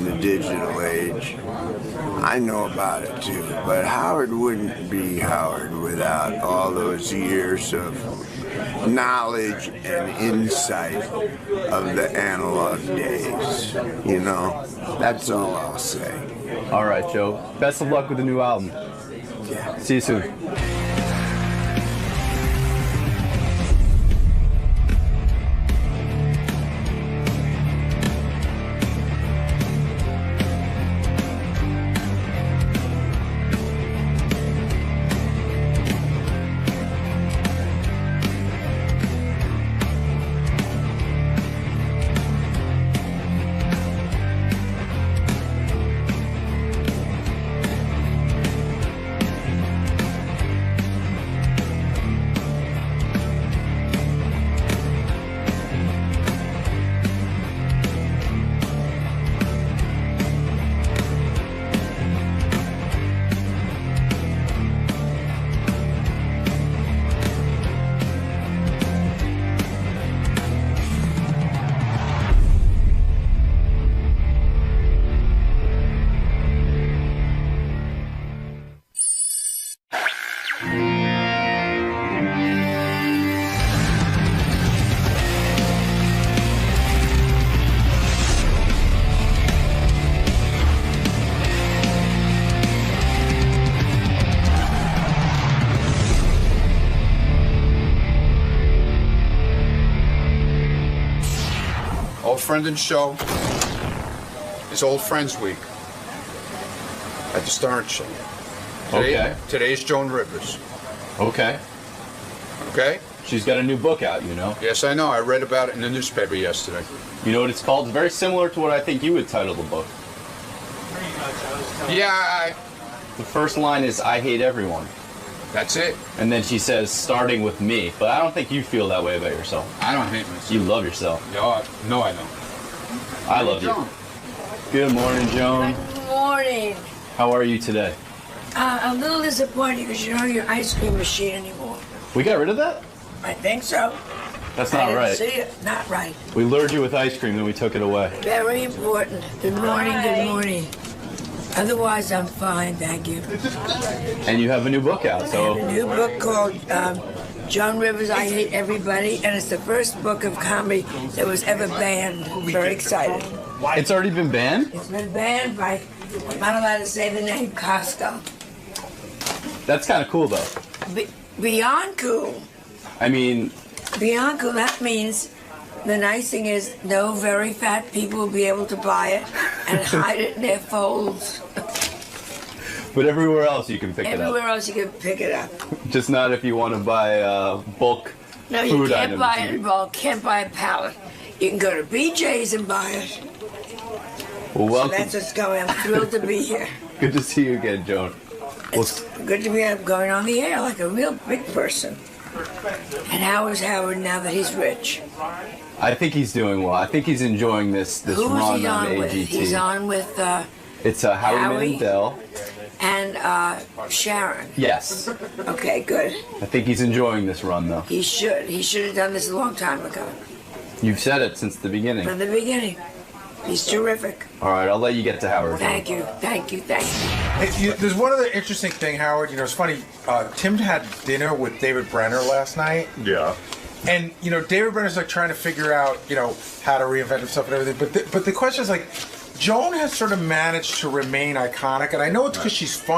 the digital age. I know about it too, but Howard wouldn't be Howard without all those years of knowledge and insight of the analog days. That's all I'll say. All right, Joe. Best of luck with the new album. Yeah. See you soon. Old Friend and Show is Old Friends Week at the Stern Show. Today's Joan Rivers. Okay. Okay? She's got a new book out, Yes, I know. I read about it in the newspaper yesterday. You know what it's called? It's very similar to what I think you would title the book. Yeah, The first line is, I hate everyone. That's it. And then she says, starting with me. But I don't think you feel that way about yourself. I don't hate myself. You love yourself. No, I don't. I love you. Good morning, Joan. Good morning. How are you today? A little disappointed because you don't have your ice cream machine anymore. We got rid of that? I think so. That's I not didn't right. see it. Not right. We lured you with ice cream, then we took it away. Very important. Good morning, good morning. Otherwise, I'm fine, thank you. And you have a new book out, I so... have a new book called Joan Rivers, I Hate Everybody, and it's the first book of comedy that was ever banned. Very excited. It's already been banned? It's been banned by, I'm not allowed to say the name, Costco. That's kind of cool, though. Beyond cool. I mean... Beyond cool, that means the nice thing is no very fat people will be able to buy it and hide it in their folds. But everywhere else you can pick it up. Everywhere else you can pick it up. Just not if you want to buy bulk No, you food can't items. buy it in bulk, can't buy a pallet. You can go to BJ's and buy it. Well, So welcome. that's what's going on. I'm thrilled to be here. Good to see you again, Joan. It's good to be going on the air like a real big person. And how is Howard now that he's rich? I think he's doing well. I think he's enjoying this Who is run he on on with? AGT. He's on with It's Howie Howie? Mandel. and Sharon. Yes. Okay, good. I think he's enjoying this run, though. He should. He should have done this a long time ago. You've said it since the beginning. From the beginning. He's terrific. All right, I'll let you get to Howard. Thank you. Thank you. Thank you. Hey, there's one other interesting thing, Howard. You know, it's funny. Tim had dinner with David Brenner last night. Yeah. And, you know, David Brenner's like trying to figure out, you know, how to reinvent himself and everything. But the question is like, Joan has sort of managed to remain iconic. And I know it's because she's fun.